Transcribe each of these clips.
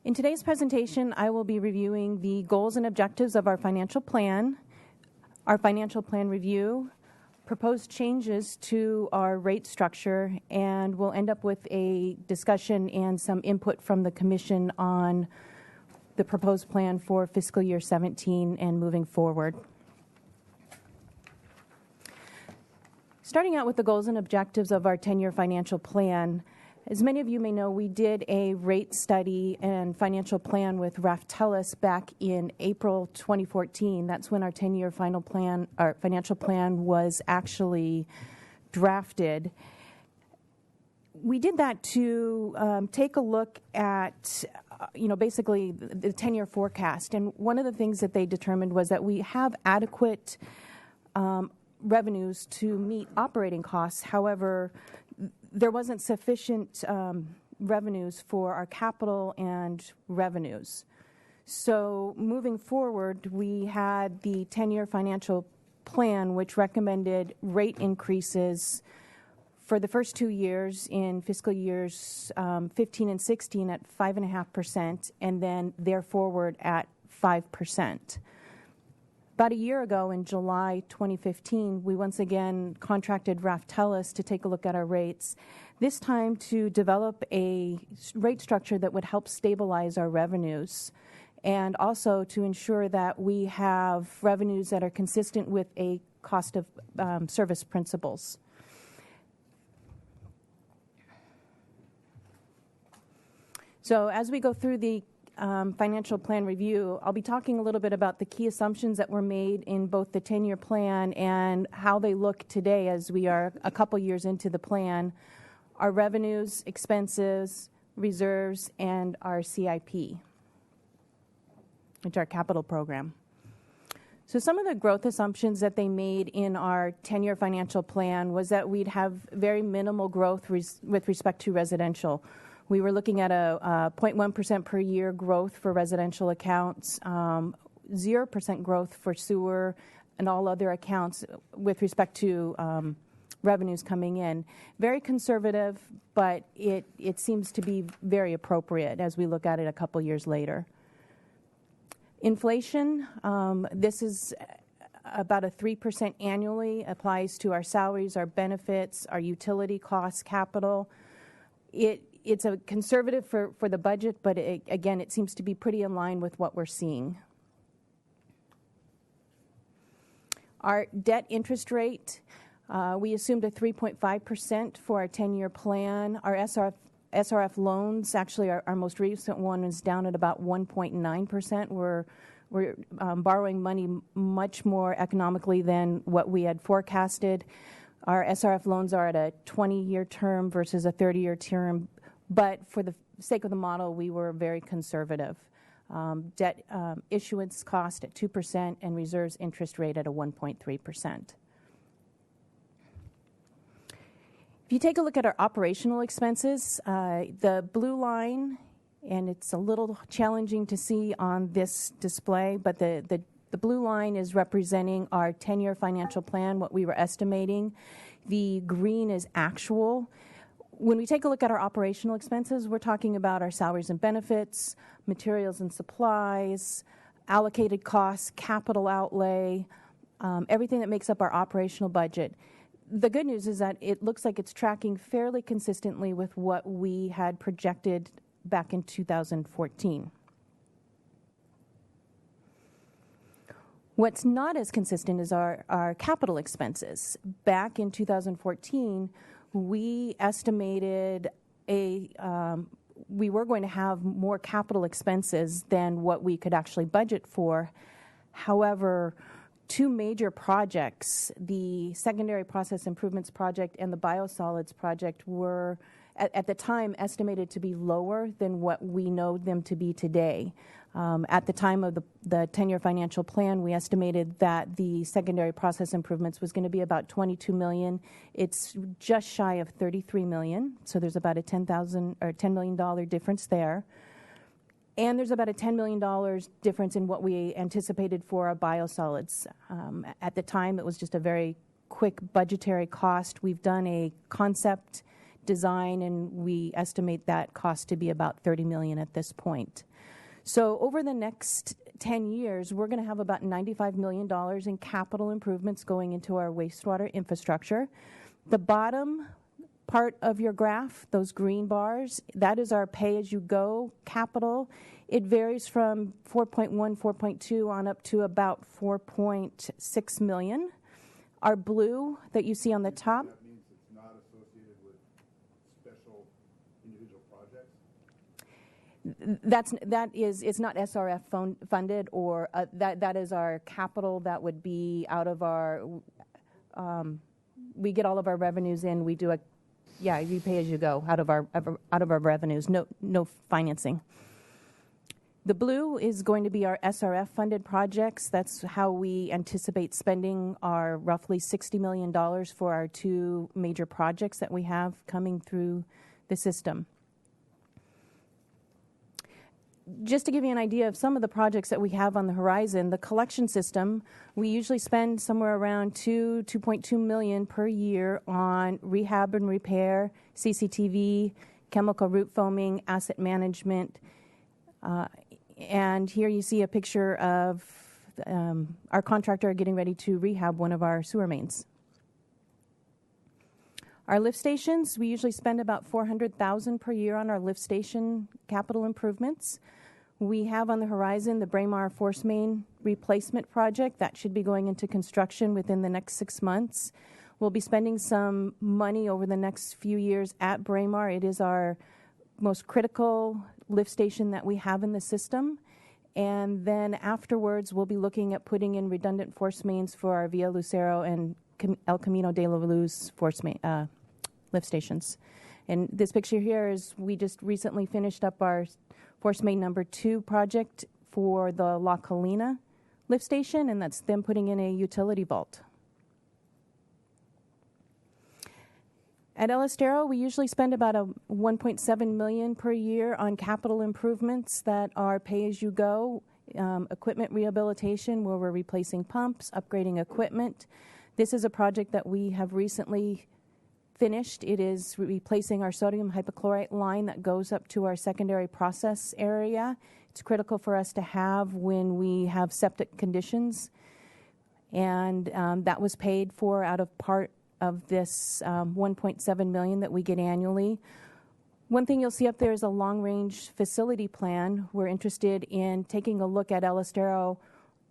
In today's presentation, I will be reviewing the goals and objectives of our financial plan review, proposed changes to our rate structure, and we'll end up with a discussion and some input from the Commission on the proposed plan for fiscal year 17 and moving forward. Starting out with the goals and objectives of our 10-year financial plan, as many of you may know, we did a rate study and financial plan with Raftellus back in April 2014. That's when our 10-year financial plan was actually drafted. We did that to take a look at, basically the 10-year forecast. And one of the things that they determined was that we have adequate revenues to meet operating costs. However, there wasn't sufficient revenues for our capital and revenues. So moving forward, we had the 10-year financial plan, which recommended rate increases for the first 2 years in fiscal years 15 and 16 at 5.5%, and then thereforward at 5%. About a year ago, in July 2015, we once again contracted Raftellus to take a look at our rates, this time to develop a rate structure that would help stabilize our revenues and also to ensure that we have revenues that are consistent with a cost of service principles. So as we go through the financial plan review, I'll be talking a little bit about the key assumptions that were made in both the 10-year plan and how they look today as we are a couple years into the plan, our revenues, expenses, reserves, and our CIP, which is our capital program. So some of the growth assumptions that they made in our 10-year financial plan was that we'd have very minimal growth with respect to residential. We were looking at a 0.1% per year growth for residential accounts, 0% growth for sewer and all other accounts with respect to revenues coming in. Very conservative, but it seems to be very appropriate as we look at it a couple years later. Inflation, this is about a 3% annually, applies to our salaries, our benefits, our utility costs, capital. It's a conservative for the budget, but again, it seems to be pretty in line with what we're seeing. Our debt interest rate, we assumed a 3.5% for our 10-year plan. Our SRF loans, actually our most recent one is down at about 1.9%. We're borrowing money much more economically than what we had forecasted. Our SRF loans are at a 20-year term versus a 30-year term. But for the sake of the model, we were very conservative. Debt issuance cost at 2% and reserves interest rate at a 1.3%. If you take a look at our operational expenses, the blue line, and it's a little challenging to see on this display, but the blue line is representing our 10-year financial plan, what we were estimating. The green is actual. When we take a look at our operational expenses, we're talking about our salaries and benefits, materials and supplies, allocated costs, capital outlay, everything that makes up our operational budget. The good news is that it looks like it's tracking fairly consistently with what we had projected back in 2014. What's not as consistent is our capital expenses. Back in 2014, we estimated we were going to have more capital expenses than what we could actually budget for. However, two major projects, the secondary process improvements project and the biosolids project, were at the time estimated to be lower than what we know them to be today. At the time of the 10-year financial plan, we estimated that the secondary process improvements was going to be about $22 million. It's just shy of $33 million, so there's about a $10 million difference there. And there's about a $10 million difference in what we anticipated for our biosolids. At the time, it was just a very quick budgetary cost. We've done a concept design, and we estimate that cost to be about $30 million at this point. So over the next 10 years, we're going to have about $95 million in capital improvements going into our wastewater infrastructure. The bottom part of your graph, those green bars, that is our pay-as-you-go capital. It varies from 4.1, 4.2 on up to about 4.6 million. Our blue that you see on the top. That means it's not associated with special individual projects? It's not SRF funded, or that is our capital that would be out of our, we get all of our revenues in, we do you pay as you go out of our revenues, no financing. The blue is going to be our SRF funded projects. That's how we anticipate spending our roughly $60 million for our two major projects that we have coming through the system. Just to give you an idea of some of the projects that we have on the horizon, the collection system, we usually spend somewhere around $2.2 million per year on rehab and repair, CCTV, chemical root foaming, asset management. And here you see a picture of our contractor getting ready to rehab one of our sewer mains. Our lift stations, we usually spend about $400,000 per year on our lift station capital improvements. We have on the horizon the Braemar Force Main replacement project. That should be going into construction within the next 6 months. We'll be spending some money over the next few years at Braemar. It is our most critical lift station that we have in the system. And then afterwards, we'll be looking at putting in redundant force mains for our Villa Lucero and El Camino de la Luz lift stations. And this picture here is we just recently finished up our force main number 2 project for the La Colina lift station, and that's them putting in a utility vault. At El Estero, we usually spend about $1.7 million per year on capital improvements that are pay-as-you-go, equipment rehabilitation, where we're replacing pumps, upgrading equipment. This is a project that we have recently finished. It is replacing our sodium hypochlorite line that goes up to our secondary process area. It's critical for us to have when we have septic conditions, and that was paid for out of part of this $1.7 million that we get annually. One thing you'll see up there is a long-range facility plan. We're interested in taking a look at El Estero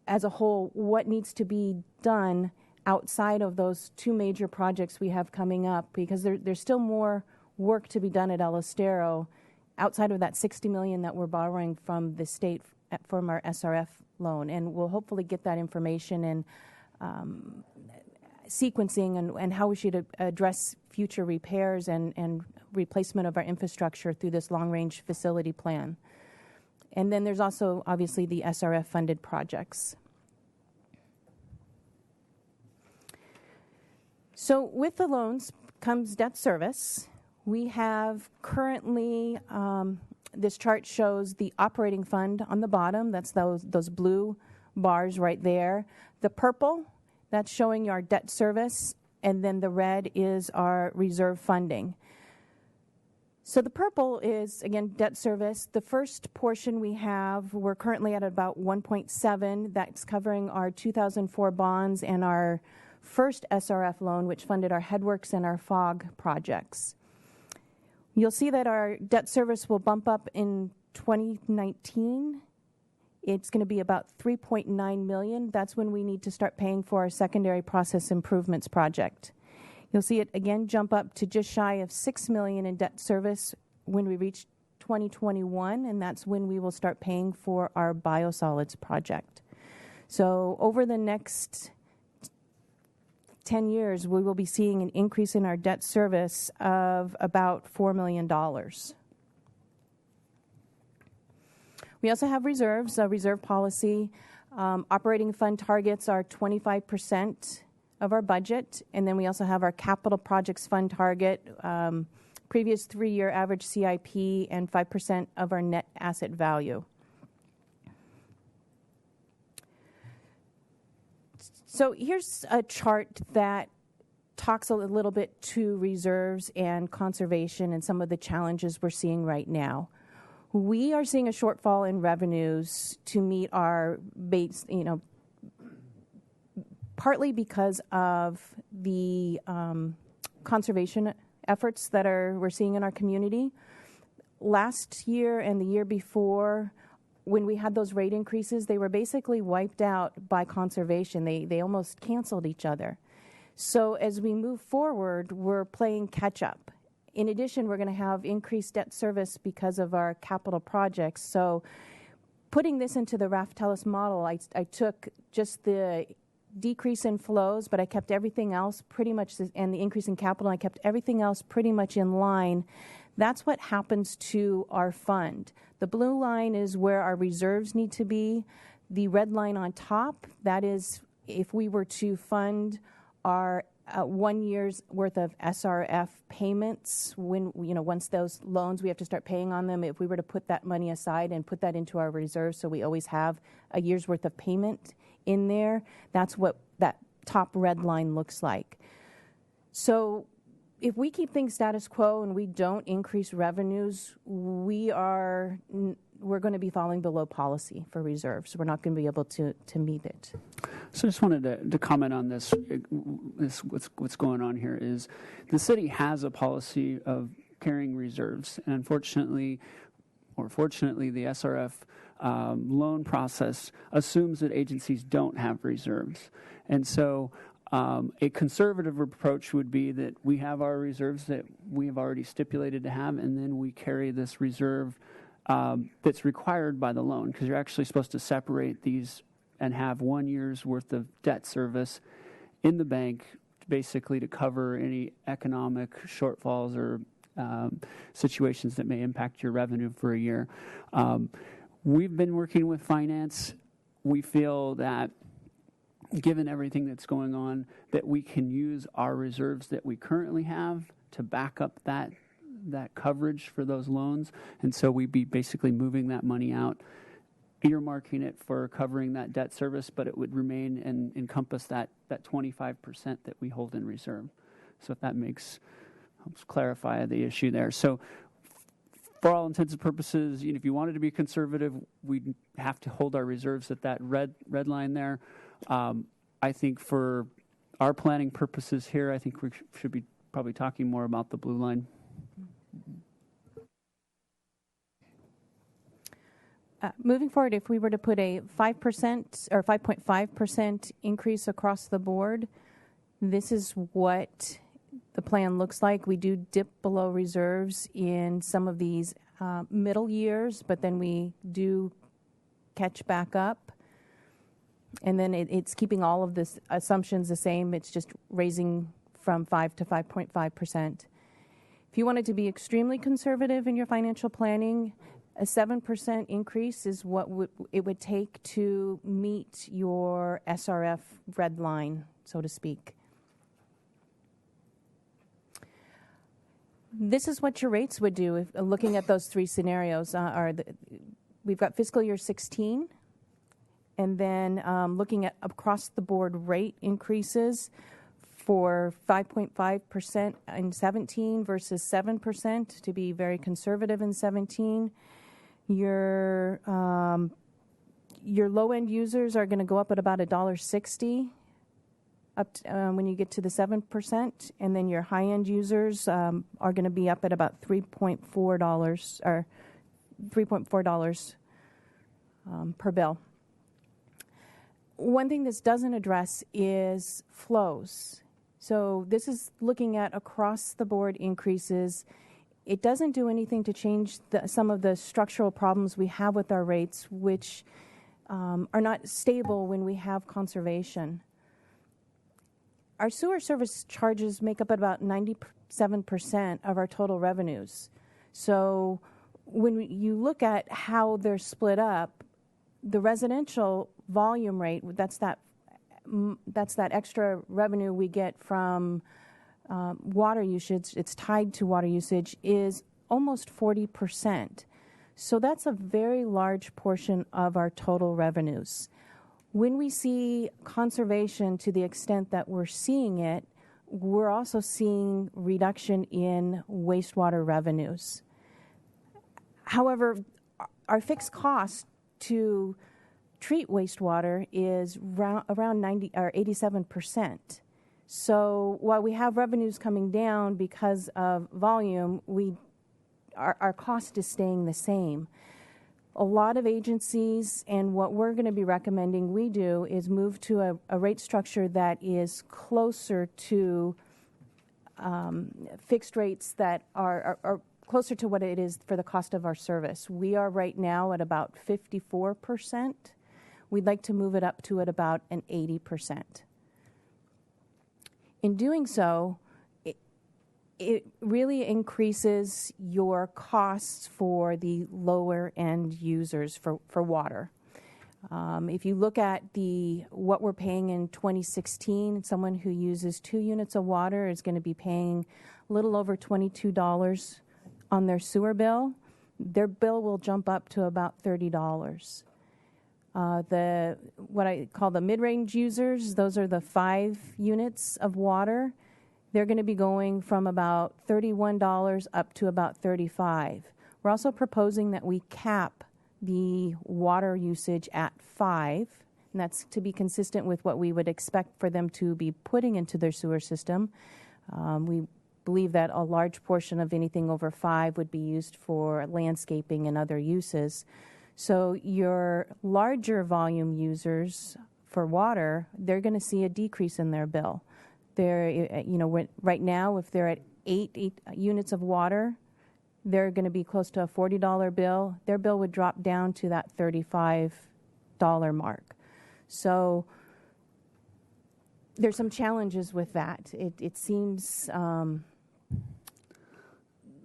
as a whole, what needs to be done outside of those 2 major projects we have coming up, because there's still more work to be done at El Estero outside of that $60 million that we're borrowing from the state from our SRF loan. And we'll hopefully get that information and sequencing and how we should address future repairs and replacement of our infrastructure through this long-range facility plan. And then there's also, obviously, the SRF-funded projects. So with the loans comes debt service. We have currently, this chart shows the operating fund on the bottom. That's those blue bars right there. The purple, that's showing our debt service, and then the red is our reserve funding. So the purple is, again, debt service. The first portion we have, we're currently at about 1.7. That's covering our 2004 bonds and our first SRF loan, which funded our headworks and our FOG projects. You'll see that our debt service will bump up in 2019. It's going to be about $3.9 million. That's when we need to start paying for our secondary process improvements project. You'll see it again jump up to just shy of $6 million in debt service when we reach 2021, and that's when we will start paying for our biosolids project. So over the next 10 years, we will be seeing an increase in our debt service of about $4 million. We also have reserves, a reserve policy. Operating fund targets are 25% of our budget, and then we also have our capital projects fund target, previous 3-year average CIP, and 5% of our net asset value. So here's a chart that talks a little bit to reserves and conservation and some of the challenges we're seeing right now. We are seeing a shortfall in revenues to meet our base, partly because of the conservation efforts that we're seeing in our community. Last year and the year before, when we had those rate increases, they were basically wiped out by conservation. They almost canceled each other. So as we move forward, we're playing catch up. In addition, we're going to have increased debt service because of our capital projects. So putting this into the Raftellus model, I took just the decrease in flows, but I kept everything else pretty much, and the increase in capital, I kept everything else pretty much in line. That's what happens to our fund. The blue line is where our reserves need to be. The red line on top, that is if we were to fund our 1 year's worth of SRF payments, when once those loans, we have to start paying on them. If we were to put that money aside and put that into our reserves, so we always have a year's worth of payment in there, that's what that top red line looks like. So if we keep things status quo and we don't increase revenues, we're going to be falling below policy for reserves. We're not going to be able to meet it. So I just wanted to comment on this. What's going on here is the city has a policy of carrying reserves, and unfortunately, or fortunately, the SRF loan process assumes that agencies don't have reserves. And so a conservative approach would be that we have our reserves that we have already stipulated to have, and then we carry this reserve that's required by the loan, because you're actually supposed to separate these and have 1 year's worth of debt service in the bank, basically to cover any economic shortfalls or situations that may impact your revenue for a year. We've been working with finance. We feel that given everything that's going on, that we can use our reserves that we currently have to back up that coverage for those loans. And so we'd be basically moving that money out, earmarking it for covering that debt service, but it would remain and encompass that 25% that we hold in reserve. So if that helps clarify the issue there. So for all intents and purposes, if you wanted to be conservative, we'd have to hold our reserves at that red line there. I think for our planning purposes here, I think we should be probably talking more about the blue line. Moving forward, if we were to put a 5% or 5.5% increase across the board, this is what the plan looks like. We do dip below reserves in some of these middle years, but then we do catch back up. And then it's keeping all of the assumptions the same. It's just raising from 5 to 5.5%. If you wanted to be extremely conservative in your financial planning, a 7% increase is what it would take to meet your SRF red line, so to speak. This is what your rates would do if looking at those three scenarios. We've got fiscal year 16, and then looking at across the board rate increases for 5.5% in 17 versus 7% to be very conservative in 17. Your low-end users are going to go up at about $1.60 up to, when you get to the 7%, and then your high-end users are going to be up at about $3.4 or $3.4 per bill. One thing this doesn't address is flows. So this is looking at across-the-board increases. It doesn't do anything to change some of the structural problems we have with our rates, which are not stable when we have conservation. Our sewer service charges make up about 97% of our total revenues. So when you look at how they're split up, the residential volume rate, that's that extra revenue we get from water usage, it's tied to water usage, is almost 40%. So that's a very large portion of our total revenues. When we see conservation to the extent that we're seeing it, we're also seeing reduction in wastewater revenues. However, our fixed cost to treat wastewater is around 90 or 87%. So while we have revenues coming down because of volume, our cost is staying the same. A lot of agencies, and what we're going to be recommending we do, is move to a rate structure that is closer to fixed rates that are closer to what it is for the cost of our service. We are right now at about 54%. We'd like to move it up to at about an 80%. In doing so, it really increases your costs for the lower end users for water. If you look at what we're paying in 2016, someone who uses 2 units of water is going to be paying a little over $22 on their sewer bill. Their bill will jump up to about $30. What I call the mid-range users, those are the 5 units of water. They're going to be going from about $31 up to about $35. We're also proposing that we cap the water usage at 5, and that's to be consistent with what we would expect for them to be putting into their sewer system. We believe that a large portion of anything over 5 would be used for landscaping and other uses. So your larger volume users for water, they're going to see a decrease in their bill. They're, right now, if they're at 8 units of water, they're going to be close to a $40 bill. Their bill would drop down to that $35 mark. So there's some challenges with that. It seems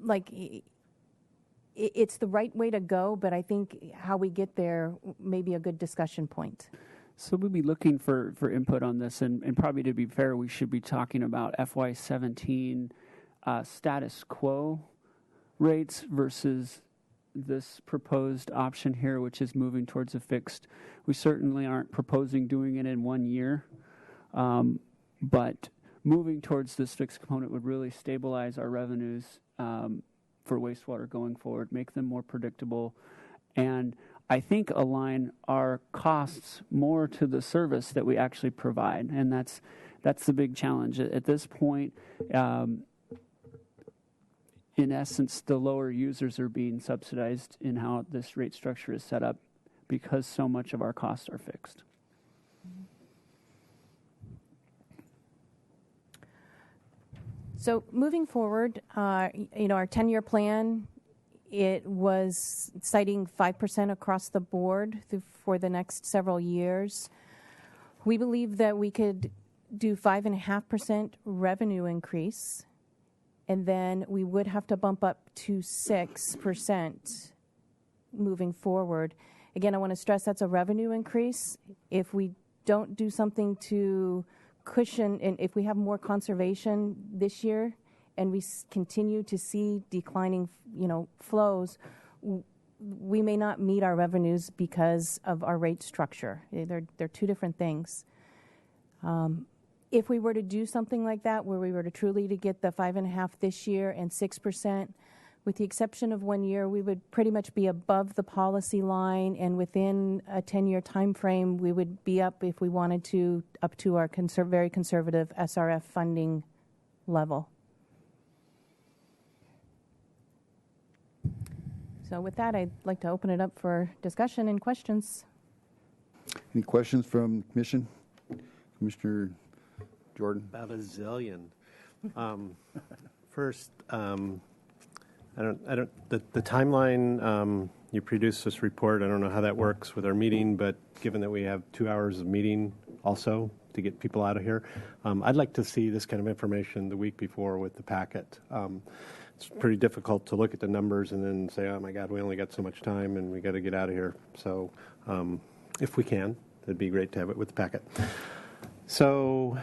like it's the right way to go, but I think how we get there may be a good discussion point. So we'll be looking for input on this, and probably to be fair, we should be talking about FY17 status quo rates versus this proposed option here, which is moving towards a fixed. We certainly aren't proposing doing it in 1 year, but moving towards this fixed component would really stabilize our revenues for wastewater going forward, make them more predictable, and I think align our costs more to the service that we actually provide, and that's the big challenge at this point. In essence, the lower users are being subsidized in how this rate structure is set up because so much of our costs are fixed. So moving forward, our 10-year plan, it was citing 5% across the board for the next several years. We believe that we could do 5.5% revenue increase, and then we would have to bump up to 6% moving forward. Again, I want to stress that's a revenue increase. If we don't do something to cushion, and if we have more conservation this year, and we continue to see declining, flows, we may not meet our revenues because of our rate structure. They're two different things. If we were to do something like that, where we were to truly get the 5.5% this year and 6%, with the exception of 1 year, we would pretty much be above the policy line, and within a 10-year time frame, we would be up, if we wanted to, up to our very conservative SRF funding level. So with that, I'd like to open it up for discussion and questions. Any questions from the Commission? Commissioner Jordan? About a zillion. First, the timeline, you produced this report. I don't know how that works with our meeting, but given that we have 2 hours of meeting also to get people out of here, I'd like to see this kind of information the week before with the packet. It's pretty difficult to look at the numbers and then say, oh my God, we only got so much time and we got to get out of here. So if we can, it'd be great to have it with the packet. So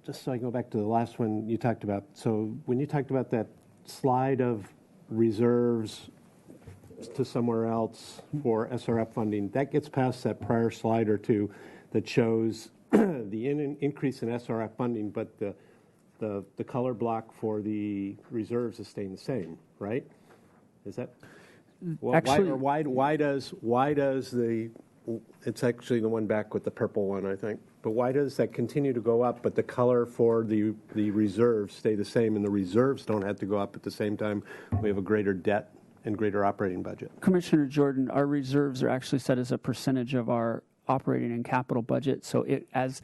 just so I go back to the last one you talked about. So when you talked about that slide of reserves to somewhere else for SRF funding, that gets past that prior slide or two that shows the increase in SRF funding, but the color block for the reserves is staying the same, right? Is that? Well, Actually- why does the, it's actually the one back with the purple one, I think. But why does that continue to go up, but the color for the reserves stay the same, and the reserves don't have to go up at the same time? We have a greater debt and greater operating budget. Commissioner Jordan, our reserves are actually set as a percentage of our operating and capital budget. So as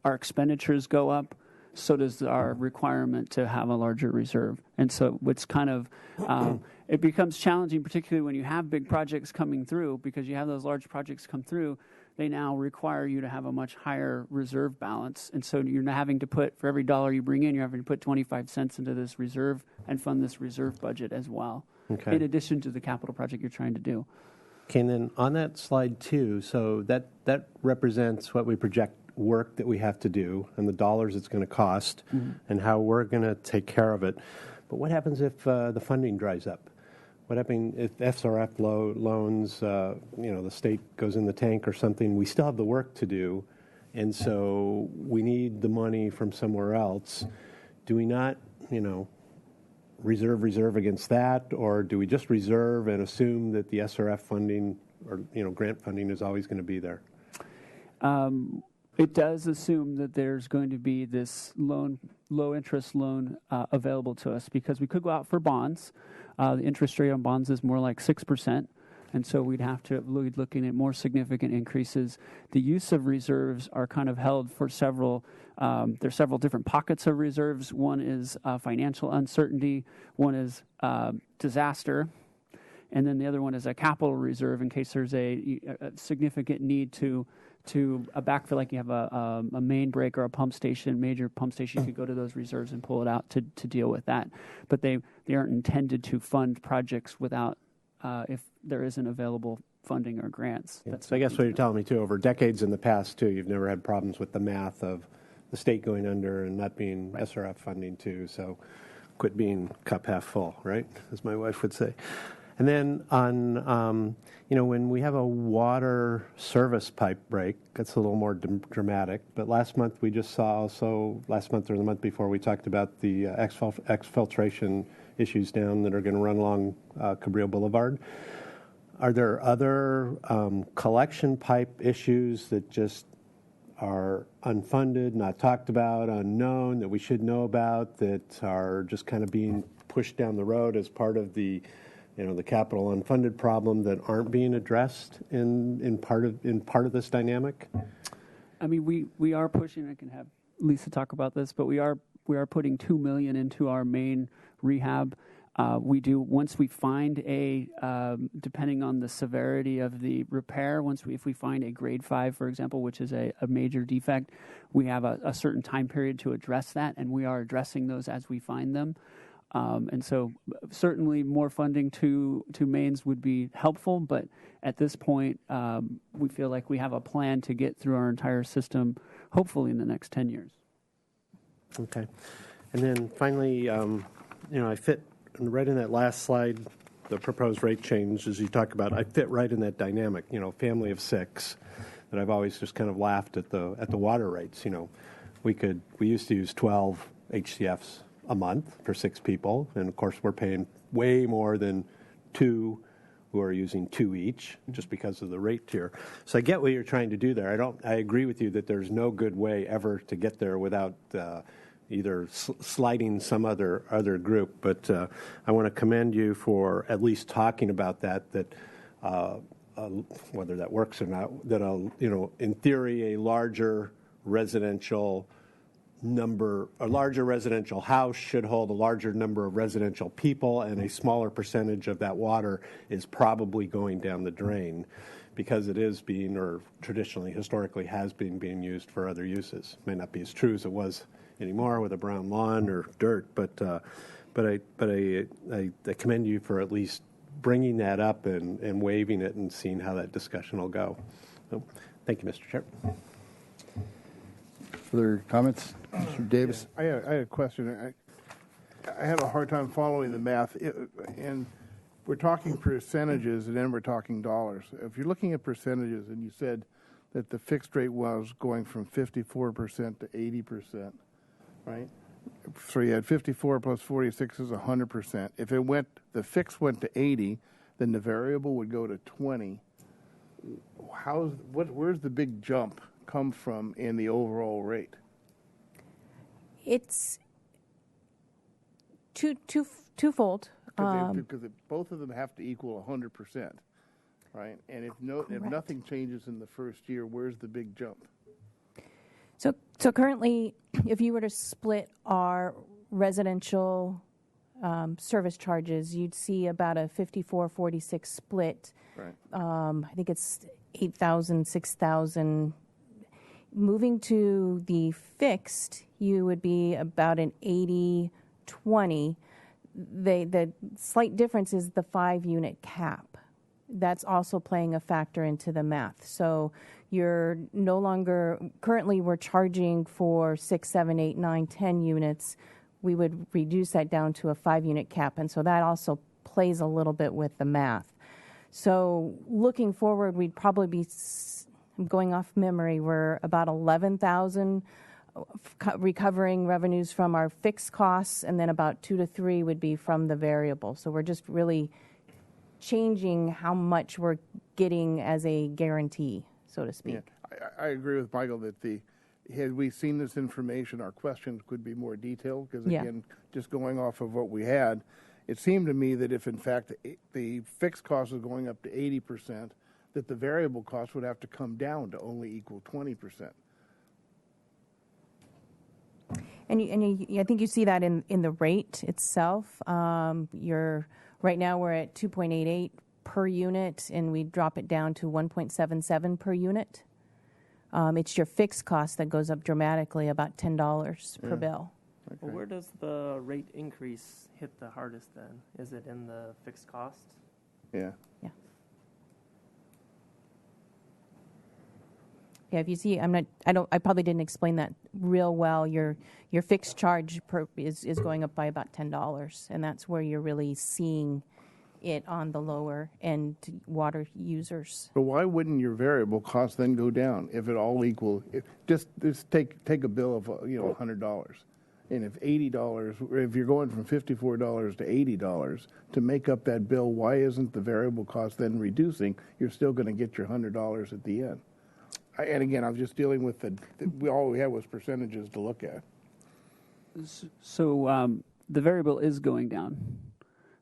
our expenditures go up, so does our requirement to have a larger reserve. And so it's kind of, it becomes challenging, particularly when you have big projects coming through, because you have those large projects come through, they now require you to have a much higher reserve balance. And so you're not having to put, for every dollar you bring in, you're having to put 25 cents into this reserve and fund this reserve budget as well, Okay. in addition to the capital project you're trying to do. Okay, and then on that slide 2, so that represents what we project work that we have to do and the dollars it's going to cost and how we're going to take care of it. But what happens if the funding dries up? What happens if SRF loans, the state goes in the tank or something? We still have the work to do, and so we need the money from somewhere else. Do we not, reserve against that, or do we just reserve and assume that the SRF funding or grant funding is always going to be there? It does assume that there's going to be this low interest loan available to us, because we could go out for bonds. The interest rate on bonds is more like 6%. And so we'd have to be looking at more significant increases. The use of reserves are kind of held for there's several different pockets of reserves. One is financial uncertainty. One is disaster. And then the other one is a capital reserve in case there's a significant need to backfill, like you have a main break or a major pump station, you could go to those reserves and pull it out to deal with that. But they aren't intended to fund projects without, if there isn't available funding or grants. Yeah. So I guess what you're telling me, too, over decades in the past, too, you've never had problems with the math of the state going under and not being SRF funding, too. So quit being cup half full, right, as my wife would say. And then on, when we have a water service pipe break, that's a little more dramatic. But last month we just saw last month or the month before, we talked about the exfiltration issues down that are going to run along Cabrillo Boulevard. Are there other collection pipe issues that just are unfunded, not talked about, unknown, that we should know about, that are just kind of being pushed down the road as part of the the capital unfunded problem that aren't being addressed in part of this dynamic? I mean, we are pushing. I can have Lisa talk about this, but we are putting $2 million into our main rehab. We do, once we find depending on the severity of the repair, if we find a grade 5, for example, which is a major defect, we have a certain time period to address that, and we are addressing those as we find them. And so certainly more funding to mains would be helpful, but at this point, we feel like we have a plan to get through our entire system, hopefully in the next 10 years. Okay. And then finally, I fit right in that last slide, the proposed rate change, as you talk about, I fit right in that dynamic, family of 6, that I've always just kind of laughed at the water rates. We used to use 12 HCFs a month for 6 people, and of course we're paying way more than 2 who are using 2 each, just because of the rate tier. So I get what you're trying to do there. I agree with you that there's no good way ever to get there without either sliding some other group. But I want to commend you for at least talking about that whether that works or not, that in theory a larger residential house should hold a larger number of residential people, and a smaller percentage of that water is probably going down the drain because it is being, or traditionally, historically has been being used for other uses. May not be as true as it was anymore with a brown lawn or dirt, but I commend you for at least bringing that up and waiving it and seeing how that discussion will go. So, thank you, Mr. Chair. Further comments? Mr. Davis? I had a question. I have a hard time following the math. And we're talking percentages, and then we're talking dollars. If you're looking at percentages, and you said that the fixed rate was going from 54% to 80%, right? So you had 54 plus 46 is 100%. If the fixed went to 80, then the variable would go to 20. Where's the big jump come from in the overall rate? It's twofold. Because both of them have to equal 100%, right? And if nothing changes in the first year, where's the big jump? So currently, if you were to split our residential service charges, you'd see about a 54-46 split. Right. I think it's 8,000, 6,000. Moving to the fixed, you would be about an 80-20. The slight difference is the 5-unit cap. That's also playing a factor into the math. So you're no longer, currently we're charging for 6, 7, 8, 9, 10 units. We would reduce that down to a 5-unit cap. And so that also plays a little bit with the math. So looking forward, we'd probably be, going off memory, we're about 11,000 recovering revenues from our fixed costs, and then about 2 to 3 would be from the variable. So we're just really changing how much we're getting as a guarantee, so to speak. Yeah, I agree with Michael that had we seen this information, our questions could be more detailed, because again, just going off of what we had, it seemed to me that if in fact the fixed cost was going up to 80%, that the variable cost would have to come down to only equal 20%. I think you see that in the rate itself. Right now we're at 2.88 per unit, and we drop it down to 1.77 per unit. It's your fixed cost that goes up dramatically, about $10 per bill. Okay. Well, where does the rate increase hit the hardest then? Is it in the fixed cost? Yeah. Yeah, if you see, I probably didn't explain that real well. Your fixed charge is going up by about $10, and that's where you're really seeing it on the lower end water users. But why wouldn't your variable cost then go down if it all equal? Just take a bill of $100, and if $80, if you're going from $54 to $80 to make up that bill, why isn't the variable cost then reducing? You're still going to get your $100 at the end. And again, I'm just dealing with all we had was percentages to look at. So the variable is going down.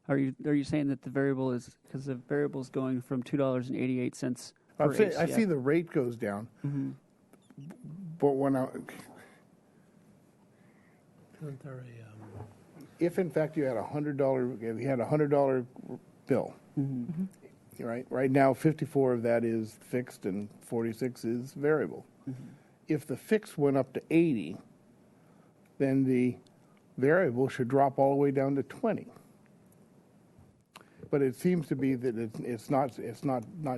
Are you saying that the variable is, because the variable is going from $2.88 per ACF? I see the rate goes down, but when if in fact you had $100 bill, right now 54 of that is fixed and 46 is variable. If the fixed went up to 80, then the variable should drop all the way down to 20. But it seems to be that it's not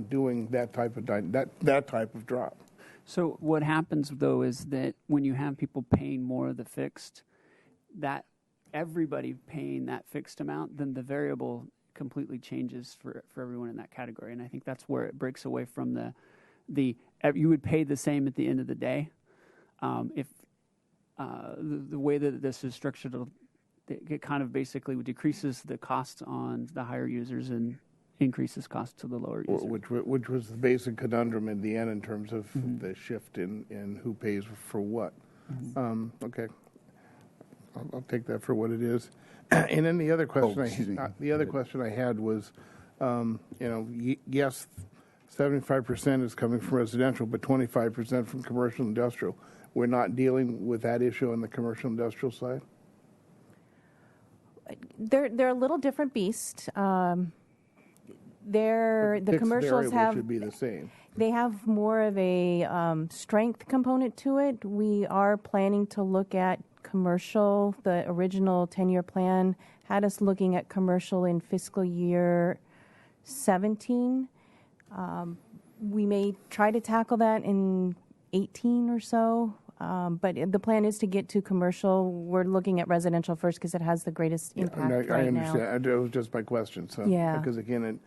doing that type of drop. So what happens though is that when you have people paying more of the fixed, that everybody paying that fixed amount, then the variable completely changes for everyone in that category. And I think that's where it breaks away from the you would pay the same at the end of the day. If the way that this is structured, it kind of basically decreases the cost on the higher users and increases cost to the lower users. Which was the basic conundrum in the end in terms of the shift in who pays for what. Okay, I'll take that for what it is. And then the other question, question I had was, yes, 75% is coming from residential, but 25% from commercial industrial. We're not dealing with that issue on the commercial industrial side? They're a little different beast. The commercials should be the same. They have more of a strength component to it. We are planning to look at commercial. The original 10-year plan had us looking at commercial in fiscal year 17. We may try to tackle that in 18 or so. But the plan is to get to commercial. We're looking at residential first because it has the greatest impact I right now. understand. That was just my question. So, Yeah. Because again,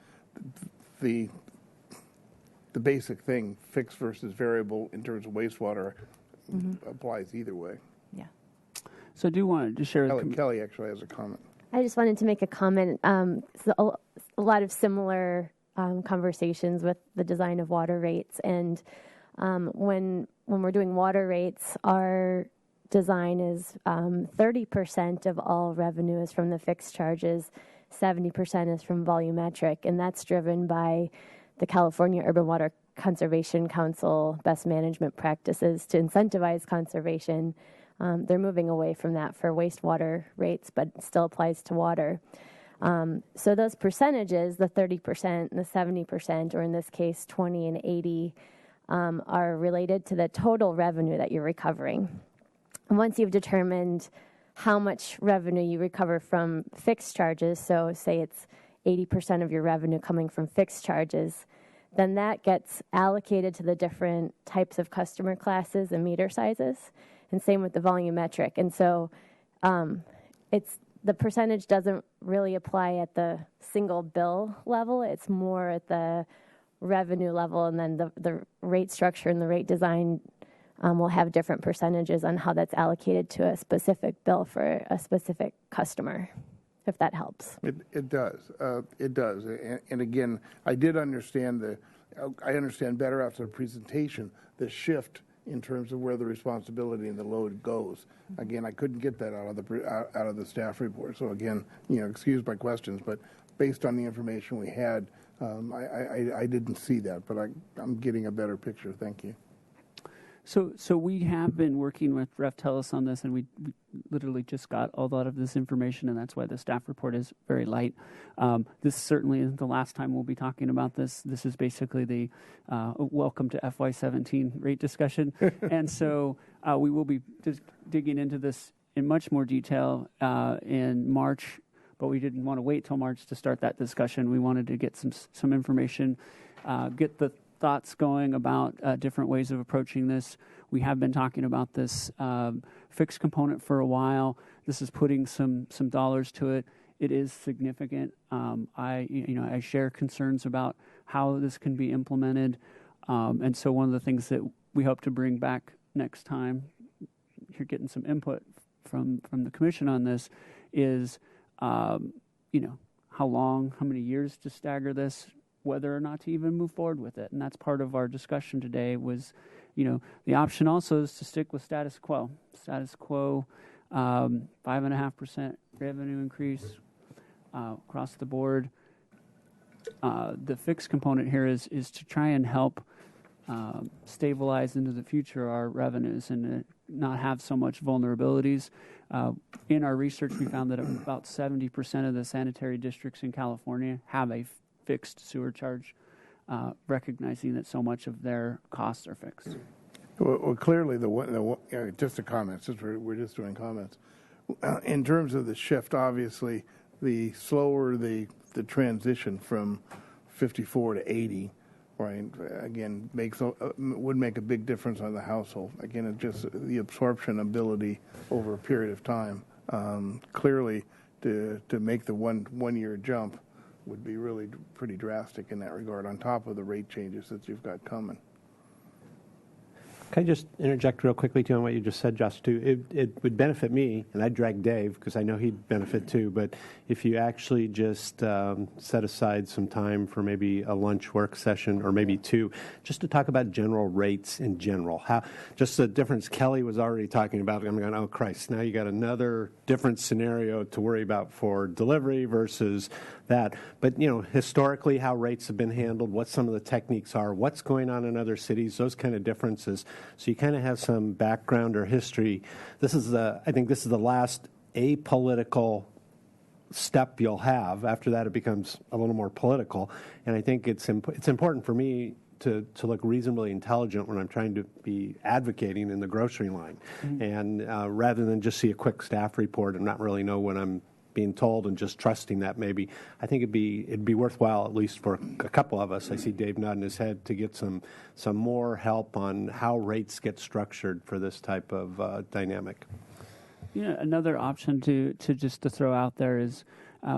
the basic thing, fixed versus variable in terms of wastewater, applies either way. Yeah. So I do want to share. Kelly actually has a comment. I just wanted to make a comment. So a lot of similar conversations with the design of water rates, and when we're doing water rates, our design is 30% of all revenue is from the fixed charges, 70% is from volumetric, and that's driven by the California Urban Water Conservation Council best management practices to incentivize conservation. They're moving away from that for wastewater rates, but it still applies to water. So those percentages, the 30% and the 70%, or in this case 20 and 80, are related to the total revenue that you're recovering. And once you've determined how much revenue you recover from fixed charges, so say it's 80% of your revenue coming from fixed charges, then that gets allocated to the different types of customer classes and meter sizes, and same with the volumetric. And so the percentage doesn't really apply at the single bill level. It's more at the revenue level, and then the rate structure and the rate design will have different percentages on how that's allocated to a specific bill for a specific customer, if that helps. It does. It does. And again, I understand better after the presentation the shift in terms of where the responsibility and the load goes. Again, I couldn't get that out of the staff report. So again, excuse my questions, but based on the information we had, I didn't see that, but I'm getting a better picture. Thank you. So we have been working with Reftelis on this, and we literally just got a lot of this information, and that's why the staff report is very light. This certainly isn't the last time we'll be talking about this. This is basically the welcome to FY17 rate discussion. And so we will be just digging into this in much more detail in March, but we didn't want to wait till March to start that discussion. We wanted to get some information, get the thoughts going about different ways of approaching this. We have been talking about this fixed component for a while. This is putting some dollars to it. It is significant. I share concerns about how this can be implemented, and so one of the things that we hope to bring back next time, you're getting some input from the commission on this, is how long, how many years to stagger this, whether or not to even move forward with it. And that's part of our discussion today was, the option also is to stick with status quo. Status quo, 5.5% revenue increase across the board. The fixed component here is to try and help stabilize into the future our revenues and not have so much vulnerabilities. In our research, we found that about 70% of the sanitary districts in California have a fixed sewer charge, recognizing that so much of their costs are fixed. Well, clearly, just a comment, since we're just doing comments. In terms of the shift, obviously, the slower the transition from 54 to 80, right, again, would make a big difference on the household. Again, it just the absorption ability over a period of time. Clearly, to make the one year jump would be really pretty drastic in that regard, on top of the rate changes that you've got coming. Can I just interject real quickly, too, on what you just said, Josh, too? It would benefit me, and I'd drag Dave, because I know he'd benefit, too, but if you actually just set aside some time for maybe a lunch work session, or maybe two, just to talk about general rates in general. Just the difference Kelly was already talking about. I'm going, oh, Christ, now you got another different scenario to worry about for delivery versus that. But, historically, how rates have been handled, what some of the techniques are, what's going on in other cities, those kind of differences. So you kind of have some background or history. I think this is the last apolitical step you'll have. After that, it becomes a little more political. And I think it's important for me to look reasonably intelligent when I'm trying to be advocating in the grocery line. Mm-hmm. And rather than just see a quick staff report and not really know what I'm being told and just trusting that, maybe I think it'd be worthwhile, at least for a couple of us. I see Dave nodding his head, to get some more help on how rates get structured for this type of dynamic. Another option to throw out there is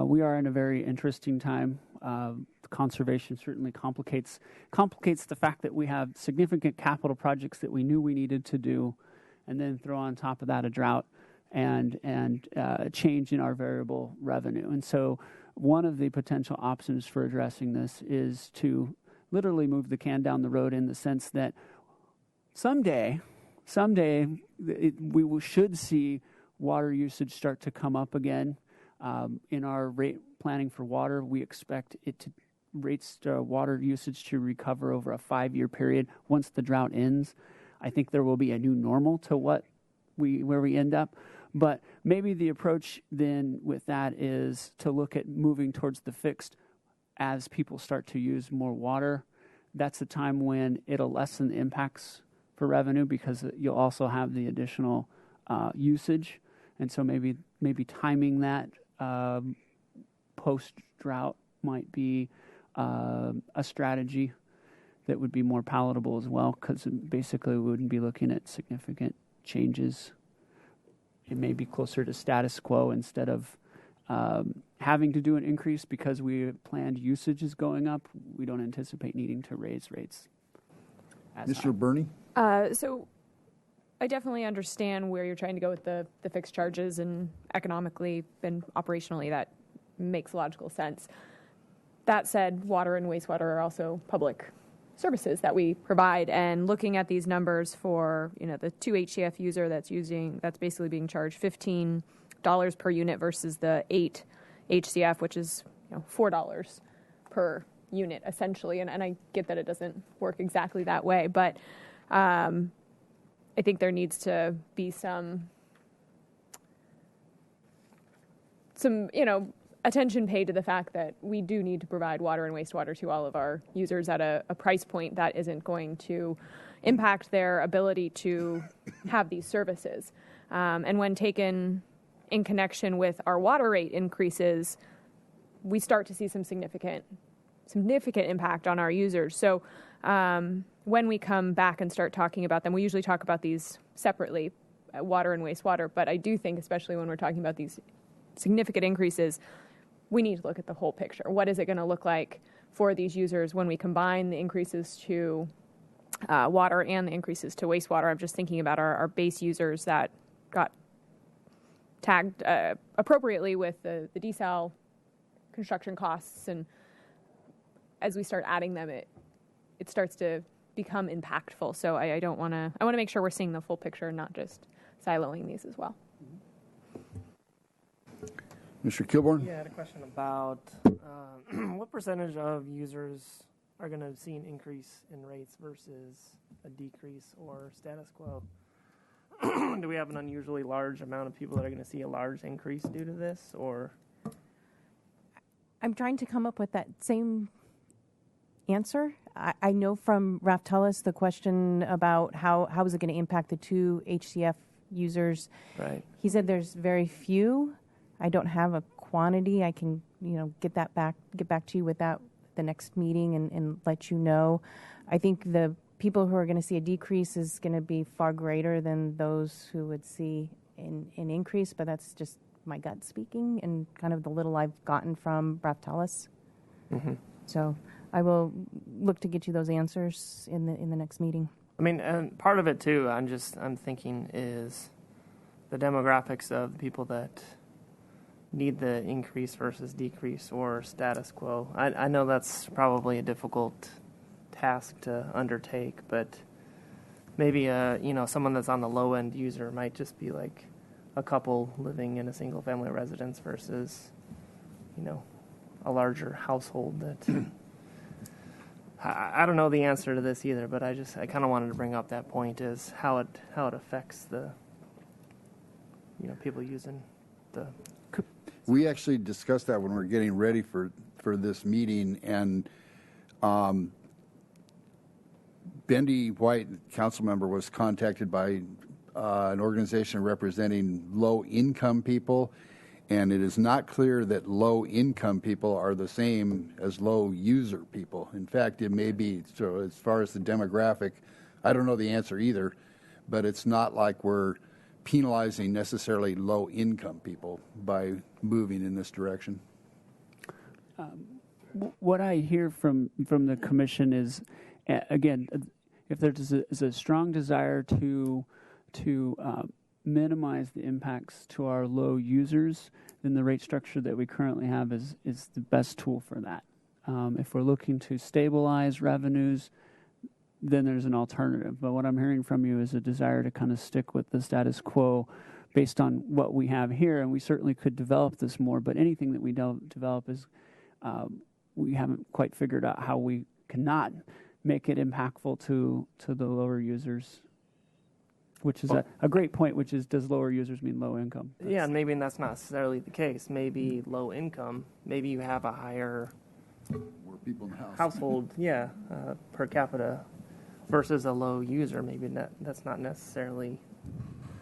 we are in a very interesting time Conservation certainly complicates the fact that we have significant capital projects that we knew we needed to do, and then throw on top of that a drought and change in our variable revenue. And so one of the potential options for addressing this is to literally move the can down the road, in the sense that someday we should see water usage start to come up again. In our rate planning for water, we expect water usage to recover over a 5-year period once the drought ends. I think there will be a new normal to where we end up. But maybe the approach then with that is to look at moving towards the fixed as people start to use more water. That's the time when it'll lessen the impacts for revenue, because you'll also have the additional usage. And so maybe timing that post-drought might be a strategy that would be more palatable as well, because basically we wouldn't be looking at significant changes. It may be closer to status quo instead of having to do an increase because we planned usage is going up. We don't anticipate needing to raise rates. Mr. Burney? So I definitely understand where you're trying to go with the fixed charges, and economically and operationally that makes logical sense. That said, water and wastewater are also public services that we provide, and looking at these numbers for, the 2 HCF user that's basically being charged $15 per unit versus the 8 HCF, which is $4 per unit essentially, and I get that it doesn't work exactly that way, but I think there needs to be some attention paid to the fact that we do need to provide water and wastewater to all of our users at a price point that isn't going to impact their ability to have these services. And when taken in connection with our water rate increases, we start to see some significant impact on our users. So when we come back and start talking about them, we usually talk about these separately, water and wastewater, but I do think, especially when we're talking about these significant increases, we need to look at the whole picture. What is it going to look like for these users when we combine the increases to water and the increases to wastewater? I'm just thinking about our base users that got tagged appropriately with the desal construction costs, and as we start adding them, it starts to become impactful. So I want to make sure we're seeing the full picture and not just siloing these as well. Mr. Kilborn? Yeah, I had a question about what percentage of users are going to see an increase in rates versus a decrease or status quo? Do we have an unusually large amount of people that are going to see a large increase due to this, or? I'm trying to come up with that same answer. I know from Raftelis the question about how is it going to impact the 2 HCF users. Right. He said there's very few. I don't have a quantity. I can, get back to you with that the next meeting and let you know. I think the people who are going to see a decrease is going to be far greater than those who would see an increase, but that's just my gut speaking and kind of the little I've gotten from Raftelis. Mm-hmm. So I will look to get you those answers in the next meeting. I mean, and part of it too, I'm thinking is the demographics of the people that need the increase versus decrease or status quo. I know that's probably a difficult task to undertake, but maybe someone that's on the low end user might just be like a couple living in a single family residence versus a larger household that I don't know the answer to this either, but I kind of wanted to bring up that point, is how it affects the people using the. We actually discussed that when we were getting ready for this meeting, and Bendy White, council member, was contacted by an organization representing low-income people, and it is not clear that low-income people are the same as low-user people. In fact, it may be. So as far as the demographic, I don't know the answer either, but it's not like we're penalizing necessarily low-income people by moving in this direction. What I hear from the commission is, again, if is a strong desire to minimize the impacts to our low users, then the rate structure that we currently have is the best tool for that. If we're looking to stabilize revenues, then there's an alternative. But what I'm hearing from you is a desire to kind of stick with the status quo based on what we have here, and we certainly could develop this more, but anything that we develop is, we haven't quite figured out how we cannot make it impactful to the lower users, which is a great point, which is, does lower users mean low income? Yeah, and maybe that's not necessarily the case. Maybe low income, maybe you have a higher More people in the house. household, per capita versus a low user. Maybe that's not necessarily,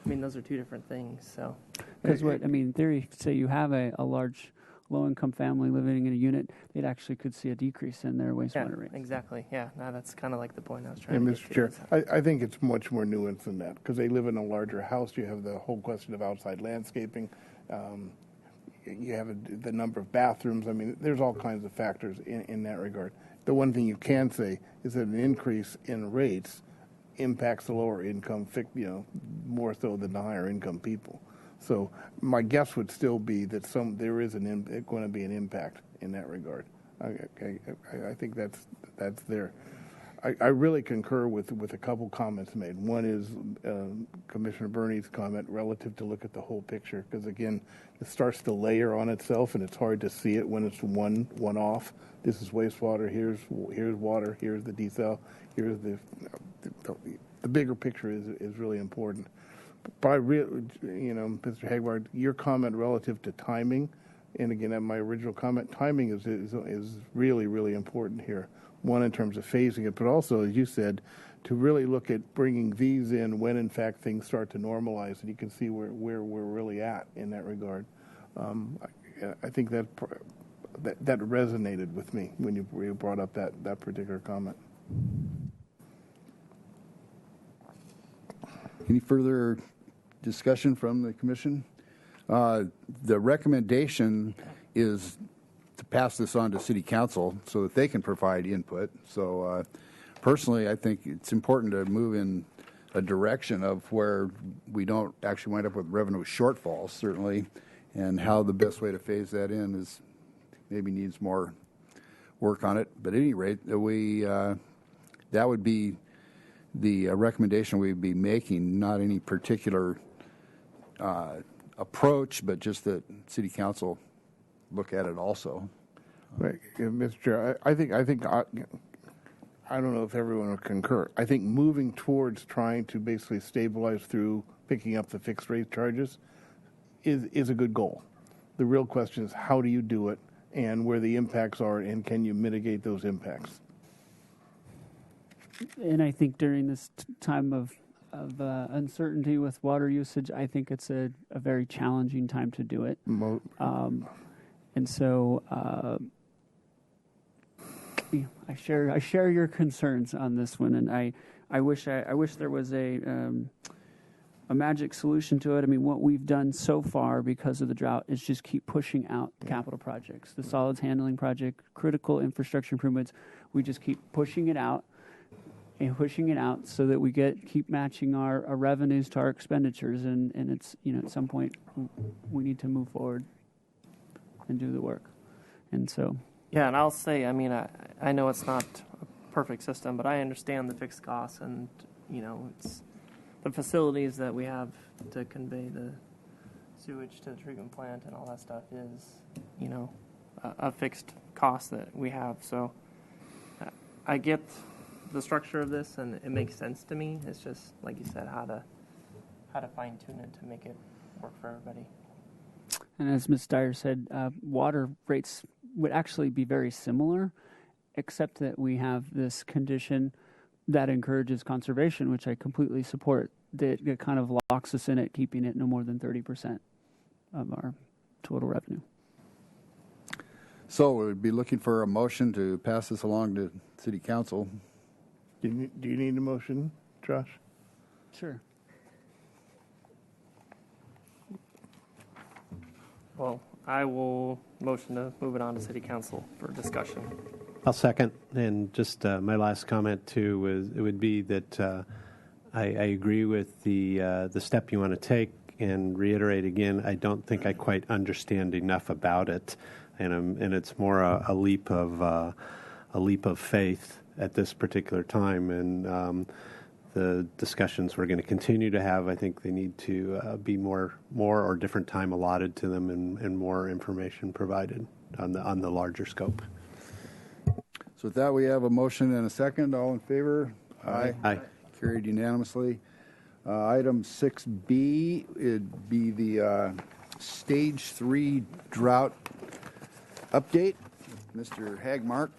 I mean, those are two different things, so. Because in theory, say you have a large low-income family living in a unit, it actually could see a decrease in their wastewater rates. Exactly, yeah. No, that's kind of like the point I was trying And to Mr. get Chair, to. I think it's much more nuanced than that, because they live in a larger house. You have the whole question of outside landscaping. You have the number of bathrooms. I mean, there's all kinds of factors in that regard. The one thing you can say is that an increase in rates impacts the lower income, more so than the higher income people. So my guess would still be that there is going to be an impact in that regard. I think that's there. I really concur with a couple comments made. One is Commissioner Bernie's comment relative to look at the whole picture, because again, it starts to layer on itself, and it's hard to see it when it's one off. This is wastewater. Here's water. Here's the desal. Here's the bigger picture is really important. But Mr. Hagward, your comment relative to timing, and again, my original comment, timing is really, really important here. One, in terms of phasing it, but also, as you said, to really look at bringing these in when, in fact, things start to normalize, and you can see where we're really at in that regard. I think that resonated with me when you brought up that particular comment. Any further discussion from the commission? The recommendation is to pass this on to City Council so that they can provide input. So personally, I think it's important to move in a direction of where we don't actually wind up with revenue shortfalls, certainly, and how the best way to phase that in is maybe needs more work on it. But at any rate, that would be the recommendation we'd be making, not any particular approach, but just that City Council look at it also. Right, Mr. Chair, I think I don't know if everyone would concur. I think moving towards trying to basically stabilize through picking up the fixed rate charges is a good goal. The real question is, how do you do it, and where the impacts are, and can you mitigate those impacts? And I think during this time of uncertainty with water usage, I think it's a very challenging time to do it. And so I share your concerns on this one, and I wish there was a magic solution to it. I mean, what we've done so far because of the drought is just keep pushing out capital projects, the solids handling project, critical infrastructure improvements. We just keep pushing it out and pushing it out so that we keep matching our revenues to our expenditures, and it's, at some point we need to move forward and do the work. And so Yeah, and I'll say, I mean, I know it's not a perfect system, but I understand the fixed costs, and it's the facilities that we have to convey the sewage to the treatment plant and all that stuff is a fixed cost that we have. So I get the structure of this, and it makes sense to me. It's just, like you said, how to fine tune it to make it work for everybody. And as Ms. Dyer said, water rates would actually be very similar, except that we have this condition that encourages conservation, which I completely support, that it kind of locks us in at keeping it no more than 30% of our total revenue. So we'd be looking for a motion to pass this along to City Council. Do you need a motion, Josh? Sure. Well, I will motion to move it on to City Council for discussion. I'll second. And just my last comment too would be that I agree with the step you want to take, and reiterate again, I don't think I quite understand enough about it, and it's more a leap of faith at this particular time. And the discussions we're going to continue to have, I think they need to be more or different time allotted to them, and more information provided on the larger scope. So with that, we have a motion and a second. All in favor? Aye. Aye. Carried unanimously. Item 6B, it'd be the Stage 3 drought update. Mr. Hagmark.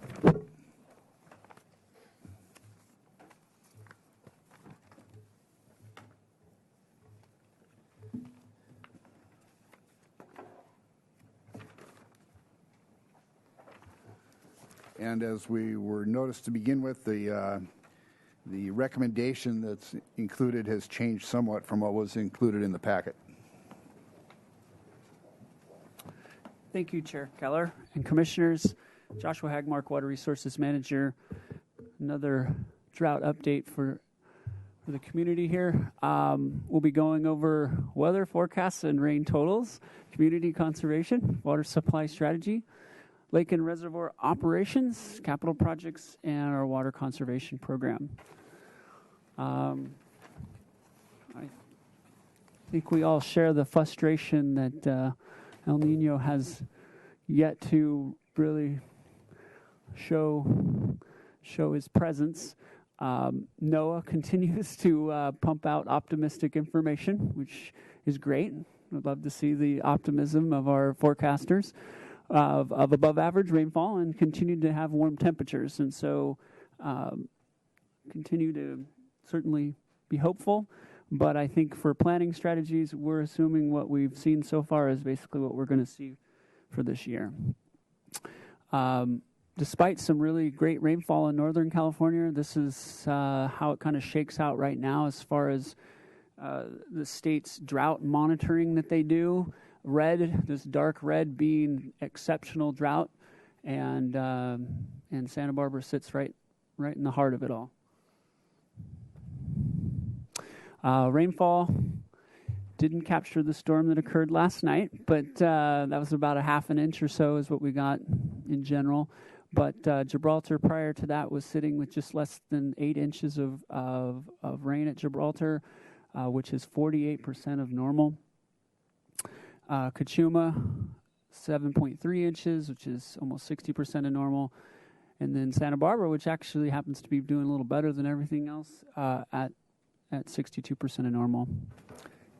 And as we were noticed to begin with, the recommendation that's included has changed somewhat from what was included in the packet. Thank you, Chair Keller and Commissioners. Joshua Hagmark, Water Resources Manager. Another drought update for the community here. We'll be going over weather forecasts and rain totals, community conservation, water supply strategy, lake and reservoir operations, capital projects, and our water conservation program. I think we all share the frustration that El Nino has yet to really show his presence. NOAA continues to pump out optimistic information, which is great. I'd love to see the optimism of our forecasters of above average rainfall and continue to have warm temperatures. And so continue to certainly be hopeful. But I think for planning strategies, we're assuming what we've seen so far is basically what we're going to see for this year. Despite some really great rainfall in Northern California, this is how it kind of shakes out right now as far as the state's drought monitoring that they do. Red, this dark red being exceptional drought, and Santa Barbara sits right in the heart of it all. Rainfall didn't capture the storm that occurred last night, but that was about a half an inch or so is what we got in general. But Gibraltar prior to that was sitting with just less than 8 inches of rain at Gibraltar, which is 48% of normal. Cachuma, 7.3 inches, which is almost 60% of normal. And then Santa Barbara, which actually happens to be doing a little better than everything else, at 62% of normal.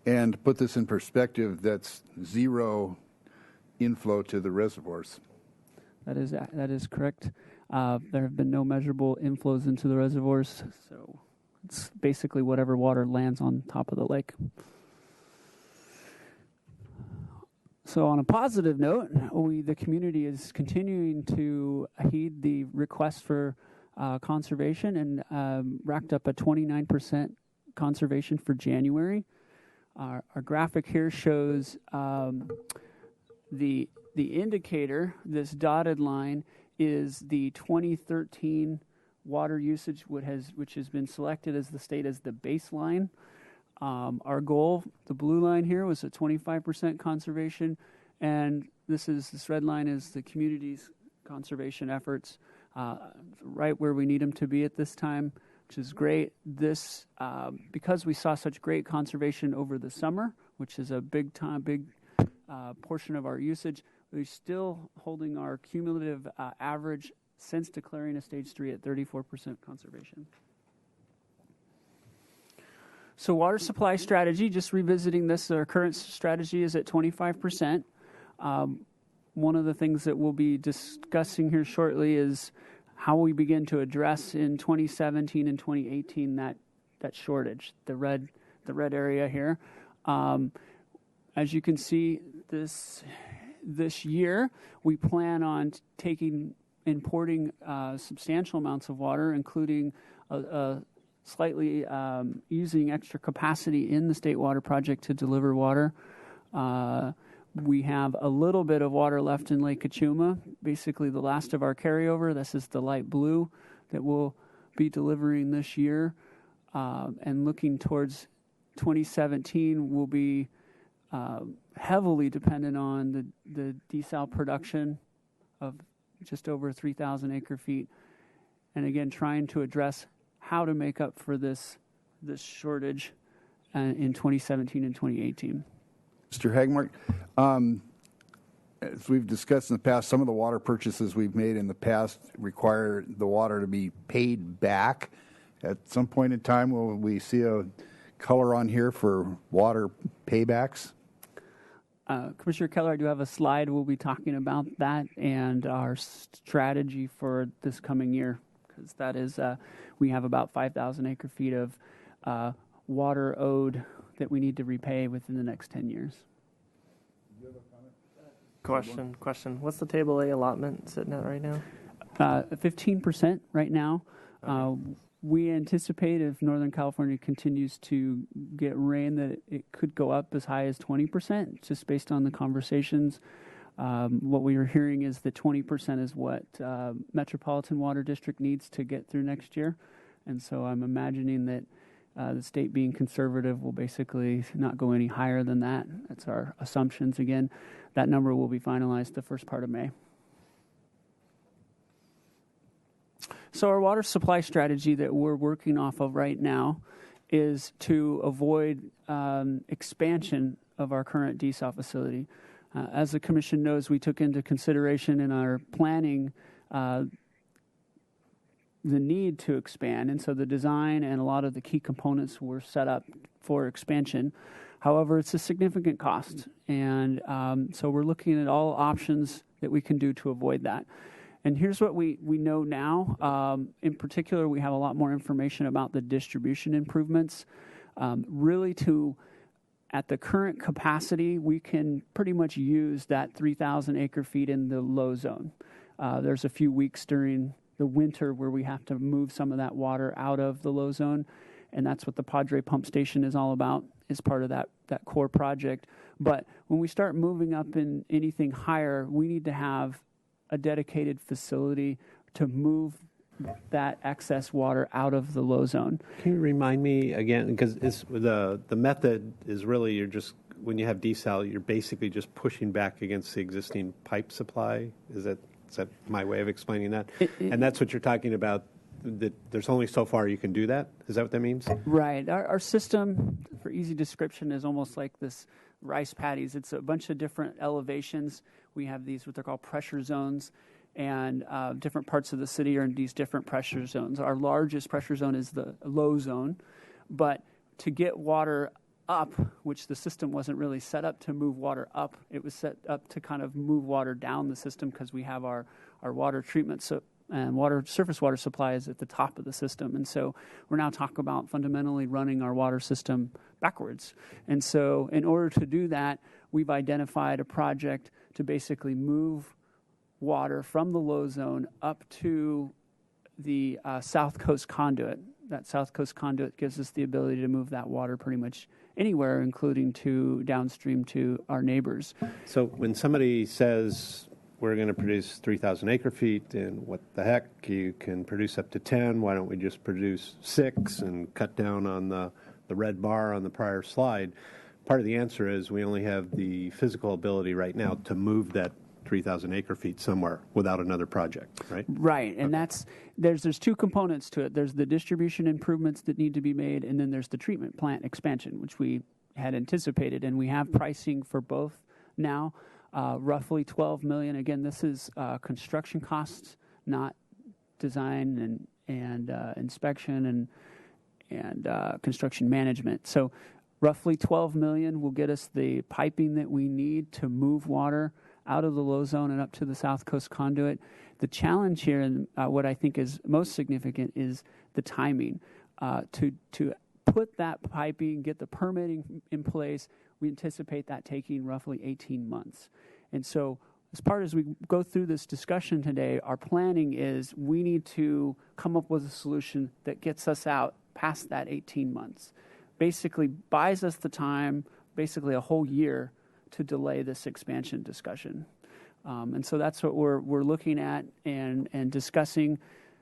And to put this in perspective, that's zero inflow to the reservoirs. That is correct. There have been no measurable inflows into the reservoirs, so it's basically whatever water lands on top of the lake. So on a positive note, the community is continuing to heed the request for conservation and racked up a 29% conservation for January. Our graphic here shows the indicator, this dotted line, is the 2013 water usage, which has been selected as the state as the baseline. Our goal, the blue line here, was a 25% conservation, and this red line is the community's conservation efforts, right where we need them to be at this time, which is great. This, because we saw such great conservation over the summer, which is a big portion of our usage, we're still holding our cumulative average since declaring a stage 3 at 34% conservation. So water supply strategy, just revisiting this, our current strategy is at 25%. One of the things that we'll be discussing here shortly is how we begin to address in 2017 and 2018 that shortage, the red area here. As you can see, this year we plan on importing substantial amounts of water, including slightly using extra capacity in the State Water Project to deliver water. We have a little bit of water left in Lake Cachuma, basically the last of our carryover. This is the light blue that we'll be delivering this year. And looking towards 2017, we'll be heavily dependent on the desal production of just over 3,000 acre feet. And again, trying to address how to make up for this shortage in 2017 and 2018. Mr. Hagmark, as we've discussed in the past, some of the water purchases we've made in the past require the water to be paid back. At some point in time, will we see a color on here for water paybacks? Commissioner Keller, I do have a slide. We'll be talking about that and our strategy for this coming year, because that is, we have about 5,000 acre feet of water owed that we need to repay within the next 10 years. Question. What's the Table A allotment sitting at right now? 15% right now. We anticipate if Northern California continues to get rain that it could go up as high as 20%, just based on the conversations. What we are hearing is that 20% is what Metropolitan Water District needs to get through next year. And so I'm imagining that the state, being conservative, will basically not go any higher than that. That's our assumptions. Again, that number will be finalized the first part of May. So our water supply strategy that we're working off of right now is to avoid expansion of our current desal facility. As the Commission knows, we took into consideration in our planning the need to expand, and so the design and a lot of the key components were set up for expansion. However, it's a significant cost, and so we're looking at all options that we can do to avoid that. And here's what we know now. In particular, we have a lot more information about the distribution improvements. Really, at the current capacity, we can pretty much use that 3,000 acre feet in the low zone. There's a few weeks during the winter where we have to move some of that water out of the low zone, and that's what the Padre Pump Station is all about, is part of that core project. But when we start moving up in anything higher, we need to have a dedicated facility to move that excess water out of the low zone. Can you remind me again, because the method is really, you're just, when you have desal, you're basically just pushing back against the existing pipe supply. Is that my way of explaining that? And that's what you're talking about, that there's only so far you can do that? Is that what that means? Right. Our system, for easy description, is almost like this rice paddies. It's a bunch of different elevations. We have these, what they're called pressure zones, and different parts of the city are in these different pressure zones. Our largest pressure zone is the low zone, but to get water up, which the system wasn't really set up to move water up, it was set up to kind of move water down the system, because we have our water treatment and surface water supply is at the top of the system. And so we're now talking about fundamentally running our water system backwards. And so in order to do that, we've identified a project to basically move water from the low zone up to the South Coast Conduit. That South Coast Conduit gives us the ability to move that water pretty much anywhere, including to downstream to our neighbors. So when somebody says we're going to produce 3,000 acre feet, and what the heck, you can produce up to 10, why don't we just produce 6 and cut down on the red bar on the prior slide? Part of the answer is we only have the physical ability right now to move that 3,000 acre feet somewhere without another project, right? Right, and that's there's two components to it. There's the distribution improvements that need to be made, and then there's the treatment plant expansion, which we had anticipated, and we have pricing for both now. Roughly $12 million. Again, this is construction costs, not design and inspection and construction management. So roughly $12 million will get us the piping that we need to move water out of the low zone and up to the South Coast Conduit. The challenge here, and what I think is most significant, is the timing. To put that piping, get the permitting in place, we anticipate that taking roughly 18 months. And so as we go through this discussion today, our planning is we need to come up with a solution that gets us out past that 18 months. Basically buys us the time, basically a whole year, to delay this expansion discussion. And so that's what we're looking at and discussing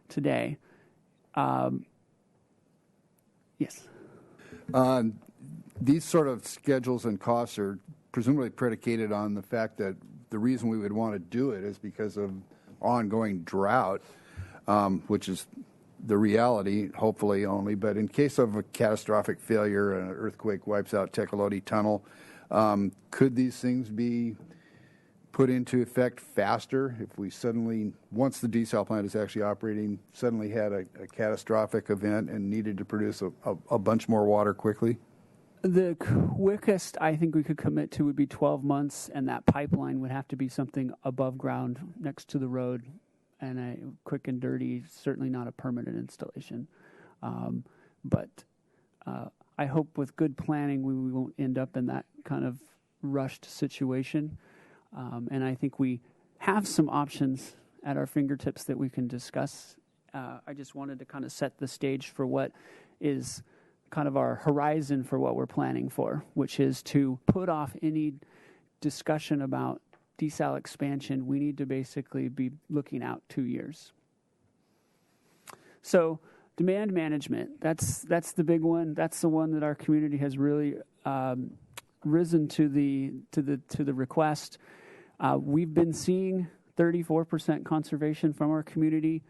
today. Yes. These sort of schedules and costs are presumably predicated on the fact that the reason we would want to do it is because of ongoing drought, which is the reality, hopefully only. But in case of a catastrophic failure, an earthquake wipes out Tecolote Tunnel, could these things be put into effect faster if we suddenly, once the desal plant is actually operating, suddenly had a catastrophic event and needed to produce a bunch more water quickly? The quickest I think we could commit to would be 12 months, and that pipeline would have to be something above ground next to the road, and quick and dirty, certainly not a permanent installation. But I hope with good planning we won't end up in that kind of rushed situation. And I think we have some options at our fingertips that we can discuss. I just wanted to kind of set the stage for what is kind of our horizon for what we're planning for, which is to put off any discussion about desal expansion. We need to basically be looking out 2 years. So demand management, that's the big one. That's the one that our community has really risen to the request. We've been seeing 34% conservation from our community.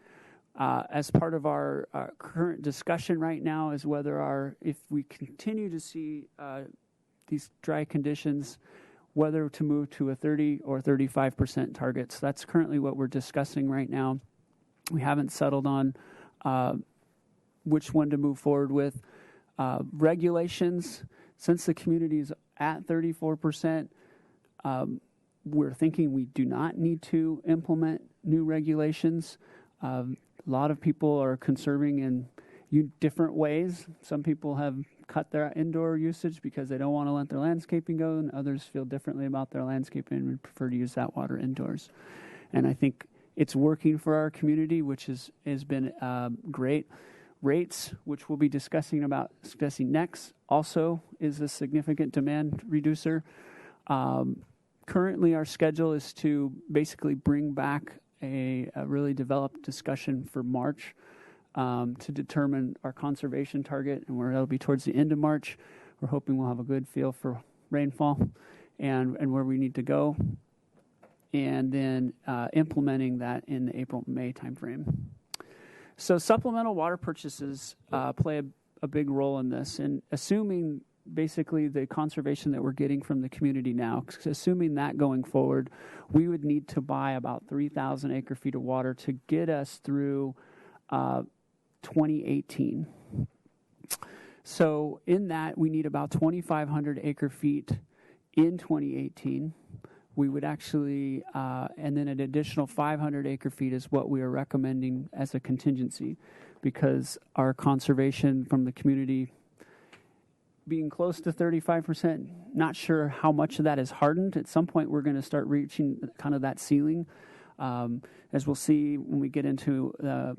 As part of our current discussion right now is whether if we continue to see these dry conditions, whether to move to a 30 or 35% target. So that's currently what we're discussing right now. We haven't settled on which one to move forward with. Regulations, since the community is at 34%, we're thinking we do not need to implement new regulations. A lot of people are conserving in different ways. Some people have cut their indoor usage because they don't want to let their landscaping go, and others feel differently about their landscaping and would prefer to use that water indoors. And I think it's working for our community, which has been great. Rates, which we'll be discussing next, also is a significant demand reducer. Currently, our schedule is to basically bring back a really developed discussion for March to determine our conservation target, and that'll be towards the end of March. We're hoping we'll have a good feel for rainfall and where we need to go, and then implementing that in the April-May timeframe. So supplemental water purchases play a big role in this, and assuming basically the conservation that we're getting from the community now, assuming that going forward, we would need to buy about 3,000 acre-feet of water to get us through 2018. So in that, we need about 2,500 acre-feet in 2018. We would actually, and then an additional 500 acre-feet is what we are recommending as a contingency, because our conservation from the community being close to 35%, not sure how much of that is hardened. At some point, we're going to start reaching kind of that ceiling. As we'll see when we get into the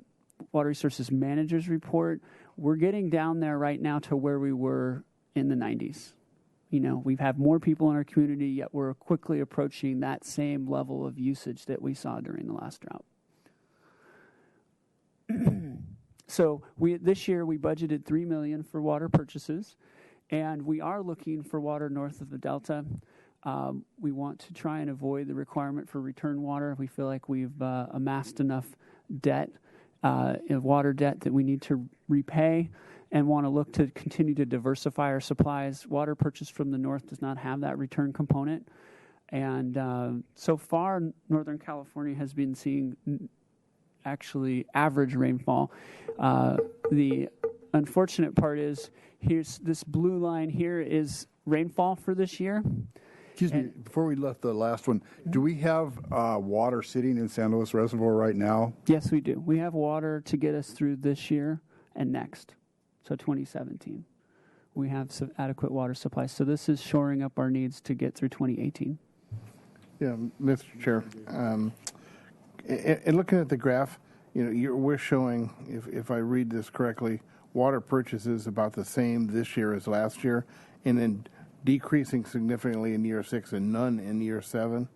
Water Resources Manager's report, we're getting down there right now to where we were in the 90s. You know, we've had more people in our community, yet we're quickly approaching that same level of usage that we saw during the last drought. So this year we budgeted $3 million for water purchases, and we are looking for water north of the Delta. We want to try and avoid the requirement for return water. We feel like we've amassed enough debt, water debt, that we need to repay, and want to look to continue to diversify our supplies. Water purchased from the north does not have that return component. And so far, Northern California has been seeing actually average rainfall. The unfortunate part is, here's this blue line here is rainfall for this year. Excuse me, before we left the last one, do we have water sitting in San Luis Reservoir right now? Yes, we do. We have water to get us through this year and next. So 2017, we have some adequate water supply. So this is shoring up our needs to get through 2018. Yeah, Mr. Chair. And looking at the graph, you know, we're showing, if I read this correctly, water purchases about the same this year as last year, and then decreasing significantly in year 6 and none in year 7.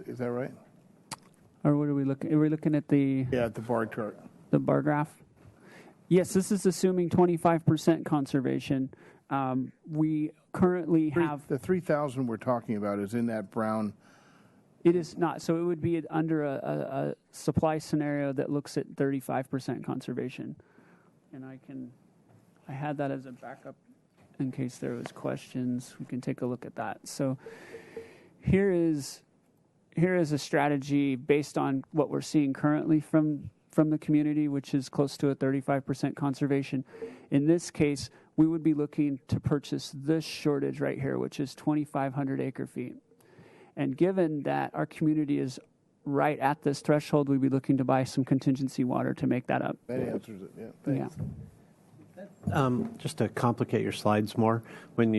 Is that right? Or what are we looking? Are we looking at the Yeah, at the bar chart. bar graph? Yes, this is assuming 25% conservation. We currently have. The 3,000 we're talking about is in that brown. It is not. So it would be under a supply scenario that looks at 35% conservation. And I had that as a backup in case there was questions. We can take a look at that. So here is a strategy based on what we're seeing currently from the community, which is close to a 35% conservation. In this case, we would be looking to purchase this shortage right here, which is 2,500 acre feet. And given that our community is right at this threshold, we'd be looking to buy some contingency water to make that up. That answers it, yeah. Thanks. Just to complicate your slides more, when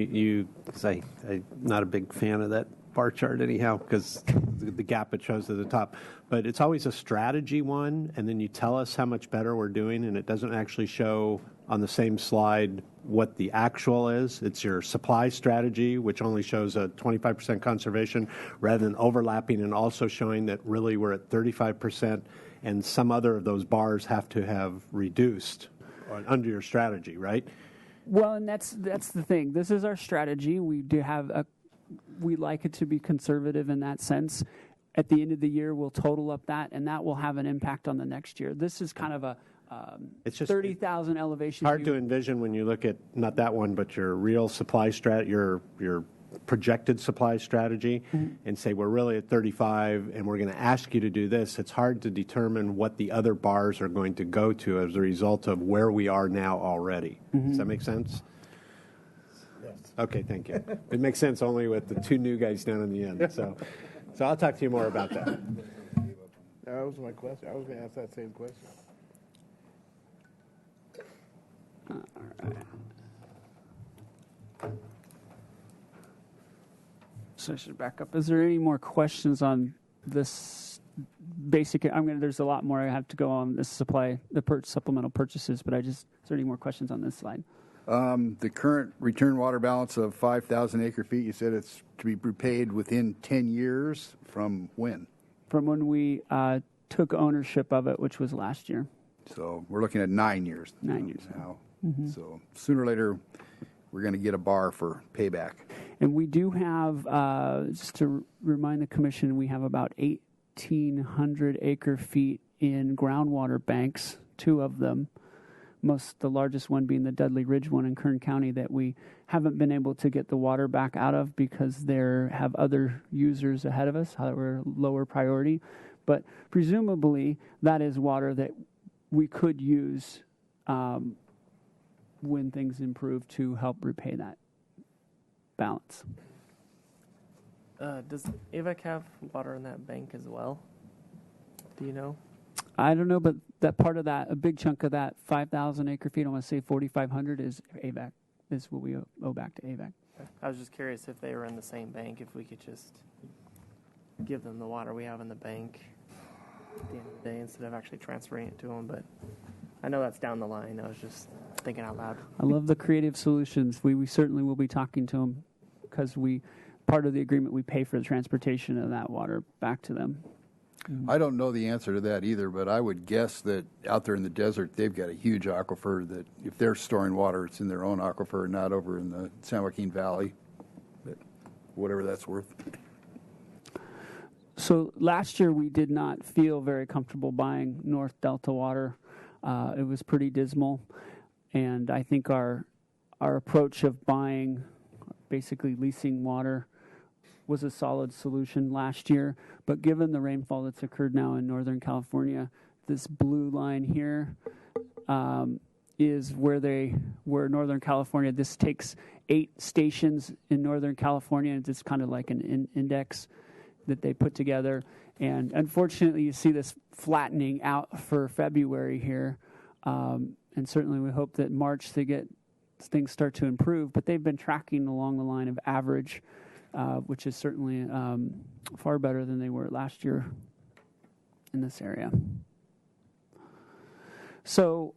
because I'm not a big fan of that bar chart anyhow, because the gap it shows at the top. But it's always a strategy one, and then you tell us how much better we're doing, and it doesn't actually show on the same slide what the actual is. It's your supply strategy, which only shows a 25% conservation, rather than overlapping and also showing that really we're at 35%, and some other of those bars have to have reduced under your strategy, right? Well, and that's the thing. This is our strategy. We like it to be conservative in that sense. At the end of the year, we'll total up that, and that will have an impact on the next year. This is kind of a it's just 30,000 elevation. Hard to envision when you look at not that one, but your real supply your projected supply strategy, and say we're really at 35, and we're going to ask you to do this. It's hard to determine what the other bars are going to go to as a result of where we are now already. Does that make sense? Yes. Okay, thank you. It makes sense only with the two new guys down in the end. So I'll talk to you more about that. That was my question. I was going to ask that same question. All right. So I should back up. Is there any more questions on this basic? There's a lot more I have to go on this supplemental purchases, but is there any more questions on this slide? The current return water balance of 5,000 acre feet, you said it's to be repaid within 10 years from when? From when we took ownership of it, which was last year. So we're looking at 9 years. 9 years now. So sooner or later, we're going to get a bar for payback. And we do have, just to remind the commission, we have about 1,800 acre feet in groundwater banks, 2 of them. The largest one being the Dudley Ridge one in Kern County that we haven't been able to get the water back out of because they have other users ahead of us that were lower priority. But presumably that is water that we could use when things improve to help repay that balance. Does AVEC have water in that bank as well? Do you know? I don't know, but that part of that, a big chunk of that 5,000 acre feet, I want to say 4,500 is AVEC, is what we owe back to AVEC. I was just curious if they were in the same bank, if we could just give them the water we have in the bank at the end of the day instead of actually transferring it to them. But I know that's down the line. I was just thinking out loud. I love the creative solutions. We certainly will be talking to them because part of the agreement, we pay for the transportation of that water back to them. I don't know the answer to that either, but I would guess that out there in the desert, they've got a huge aquifer that if they're storing water, it's in their own aquifer, not over in the San Joaquin Valley, but whatever that's worth. So last year, we did not feel very comfortable buying North Delta water. It was pretty dismal. And I think our approach of basically leasing water was a solid solution last year. But given the rainfall that's occurred now in Northern California, this blue line here is where Northern California, this takes 8 stations in Northern California, and it's kind of like an index that they put together. And unfortunately, you see this flattening out for February here. And certainly we hope that March things start to improve, but they've been tracking along the line of average, which is certainly far better than they were last year in this area. So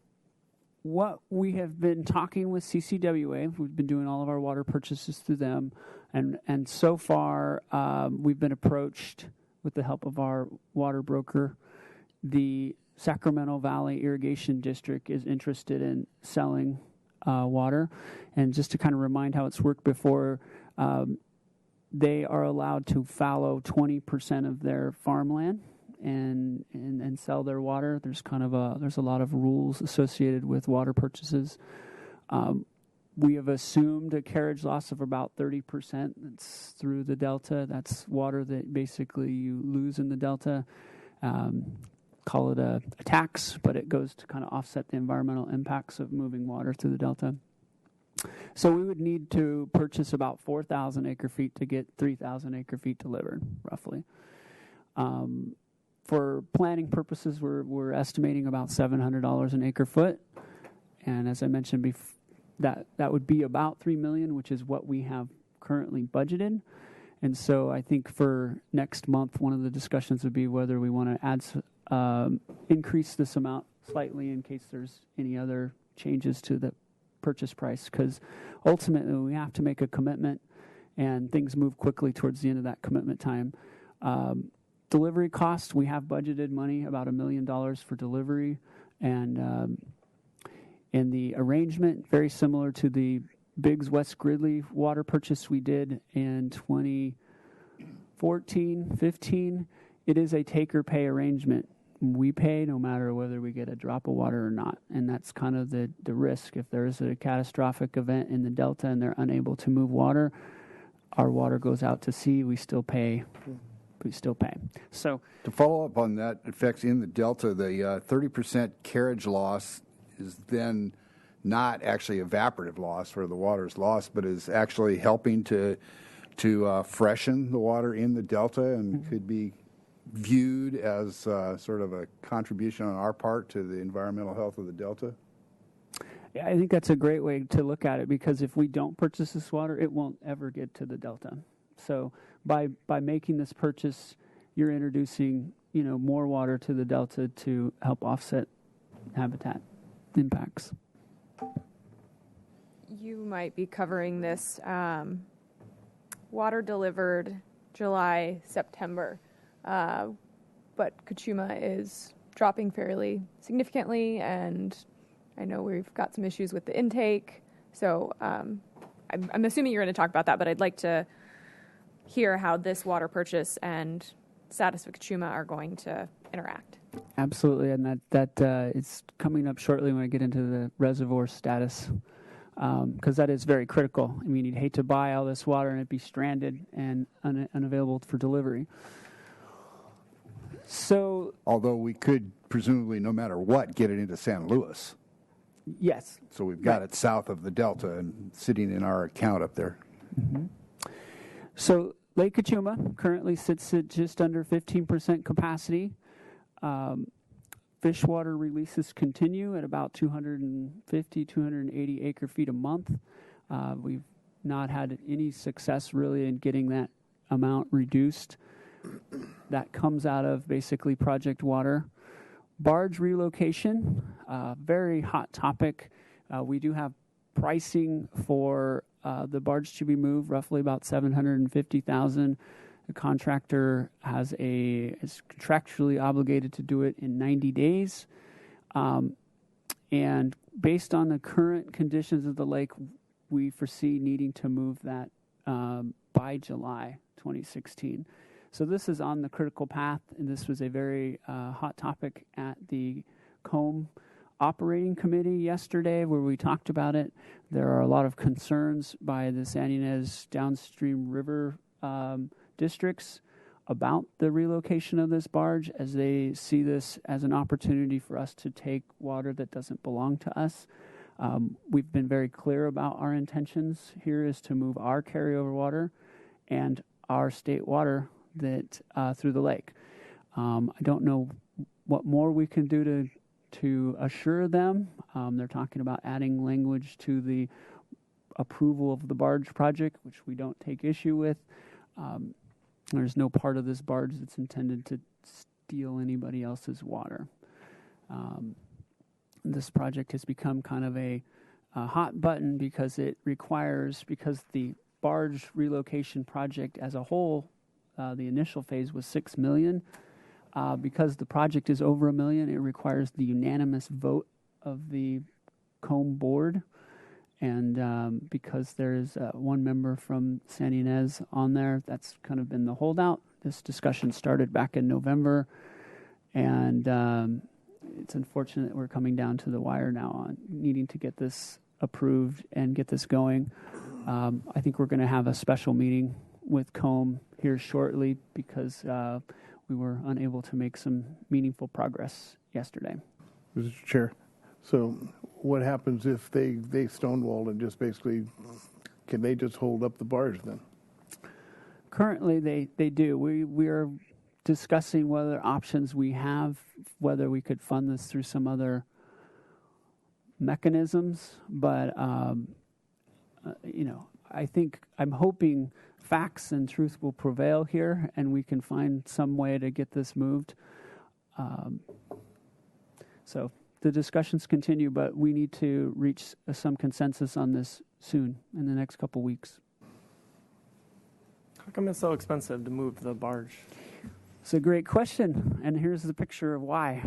what we have been talking with CCWA, we've been doing all of our water purchases through them, and so far we've been approached with the help of our water broker. The Sacramento Valley Irrigation District is interested in selling water, and just to kind of remind how it's worked before, they are allowed to fallow 20% of their farmland and sell their water. There's a lot of rules associated with water purchases. We have assumed a carriage loss of about 30%. That's through the Delta. That's water that basically you lose in the Delta. Call it a tax, but it goes to kind of offset the environmental impacts of moving water through the Delta. So we would need to purchase about 4,000 acre feet to get 3,000 acre feet delivered, roughly. For planning purposes, we're estimating about $700 an acre foot, and as I mentioned before, that would be about $3 million, which is what we have currently budgeted. And so I think for next month, one of the discussions would be whether we want to increase this amount slightly in case there's any other changes to the purchase price, because ultimately we have to make a commitment, and things move quickly towards the end of that commitment time. Delivery cost, we have budgeted money, about $1 million for delivery, and in the arrangement, very similar to the Biggs West Gridley water purchase we did in 2014-15, it is a take-or-pay arrangement. We pay no matter whether we get a drop of water or not, and that's kind of the risk. If there is a catastrophic event in the Delta and they're unable to move water, our water goes out to sea, we still pay. So to follow up on that effects in the Delta, the 30% carriage loss is then not actually evaporative loss where the water is lost, but is actually helping to freshen the water in the Delta, and could be viewed as sort of a contribution on our part to the environmental health of the Delta? Yeah, I think that's a great way to look at it, because if we don't purchase this water, it won't ever get to the Delta. So by making this purchase, you're introducing more water to the Delta to help offset habitat impacts. You might be covering this water delivered July, September, but Kachuma is dropping fairly significantly, and I know we've got some issues with the intake. So I'm assuming you're going to talk about that, but I'd like to hear how this water purchase and status of Kachuma are going to interact. Absolutely, and that is coming up shortly when I get into the reservoir status, because that is very critical. I mean, you'd hate to buy all this water and it be stranded and unavailable for delivery. So, although we could presumably, no matter what, get it into San Luis. Yes. So we've got it south of the Delta and sitting in our account up there. Mm-hmm. So Lake Kachuma currently sits at just under 15% capacity. Fish water releases continue at about 250, 280 acre feet a month. We've not had any success really in getting that amount reduced. That comes out of basically project water. Barge relocation, very hot topic. We do have pricing for the barge to be moved, roughly about $750,000. The contractor is contractually obligated to do it in 90 days. And based on the current conditions of the lake, we foresee needing to move that by July 2016. So this is on the critical path, and this was a very hot topic at the COMB operating committee yesterday where we talked about it. There are a lot of concerns by the San Ynez downstream river districts about the relocation of this barge, as they see this as an opportunity for us to take water that doesn't belong to us. We've been very clear about our intentions here is to move our carryover water and our state water that through the lake. I don't know what more we can do to assure them. They're talking about adding language to the approval of the barge project, which we don't take issue with. There's no part of this barge that's intended to steal anybody else's water. this project has become kind of a hot button because the barge relocation project as a whole, the initial phase was $6 million. Because the project is over $1 million, it requires the unanimous vote of the COMB board. And because there's one member from San Ynez on there, that's kind of been the holdout. This discussion started back in November, and it's unfortunate we're coming down to the wire now on needing to get this approved and get this going. I think we're going to have a special meeting with COMB here shortly because we were unable to make some meaningful progress yesterday. Mr. Chair, so what happens if they stonewall and just basically, can they just hold up the barge then? Currently, they do. We are discussing whether options we have, whether we could fund this through some other mechanisms. But, I'm hoping facts and truth will prevail here and we can find some way to get this moved. So the discussions continue, but we need to reach some consensus on this soon in the next couple weeks. How come it's so expensive to move the barge? It's a great question, and here's the picture of why.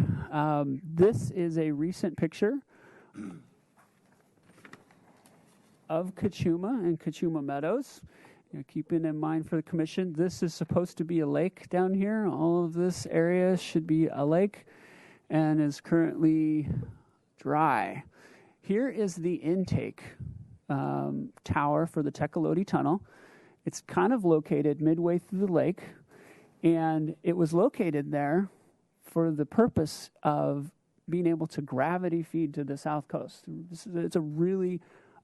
This is a recent picture of Kachuma and Kachuma Meadows. Keeping in mind for the commission, this is supposed to be a lake down here. All of this area should be a lake and is currently dry. Here is the intake tower for the Tecolote Tunnel. It's kind of located midway through the lake, and it was located there for the purpose of being able to gravity feed to the south coast. It's a really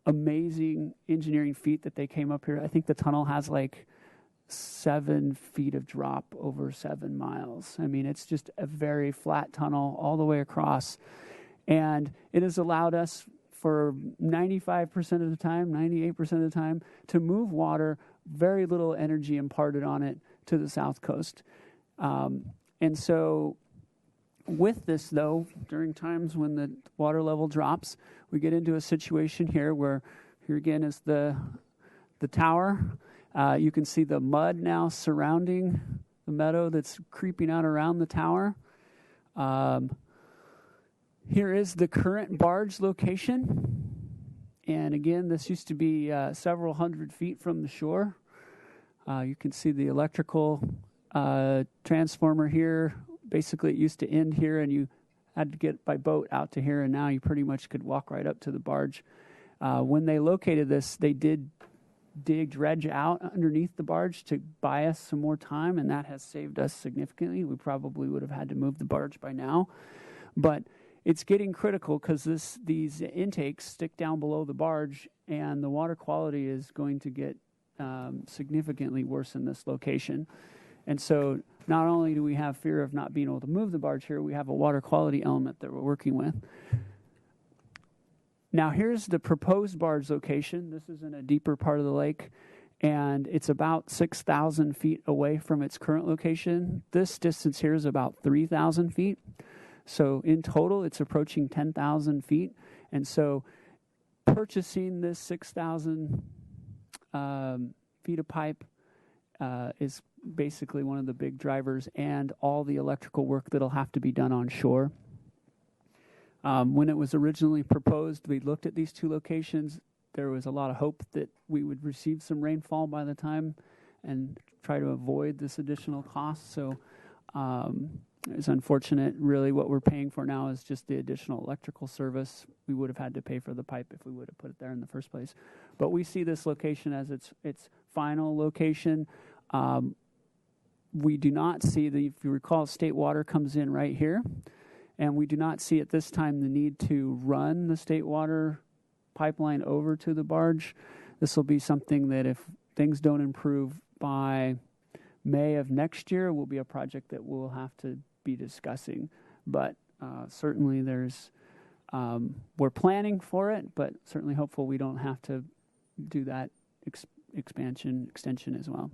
amazing engineering feat that they came up here. I think the tunnel has like 7 feet of drop over 7 miles. I mean, it's just a very flat tunnel all the way across. And it has allowed us for 95% of the time, 98% of the time, to move water, very little energy imparted on it to the south coast. And so with this, though, during times when the water level drops, we get into a situation here where, here again is the tower. You can see the mud now surrounding the meadow that's creeping out around the tower. Here is the current barge location. And again, this used to be several hundred feet from the shore. You can see the electrical transformer here. Basically, it used to end here, and you had to get by boat out to here, and now you pretty much could walk right up to the barge. When they located this, they did dredge out underneath the barge to buy us some more time, and that has saved us significantly. We probably would have had to move the barge by now. But it's getting critical because these intakes stick down below the barge, and the water quality is going to get significantly worse in this location. And so not only do we have fear of not being able to move the barge here, we have a water quality element that we're working with. Now here's the proposed barge location. This is in a deeper part of the lake, and it's about 6,000 feet away from its current location. This distance here is about 3,000 feet. So in total, it's approaching 10,000 feet. And so purchasing this 6,000 feet of pipe is basically one of the big drivers, and all the electrical work that'll have to be done on shore. When it was originally proposed, we looked at these two locations. There was a lot of hope that we would receive some rainfall by the time and try to avoid this additional cost. So it's unfortunate. Really, what we're paying for now is just the additional electrical service. We would have had to pay for the pipe if we would have put it there in the first place. But we see this location as its final location. We do not see if you recall, state water comes in right here, and we do not see at this time the need to run the state water pipeline over to the barge. This will be something that if things don't improve by May of next year, will be a project that we'll have to be discussing. But certainly we're planning for it, but certainly hopeful we don't have to do that extension as well.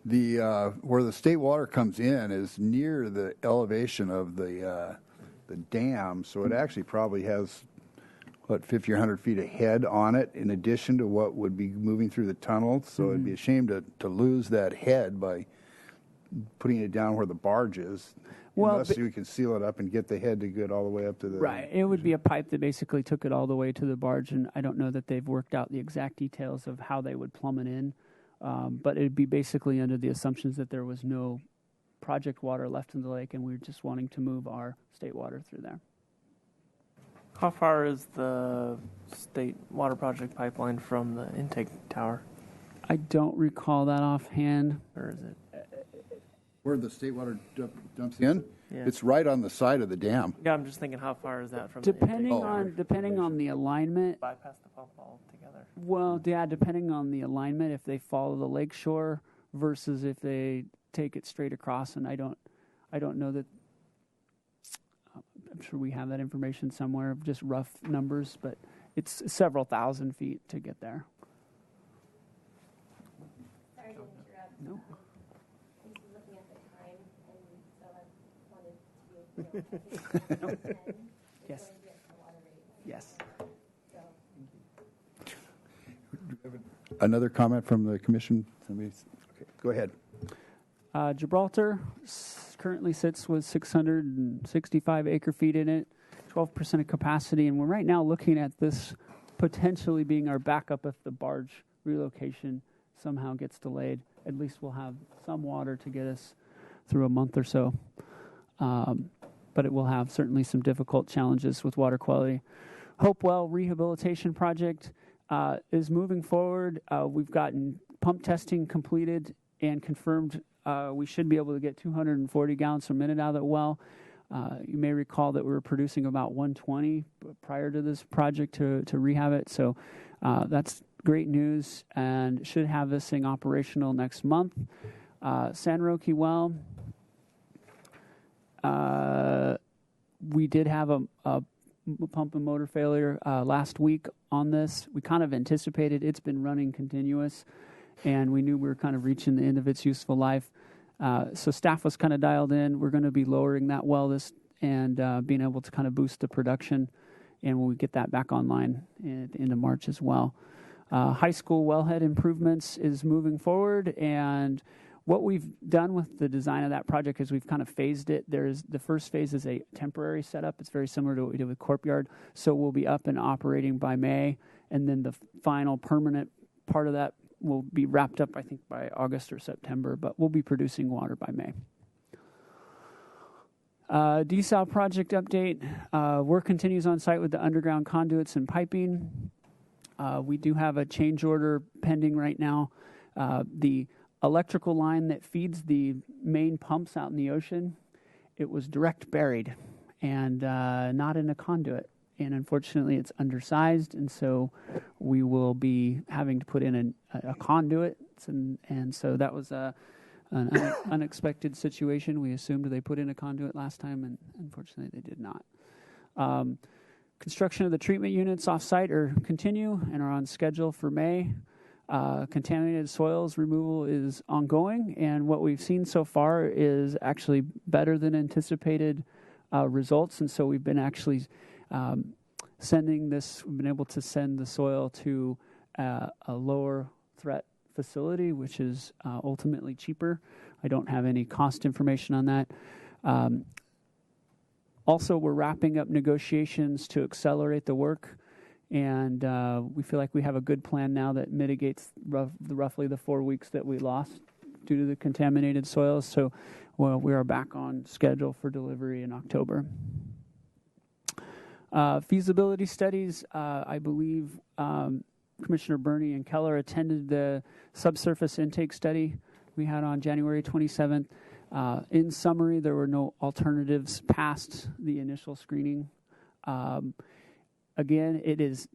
Where the state water comes in is near the elevation of the the dam, so it actually probably has, 50 or 100 feet of head on it in addition to what would be moving through the tunnel. So it'd be a shame to lose that head by putting it down where the barge is. Well, unless you can seal it up and get the head to get all the way up to the... Right. It would be a pipe that basically took it all the way to the barge, and I don't know that they've worked out the exact details of how they would plumb it in. But it'd be basically under the assumptions that there was no project water left in the lake, and we were just wanting to move our state water through there. How far is the state water project pipeline from the intake tower? I don't recall that offhand. Or is it? Where the state water dumps in? Yeah. It's right on the side of the dam. Yeah, I'm just thinking how far is that from Depending the intake tower? depending on the alignment. Bypass the pump altogether. Well, yeah, depending on the alignment, if they follow the lake shore versus if they take it straight across, and I don't know that. I'm sure we have that information somewhere, just rough numbers, but it's several thousand feet to get there. Sorry to interrupt. No. I'm just looking at the time, and so I wanted to be Yes. Yes. Another comment from the commission? Okay, go ahead. Gibraltar currently sits with 665 acre feet in it, 12% of capacity, and we're right now looking at this potentially being our backup if the barge relocation somehow gets delayed. At least we'll have some water to get us through a month or so. But it will have certainly some difficult challenges with water quality. Hopewell Rehabilitation Project is moving forward. We've gotten pump testing completed and confirmed. We should be able to get 240 gallons per minute out of the well. You may recall that we were producing about 120 prior to this project to rehab it. So that's great news and should have this thing operational next month. San Roque well, we did have a pump and motor failure last week on this. We kind of anticipated it's been running continuous, and we knew we were kind of reaching the end of its useful life. So staff was kind of dialed in. We're going to be lowering that well and being able to kind of boost the production, and when we get that back online at the end of March as well. High school wellhead improvements is moving forward, and what we've done with the design of that project is we've kind of phased it. The first phase is a temporary setup. It's very similar to what we did with Courtyard. So we'll be up and operating by May, and then the final permanent part of that will be wrapped up, I think, by August or September, but we'll be producing water by May. Desal project update. Work continues on site with the underground conduits and piping. We do have a change order pending right now. The electrical line that feeds the main pumps out in the ocean, it was direct buried and not in a conduit. And unfortunately, it's undersized, and so we will be having to put in a conduit. And so that was an unexpected situation. We assumed they put in a conduit last time, and unfortunately, they did not. Construction of the treatment units off-site continue and are on schedule for May. Contaminated soils removal is ongoing, and what we've seen so far is actually better than anticipated results. And so we've been actually we've been able to send the soil to a lower threat facility, which is ultimately cheaper. I don't have any cost information on that. Also, we're wrapping up negotiations to accelerate the work, and we feel like we have a good plan now that mitigates roughly the 4 weeks that we lost due to the contaminated soils. So we are back on schedule for delivery in October. Feasibility studies, I believe Commissioner Burney and Keller attended the subsurface intake study we had on January 27th. In summary, there were no alternatives past the initial screening. Again,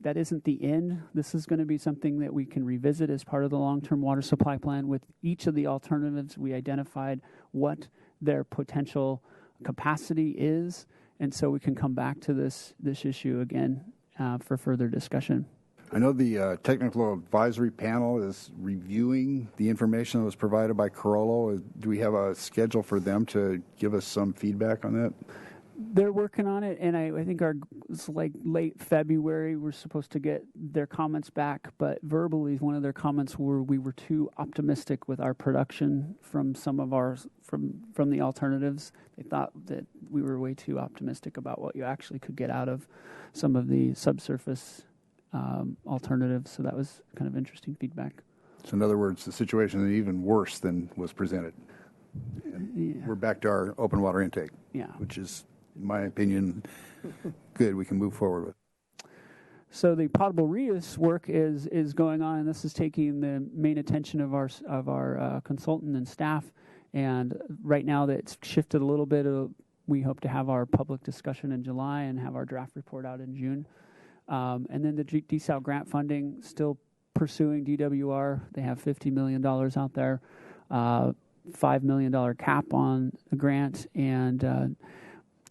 that isn't the end. This is going to be something that we can revisit as part of the long-term water supply plan. With each of the alternatives, we identified what their potential capacity is, and so we can come back to this issue again for further discussion. I know the technical advisory panel is reviewing the information that was provided by Carollo. Do we have a schedule for them to give us some feedback on that? They're working on it, and I think it's like late February we're supposed to get their comments back, but verbally one of their comments were we were too optimistic with our production from some of our from the alternatives. They thought that we were way too optimistic about what you actually could get out of some of the subsurface alternatives, so that was kind of interesting feedback. So in other words, the situation is even worse than was presented. Yeah. We're back to our open water intake, Yeah. which is, in my opinion, good. We can move forward with. So the potable reuse work is going on, and this is taking the main attention of our consultant and staff. And right now, that's shifted a little bit. We hope to have our public discussion in July and have our draft report out in June. And then the DSAL grant funding, still pursuing DWR. They have $50 million out there, $5 million cap on the grant, and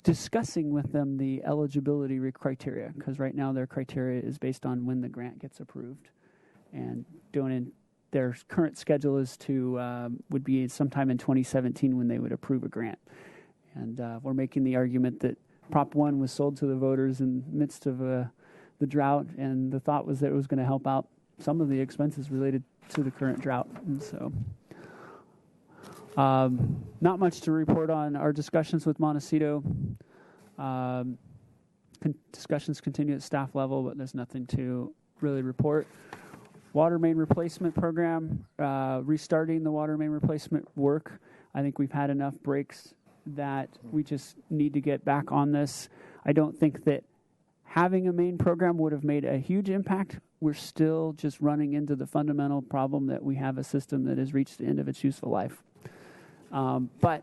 discussing with them the eligibility criteria, because right now their criteria is based on when the grant gets approved, and their current schedule is would be sometime in 2017 when they would approve a grant. And we're making the argument that Prop 1 was sold to the voters in the midst of the drought, and the thought was that it was going to help out some of the expenses related to the current drought. And so not much to report on our discussions with Montecito. Discussions continue at staff level, but there's nothing to really report. Water main replacement program, restarting the water main replacement work. I think we've had enough breaks that we just need to get back on this. I don't think that having a main program would have made a huge impact. We're still just running into the fundamental problem that we have a system that has reached the end of its useful life. But,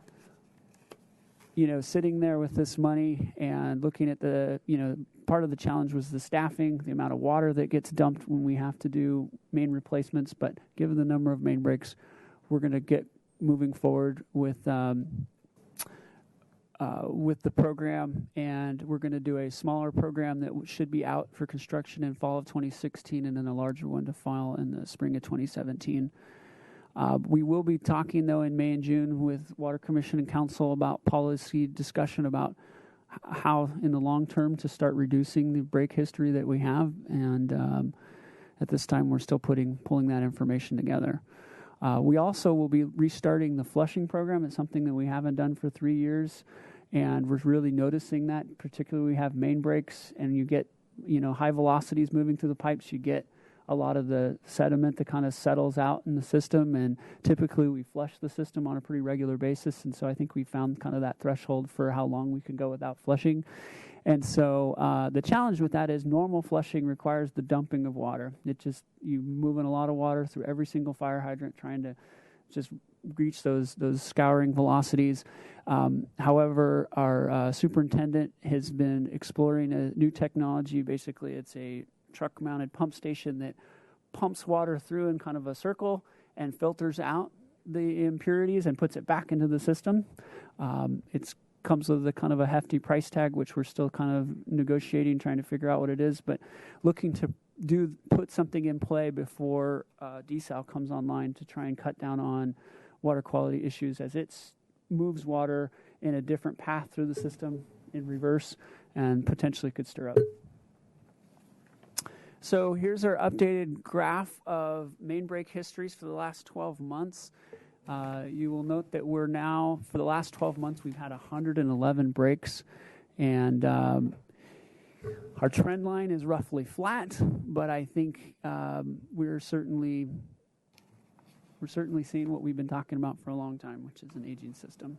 sitting there with this money and looking at part of the challenge was the staffing, the amount of water that gets dumped when we have to do main replacements. But given the number of main breaks, we're going to get moving forward with the program, and we're going to do a smaller program that should be out for construction in fall of 2016, and then a larger one to file in the spring of 2017. We will be talking, though, in May and June with Water Commission and Council about policy discussion about how, in the long term, to start reducing the break history that we have. And at this time, we're still pulling that information together. We also will be restarting the flushing program. It's something that we haven't done for 3 years, and we're really noticing that. Particularly, we have main breaks, and you get high velocities moving through the pipes. You get a lot of the sediment that kind of settles out in the system, and typically we flush the system on a pretty regular basis, and so I think we found kind of that threshold for how long we can go without flushing. And so the challenge with that is normal flushing requires the dumping of water. You moving a lot of water through every single fire hydrant trying to just reach those scouring velocities. However, our superintendent has been exploring a new technology. Basically, it's a truck-mounted pump station that pumps water through in kind of a circle and filters out the impurities and puts it back into the system. It comes with a kind of a hefty price tag, which we're still kind of negotiating, trying to figure out what it is, but looking to put something in play before DSAL comes online to try and cut down on water quality issues as it moves water in a different path through the system in reverse and potentially could stir up. So here's our updated graph of main break histories for the last 12 months. You will note that we're now, for the last 12 months, we've had 111 breaks, and our trend line is roughly flat, but I think we're certainly seeing what we've been talking about for a long time, which is an aging system.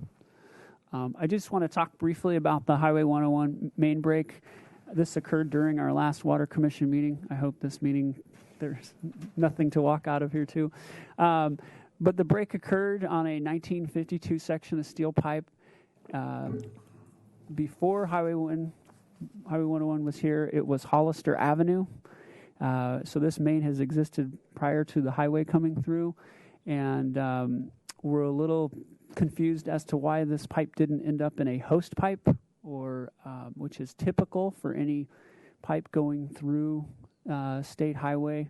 I just want to talk briefly about the Highway 101 main break. This occurred during our last Water Commission meeting. I hope this meeting, there's nothing to walk out of here to. But the break occurred on a 1952 section of steel pipe. Before Highway 101 was here, it was Hollister Avenue. So this main has existed prior to the highway coming through. And we're a little confused as to why this pipe didn't end up in a host pipe, or which is typical for any pipe going through state highway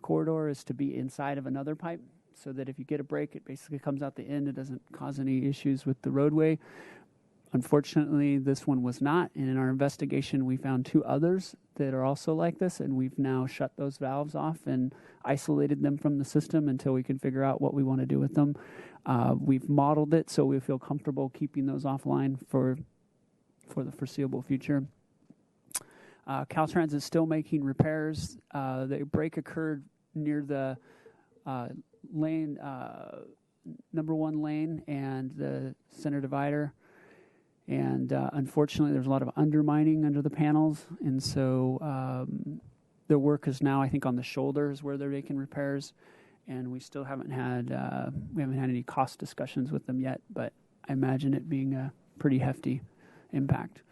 corridor, is to be inside of another pipe, so that if you get a break, it basically comes out the end. It doesn't cause any issues with the roadway. Unfortunately, this one was not. And in our investigation, we found 2 others that are also like this, and we've now shut those valves off and isolated them from the system until we can figure out what we want to do with them. We've modeled it so we feel comfortable keeping those offline for the foreseeable future. Caltrans is still making repairs. The break occurred near the lane, number 1 lane and the center divider. And unfortunately, there's a lot of undermining under the panels. And so the work is now, I think, on the shoulders where they're making repairs. And we still haven't had any cost discussions with them yet, but I imagine it being a pretty hefty impact.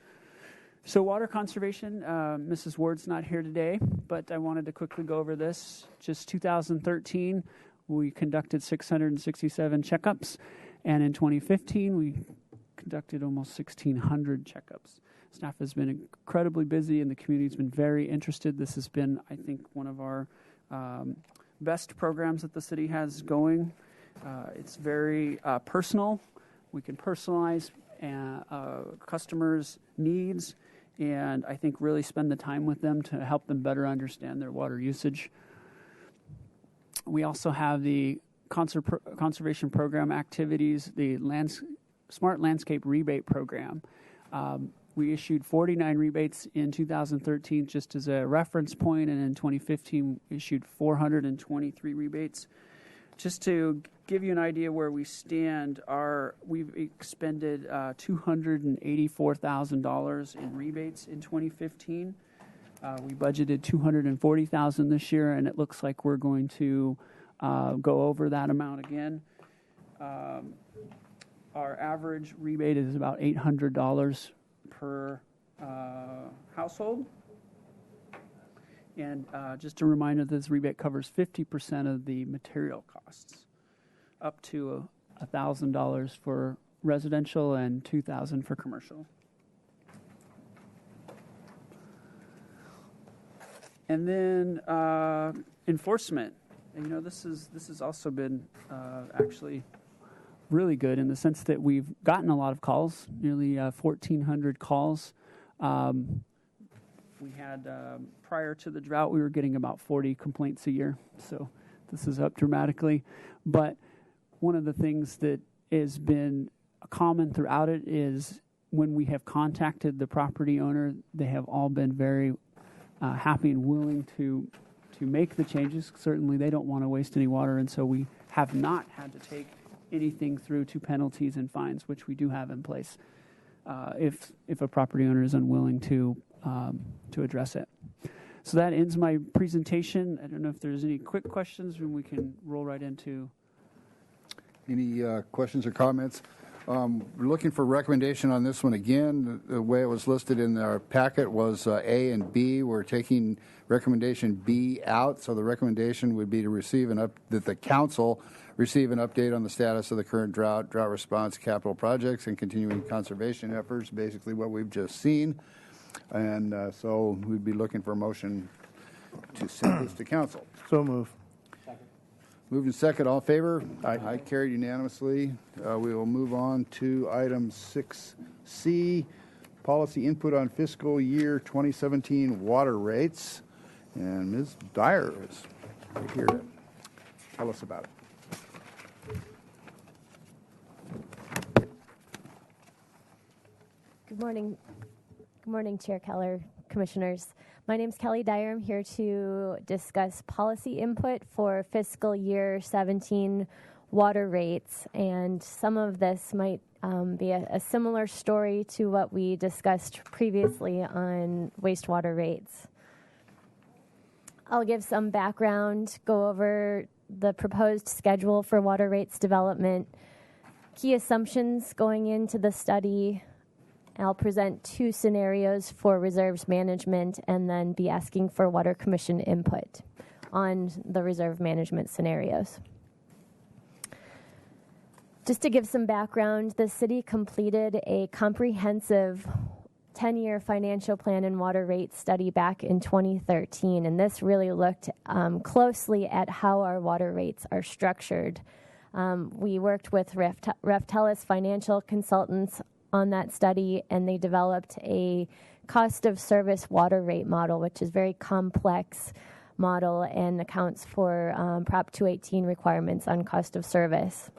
So water conservation, Mrs. Ward's not here today, but I wanted to quickly go over this. Just 2013, we conducted 667 checkups, and in 2015, we conducted almost 1,600 checkups. Staff has been incredibly busy, and the community's been very interested. This has been, I think, one of our best programs that the city has going. It's very personal. We can personalize customers' needs, and I think really spend the time with them to help them better understand their water usage. We also have the conservation program activities, the Smart Landscape Rebate Program. We issued 49 rebates in 2013 just as a reference point, and in 2015 we issued 423 rebates. Just to give you an idea where we stand, we've expended $284,000 in rebates in 2015. We budgeted $240,000 this year, and it looks like we're going to go over that amount again. Our average rebate is about $800 per household. And just a reminder, this rebate covers 50% of the material costs, up to $1,000 for residential and $2,000 for commercial. And then enforcement. And, this has also been actually really good in the sense that we've gotten a lot of calls, nearly 1,400 calls. We had, prior to the drought, we were getting about 40 complaints a year. So this is up dramatically. But one of the things that has been common throughout it is when we have contacted the property owner, they have all been very happy and willing to make the changes. Certainly they don't want to waste any water, and so we have not had to take anything through to penalties and fines, which we do have in place if a property owner is unwilling to address it. So that ends my presentation. I don't know if there's any quick questions, and we can roll right into. Any questions or comments? We're looking for recommendation on this one again. The way it was listed in our packet was A and B. We're taking recommendation B out, so the recommendation would be to receive that the council receive an update on the status of the current drought response capital projects and continuing conservation efforts, basically what we've just seen. And so we'd be looking for a motion to send this to council. So move. Moved and second, all in favor? Aye. Carried unanimously. We will move on to item 6C, policy input on fiscal year 2017 water rates. And Ms. Dyer is right here to tell us about it. Good morning. Good morning, Chair Keller, Commissioners. My name is Kelly Dyer. I'm here to discuss policy input for fiscal year 17 water rates. And some of this might be a similar story to what we discussed previously on wastewater rates. I'll give some background, go over the proposed schedule for water rates development, key assumptions going into the study. I'll present 2 scenarios for reserves management and then be asking for Water Commission input on the reserve management scenarios. Just to give some background, the city completed a comprehensive 10-year financial plan and water rate study back in 2013, and this really looked closely at how our water rates are structured. We worked with Reftelis financial consultants on that study, and they developed a cost of service water rate model, which is very complex model and accounts for Prop 218 requirements on cost of service.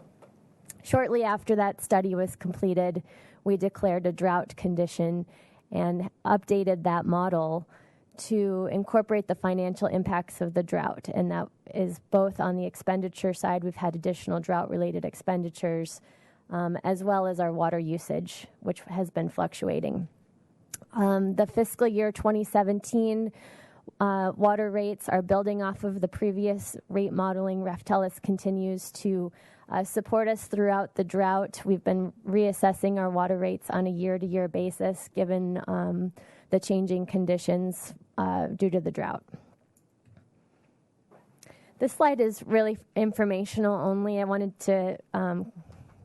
Shortly after that study was completed, we declared a drought condition and updated that model to incorporate the financial impacts of the drought. And that is both on the expenditure side, we've had additional drought-related expenditures, as well as our water usage, which has been fluctuating. The fiscal year 2017 water rates are building off of the previous rate modeling. Raftelis continues to support us throughout the drought. We've been reassessing our water rates on a year-to-year basis, given the changing conditions due to the drought. This slide is really informational only. I wanted to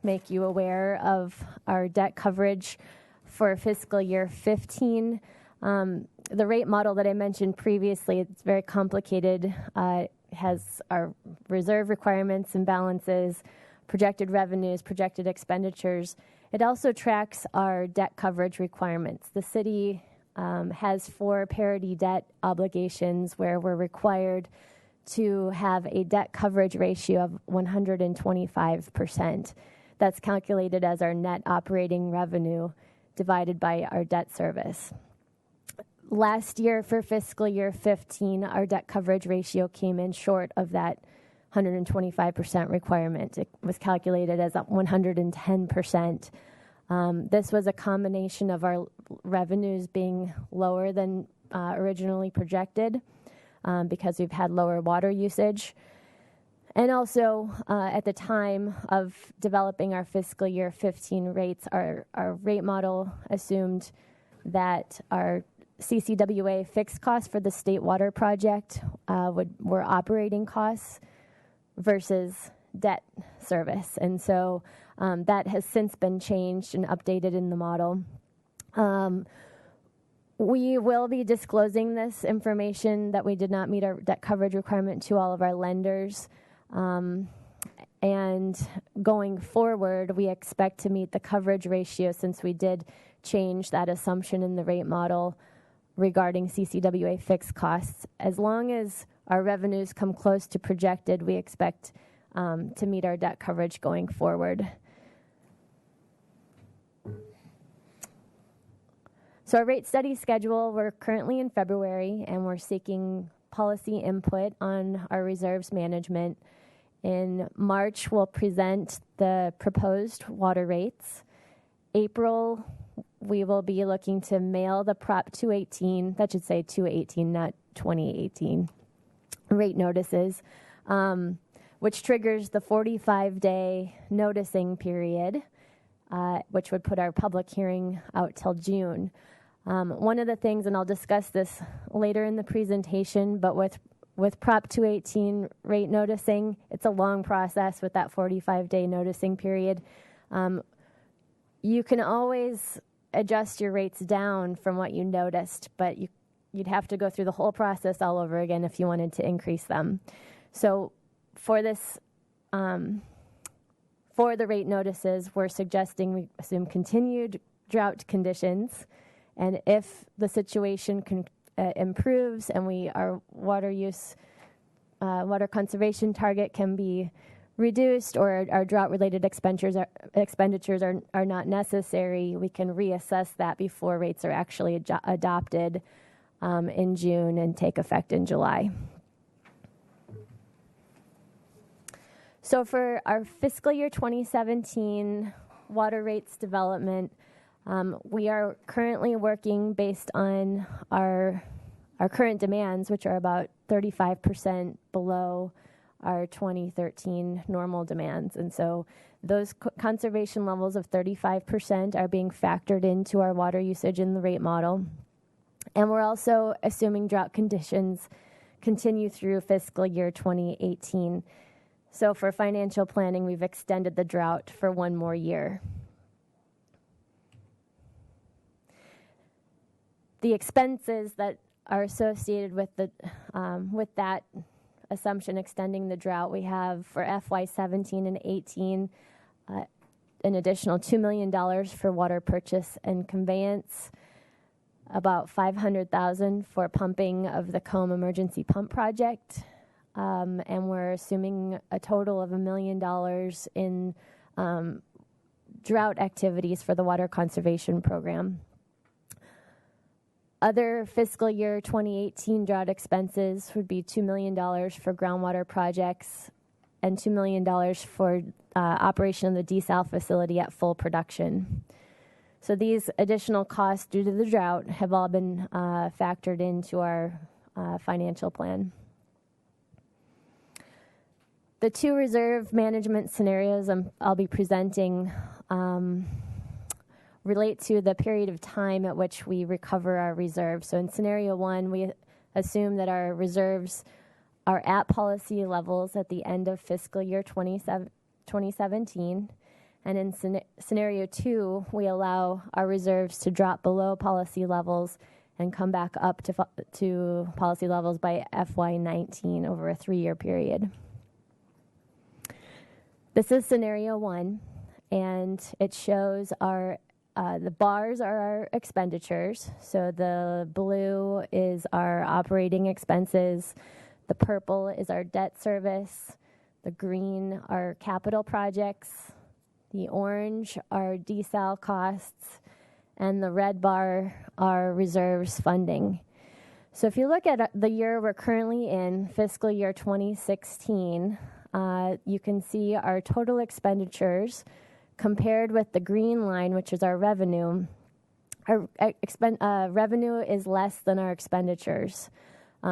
make you aware of our debt coverage for fiscal year 15. The rate model that I mentioned previously, it's very complicated. Has our reserve requirements and balances, projected revenues, projected expenditures. It also tracks our debt coverage requirements. The city has 4 parity debt obligations where we're required to have a debt coverage ratio of 125%. That's calculated as our net operating revenue divided by our debt service. Last year, for fiscal year 15, our debt coverage ratio came in short of that 125% requirement. It was calculated as 110%. This was a combination of our revenues being lower than originally projected because we've had lower water usage. And also, at the time of developing our fiscal year 15 rates, our rate model assumed that our CCWA fixed costs for the State Water Project were operating costs versus debt service. And so that has since been changed and updated in the model. We will be disclosing this information that we did not meet our debt coverage requirement to all of our lenders. And going forward, we expect to meet the coverage ratio since we did change that assumption in the rate model regarding CCWA fixed costs. As long as our revenues come close to projected, we expect to meet our debt coverage going forward. So our rate study schedule, we're currently in February, and we're seeking policy input on our reserves management. In March, we'll present the proposed water rates. April, we will be looking to mail the Prop 218, that should say 218, not 2018, rate notices, which triggers the 45-day noticing period, which would put our public hearing out till June. One of the things, and I'll discuss this later in the presentation, but with Prop 218 rate noticing, it's a long process with that 45-day noticing period. You can always adjust your rates down from what you noticed, but you'd have to go through the whole process all over again if you wanted to increase them. So for this, for the rate notices, we're suggesting we assume continued drought conditions, and if the situation improves and our water use, water conservation target can be reduced, or our drought-related expenditures are not necessary, we can reassess that before rates are actually adopted in June and take effect in July. So for our fiscal year 2017 water rates development, we are currently working based on our current demands, which are about 35% below our 2013 normal demands. And so those conservation levels of 35% are being factored into our water usage in the rate model. And we're also assuming drought conditions continue through fiscal year 2018. So for financial planning, we've extended the drought for one more year. The expenses that are associated with that assumption extending the drought, we have for FY 17 and 18 an additional $2 million for water purchase and conveyance, about $500,000 for pumping of the Combe Emergency Pump Project, and we're assuming a total of $1 million in drought activities for the Water Conservation Program. Other fiscal year 2018 drought expenses would be $2 million for groundwater projects and $2 million for operation of the desal facility at full production. So these additional costs due to the drought have all been factored into our financial plan. The two reserve management scenarios I'll be presenting relate to the period of time at which we recover our reserves. So in scenario one, we assume that our reserves are at policy levels at the end of fiscal year 2017. And in scenario two, we allow our reserves to drop below policy levels and come back up to policy levels by FY19 over a 3-year period. This is scenario one, and it shows our the bars are our expenditures. So the blue is our operating expenses, the purple is our debt service, the green are capital projects, the orange are desal costs, and the red bar are reserves funding. So if you look at the year we're currently in, fiscal year 2016, you can see our total expenditures compared with the green line, which is our revenue. Our revenue is less than our expenditures.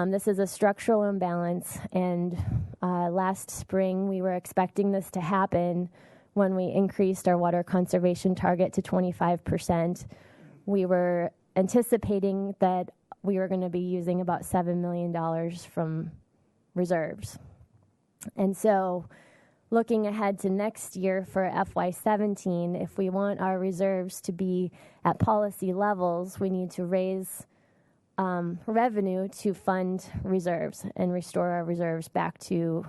This is a structural imbalance, and last spring we were expecting this to happen when we increased our water conservation target to 25%. We were anticipating that we were going to be using about $7 million from reserves. And so looking ahead to next year for FY17, if we want our reserves to be at policy levels, we need to raise revenue to fund reserves and restore our reserves back to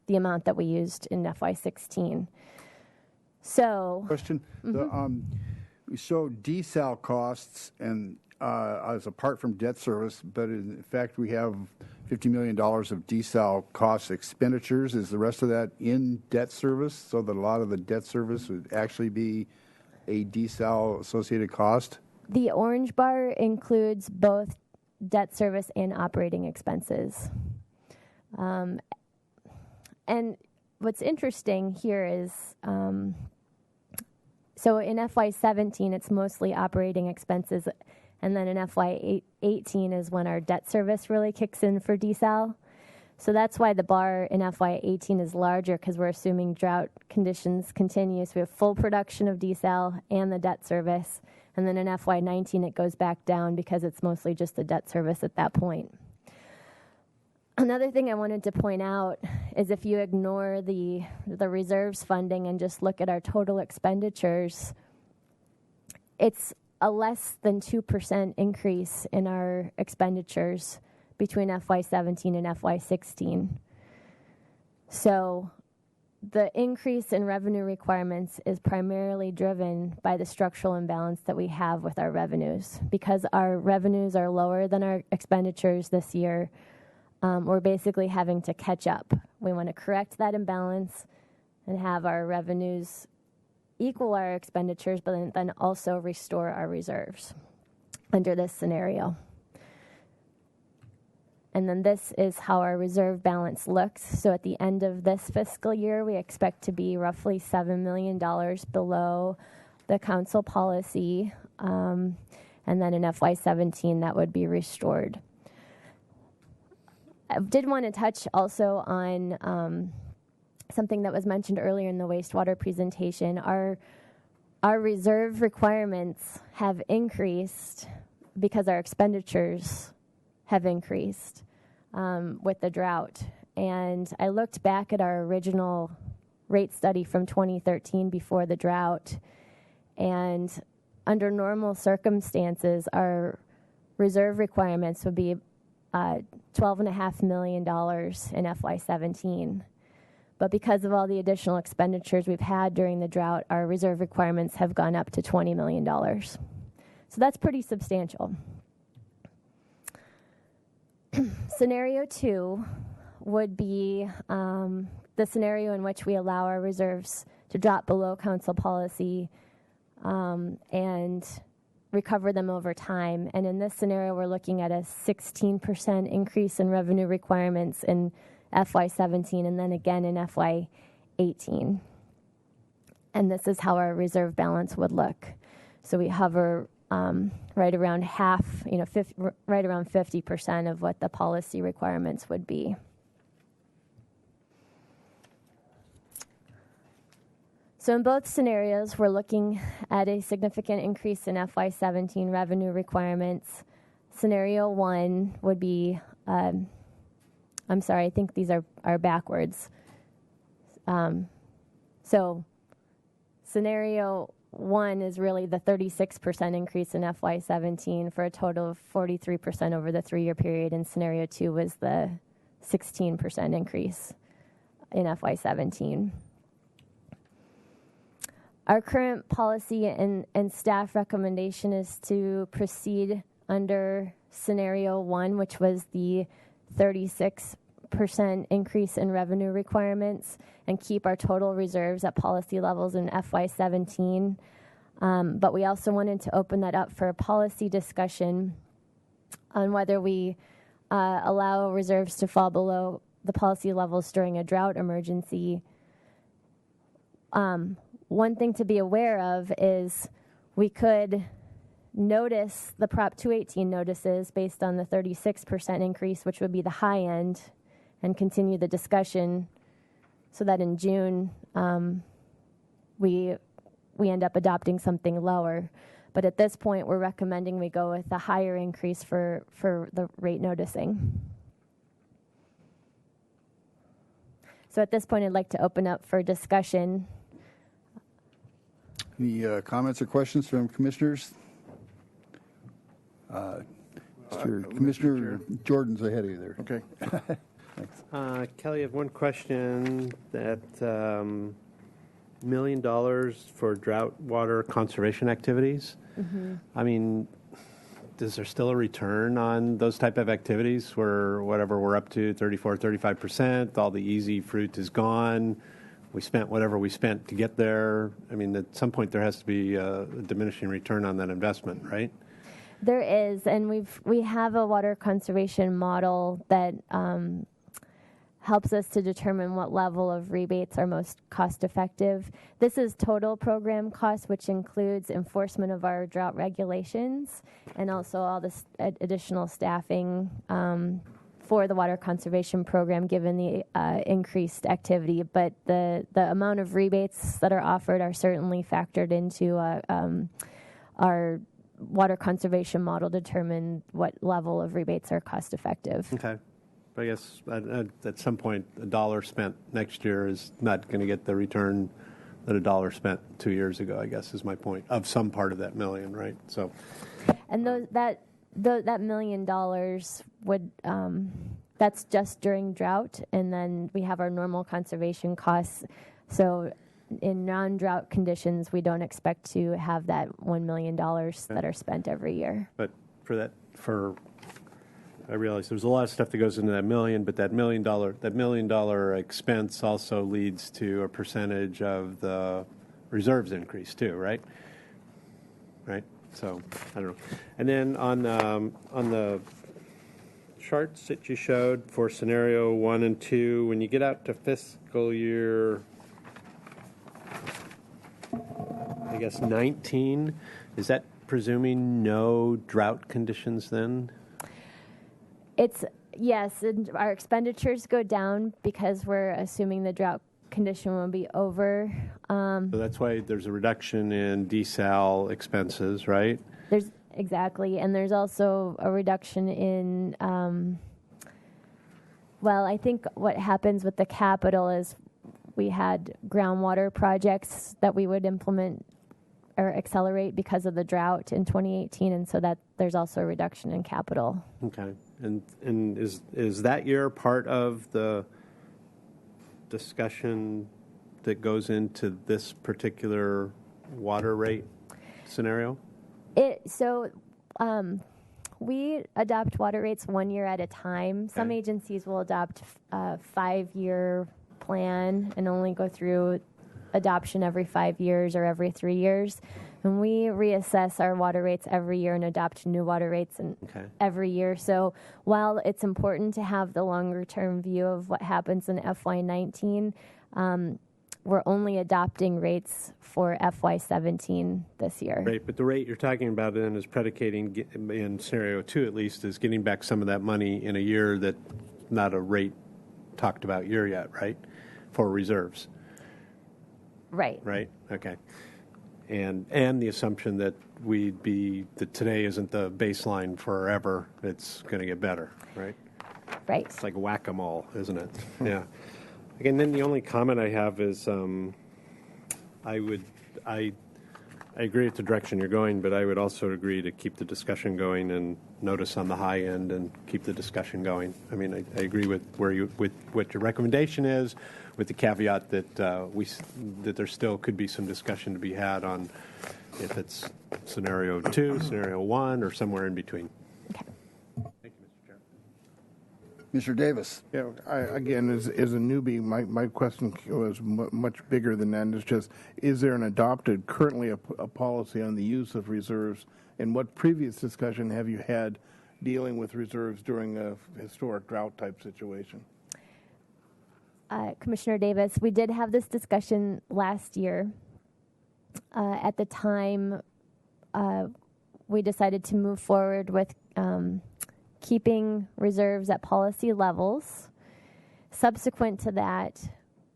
the amount that we used in FY16. So, question: we show desal costs and as apart from debt service, but in fact we have $50 million of desal cost expenditures. Is the rest of that in debt service, so that a lot of the debt service would actually be a desal associated cost? The orange bar includes both debt service and operating expenses. And what's interesting here is, so in FY17, it's mostly operating expenses, and then in FY18 is when our debt service really kicks in for desal. So that's why the bar in FY18 is larger, because we're assuming drought conditions continue. So we have full production of desal and the debt service. And then in FY19, it goes back down because it's mostly just the debt service at that point. Another thing I wanted to point out is if you ignore the reserves funding and just look at our total expenditures, it's a less than 2% increase in our expenditures between FY17 and FY16. So the increase in revenue requirements is primarily driven by the structural imbalance that we have with our revenues. Because our revenues are lower than our expenditures this year, we're basically having to catch up. We want to correct that imbalance and have our revenues equal our expenditures, but then also restore our reserves under this scenario. And then this is how our reserve balance looks. So at the end of this fiscal year, we expect to be roughly $7 million below the council policy. And then in FY17, that would be restored. I did want to touch also on something that was mentioned earlier in the wastewater presentation. Our reserve requirements have increased because our expenditures have increased with the drought. And I looked back at our original rate study from 2013 before the drought, and under normal circumstances, our reserve requirements would be $12.5 million in FY17. But because of all the additional expenditures we've had during the drought, our reserve requirements have gone up to $20 million. So that's pretty substantial. Scenario 2 would be the scenario in which we allow our reserves to drop below council policy and recover them over time. And in this scenario, we're looking at a 16% increase in revenue requirements in FY17 and then again in FY18. And this is how our reserve balance would look. So we hover right around half, right around 50% of what the policy requirements would be. So in both scenarios, we're looking at a significant increase in FY17 revenue requirements. Scenario 1 would be, I'm sorry, I think these are backwards. So scenario 1 is really the 36% increase in FY17 for a total of 43% over the 3-year period, and scenario 2 was the 16% increase in FY17. Our current policy and staff recommendation is to proceed under scenario 1, which was the 36% increase in revenue requirements, and keep our total reserves at policy levels in FY17. But we also wanted to open that up for a policy discussion on whether we allow reserves to fall below the policy levels during a drought emergency. One thing to be aware of is we could notice the Prop 218 notices based on the 36% increase, which would be the high end, and continue the discussion so that in June we end up adopting something lower. But at this point, we're recommending we go with a higher increase for the rate noticing. So at this point, I'd like to open up for discussion. Any comments or questions from commissioners? Commissioner Jordan's ahead of you there. Okay. Kelly, I have one question. That $1 million for drought water conservation activities. Mm-hmm. I mean, is there still a return on those type of activities where whatever we're up to, 34, 35%, all the easy fruit is gone? We spent whatever we spent to get there. I mean, at some point there has to be a diminishing return on that investment, right? There is, and we have a water conservation model that helps us to determine what level of rebates are most cost effective. This is total program cost, which includes enforcement of our drought regulations and also all this additional staffing for the water conservation program, given the increased activity. But the amount of rebates that are offered are certainly factored into our water conservation model to determine what level of rebates are cost effective. Okay. I guess at some point, $1 spent next year is not going to get the return that $1 spent 2 years ago, I guess is my point, of some part of that million, right? So, and that $1 million would, that's just during drought, and then we have our normal conservation costs. So in non-drought conditions, we don't expect to have that $1 million that are spent every year. but I realize there's a lot of stuff that goes into that million, but that $1 million expense also leads to a percentage of the reserves increase too, right? Right. So I don't know. And then on the charts that you showed for scenario 1 and 2, when you get out to fiscal year, I guess 19, is that presuming no drought conditions then? Yes, and our expenditures go down because we're assuming the drought condition will be over. So that's why there's a reduction in desal expenses, right? Exactly, and there's also a reduction in, I think what happens with the capital is we had groundwater projects that we would implement or accelerate because of the drought in 2018, and so that there's also a reduction in capital. Okay. And is that year part of the discussion that goes into this particular water rate scenario? We adopt water rates 1 year at a time. Some Okay. agencies will adopt a 5-year plan and only go through adoption every 5 years or every 3 years. And we reassess our water rates every year and adopt new water rates Okay. every year. So while it's important to have the longer term view of what happens in FY19, we're only adopting rates for FY17 this year. Right, but the rate you're talking about then is predicating, in scenario 2 at least, is getting back some of that money in a year that not a rate talked about year yet, right? For reserves, Right. right? Okay. And the assumption that that today isn't the baseline forever, it's going to get better, right? Right. It's like whack-a-mole, isn't it? Yeah. Again, then the only comment I have is I agree with the direction you're going, but I would also agree to keep the discussion going and notice on the high end and keep the discussion going. I mean, I agree with what your recommendation is, with the caveat that that there still could be some discussion to be had on if it's scenario 2, scenario 1, or somewhere in between. Okay. Thank you, Mr. Chair. Mr. Davis. Yeah, again, as a newbie, my question was much bigger than that. It's just, is there an adopted, currently a policy on the use of reserves? And what previous discussion have you had dealing with reserves during a historic drought type situation? Commissioner Davis, we did have this discussion last year. At the time, we decided to move forward with keeping reserves at policy levels. Subsequent to that,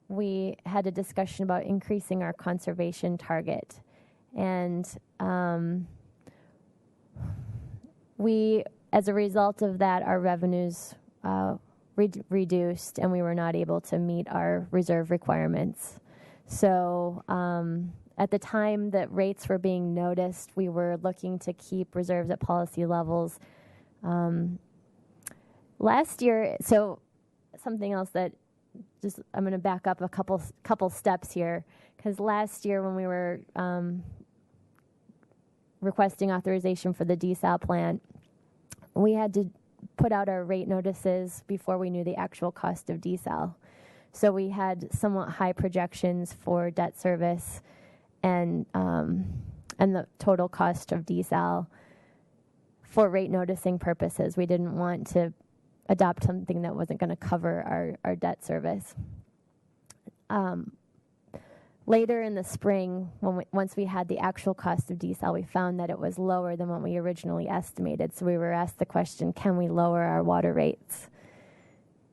we had a discussion about increasing our conservation target. And as a result of that, our revenues reduced and we were not able to meet our reserve requirements. So at the time that rates were being noticed, we were looking to keep reserves at policy levels. Last year, so something else that I'm going to back up a couple steps here, because last year when we were requesting authorization for the desal plant, we had to put out our rate notices before we knew the actual cost of desal. So we had somewhat high projections for debt service and the total cost of desal for rate noticing purposes. We didn't want to adopt something that wasn't going to cover our debt service. Later in the spring, once we had the actual cost of desal, we found that it was lower than what we originally estimated. So we were asked the question, can we lower our water rates?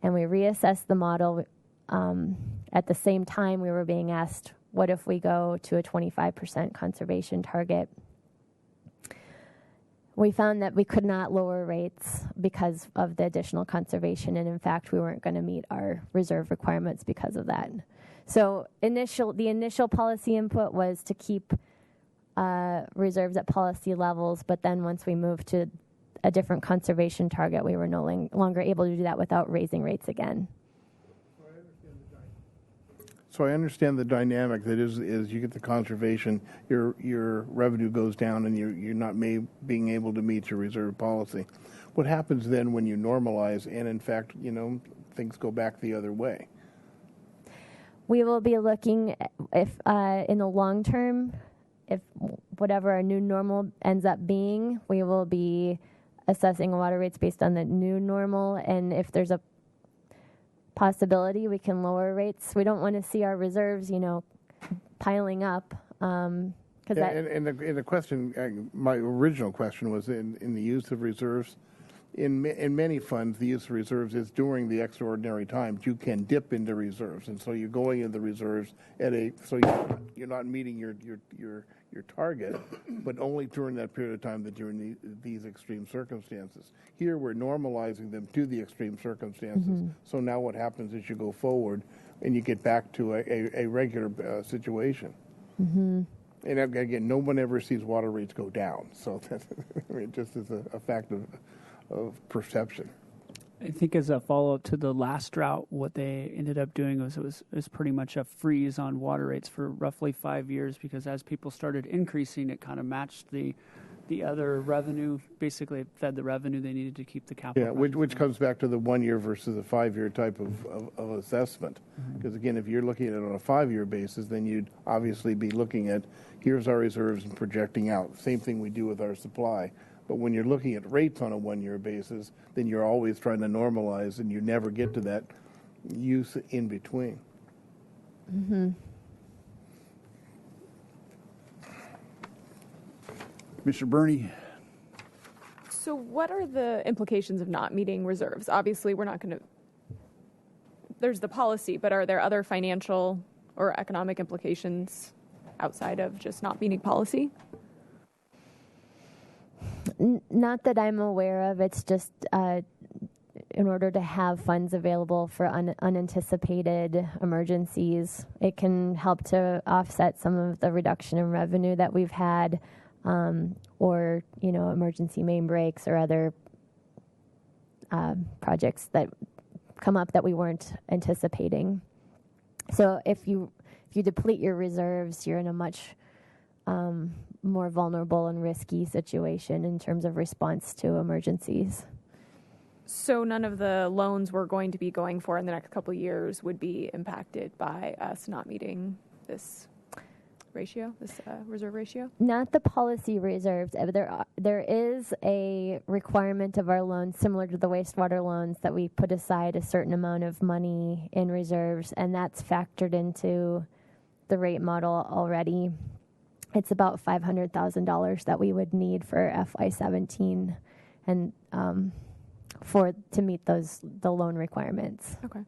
And we reassessed the model. At the same time, we were being asked, what if we go to a 25% conservation target? We found that we could not lower rates because of the additional conservation, and in fact, we weren't going to meet our reserve requirements because of that. So the initial policy input was to keep reserves at policy levels, but then once we moved to a different conservation target, we were no longer able to do that without raising rates again. So I understand the dynamic that is you get the conservation, your revenue goes down, and you're not being able to meet your reserve policy. What happens then when you normalize and in fact, things go back the other way? We will be looking if in the long term, if whatever our new normal ends up being, we will be assessing water rates based on the new normal, and if there's a possibility we can lower rates. We don't want to see our reserves, piling up. And the question, my original question was in the use of reserves. In many funds, the use of reserves is during the extraordinary times. You can dip into reserves, and so you're going into the reserves so you're not meeting your target, but only during that period of time that you're in these extreme circumstances. Here, we're normalizing them to the extreme circumstances. Mm-hmm. So now what happens is you go forward and you get back to a regular situation. Mm-hmm. And again, no one ever sees water rates go down, so it just is a fact of perception. I think as a follow-up to the last drought, what they ended up doing was it was pretty much a freeze on water rates for roughly 5 years, because as people started increasing, it kind of matched the other revenue. Basically, it fed the revenue they needed to keep the capital. Yeah, which comes back to the 1 year versus a 5 year type of assessment. Because again, if you're looking at it on a 5 year basis, then you'd obviously be looking at, here's our reserves and projecting out. Same thing we do with our supply. But when you're looking at rates on a 1 year basis, then you're always trying to normalize, and you never get to that use in between. Commissioner Burney? So, what are the implications of not meeting reserves? Obviously, we're not going to. There's the policy, but are there other financial or economic implications outside of just not meeting policy? Not that I'm aware of. It's just in order to have funds available for unanticipated emergencies, it can help to offset some of the reduction in revenue that we've had, or emergency main breaks or other projects that come up that we weren't anticipating. So if you deplete your reserves, you're in a much more vulnerable and risky situation in terms of response to emergencies. So none of the loans we're going to be going for in the next couple of years would be impacted by us not meeting this ratio, this reserve ratio? Not the policy reserves. There is a requirement of our loans, similar to the wastewater loans, that we put aside a certain amount of money in reserves, and that's factored into the rate model already. It's about $500,000 that we would need for FY17, and to meet the loan requirements. Okay,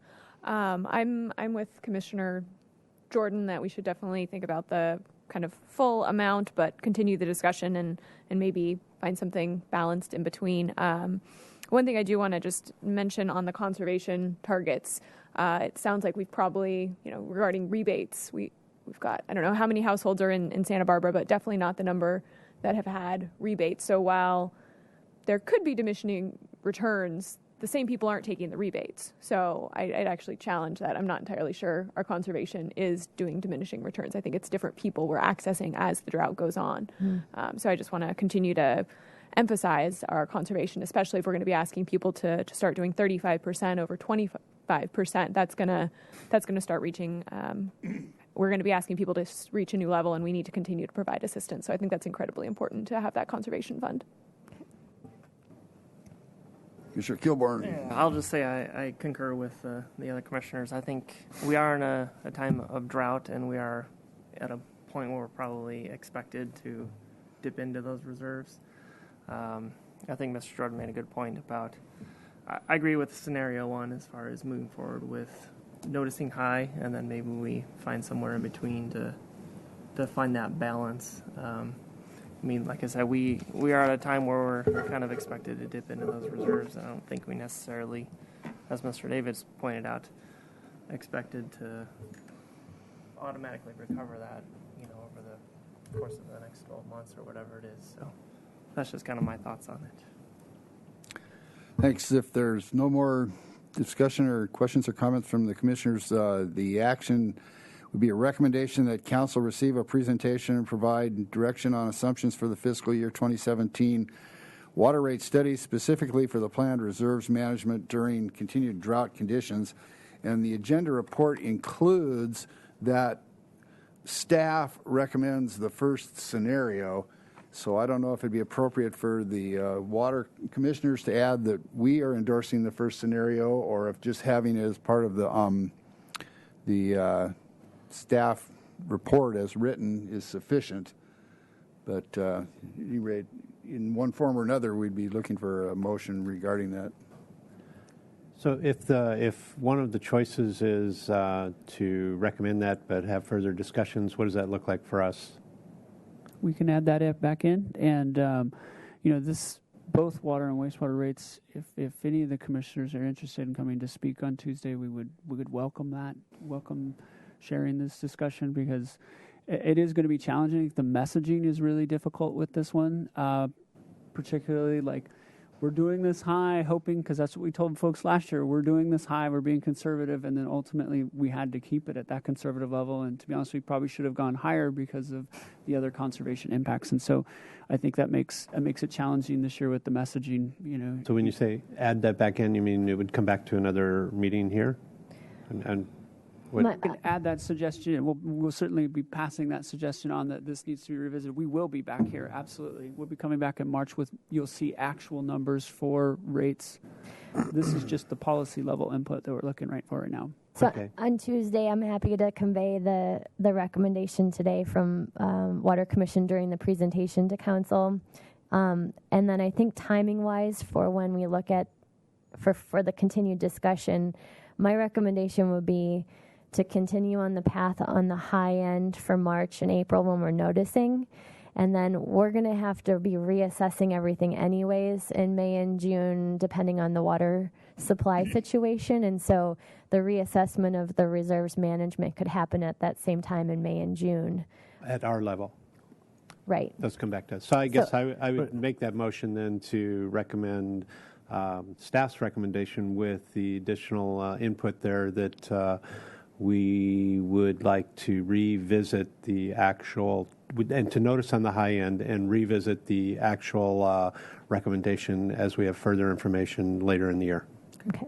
I'm with Commissioner Jordan that we should definitely think about the kind of full amount, but continue the discussion and maybe find something balanced in between. One thing I do want to just mention on the conservation targets, it sounds like we've probably, regarding rebates, we've got, I don't know how many households are in Santa Barbara, but definitely not the number that have had rebates. So while there could be diminishing returns, the same people aren't taking the rebates. So I'd actually challenge that. I'm not entirely sure our conservation is doing diminishing returns. I think it's different people we're accessing as the drought goes on. So I just want to continue to emphasize our conservation, especially if we're going to be asking people to start doing 35% over 25%. That's going to start reaching. We're going to be asking people to reach a new level, and we need to continue to provide assistance. So I think that's incredibly important to have that conservation fund. Commissioner Kilborn. Yeah, I'll just say I concur with the other commissioners. I think we are in a time of drought, and we are at a point where we're probably expected to dip into those reserves. I think Mr. Jordan made a good point about, I agree with scenario one as far as moving forward with noticing high, and then maybe we find somewhere in between to find that balance. I mean, like I said, we are at a time where we're kind of expected to dip into those reserves. I don't think we necessarily, as Mr. Davis pointed out, expected to automatically recover that, over the course of the next 12 months or whatever it is. So that's just kind of my thoughts on it. Thanks. If there's no more discussion or questions or comments from the commissioners, the action would be a recommendation that council receive a presentation and provide direction on assumptions for the fiscal year 2017 water rate study, specifically for the planned reserves management during continued drought conditions. And the agenda report includes that staff recommends the first scenario. So I don't know if it'd be appropriate for the water commissioners to add that we are endorsing the first scenario, or if just having it as part of the staff report as written is sufficient. But at any rate, in one form or another, we'd be looking for a motion regarding that. So if one of the choices is to recommend that but have further discussions, what does that look like for us? We can add that back in, and this both water and wastewater rates. If any of the commissioners are interested in coming to speak on Tuesday, we would welcome that. Welcome sharing this discussion, because it is going to be challenging. The messaging is really difficult with this one, particularly like we're doing this high, hoping, because that's what we told folks last year, we're doing this high, we're being conservative, and then ultimately we had to keep it at that conservative level. And to be honest, we probably should have gone higher because of the other conservation impacts. And so I think that makes it challenging this year with the messaging, So when you say add that back in, you mean it would come back to another meeting here? And what? My- We can add that suggestion. We'll certainly be passing that suggestion on that this needs to be revisited. We will be back here, absolutely. We'll be coming back in March with, you'll see actual numbers for rates. This is just the policy level input that we're looking for right now. So Okay. on Tuesday, I'm happy to convey the recommendation today from Water Commission during the presentation to council. And then I think timing-wise for when we look at, for the continued discussion, my recommendation would be to continue on the path on the high end for March and April when we're noticing. And then we're going to have to be reassessing everything anyways in May and June, depending on the water supply situation. And so the reassessment of the reserves management could happen at that same time in May and June. At our level. Right. Let's come back to that. So I guess I would make that motion then to recommend staff's recommendation with the additional input there that we would like to revisit the actual, and to notice on the high end and revisit the actual recommendation as we have further information later in the year. Okay.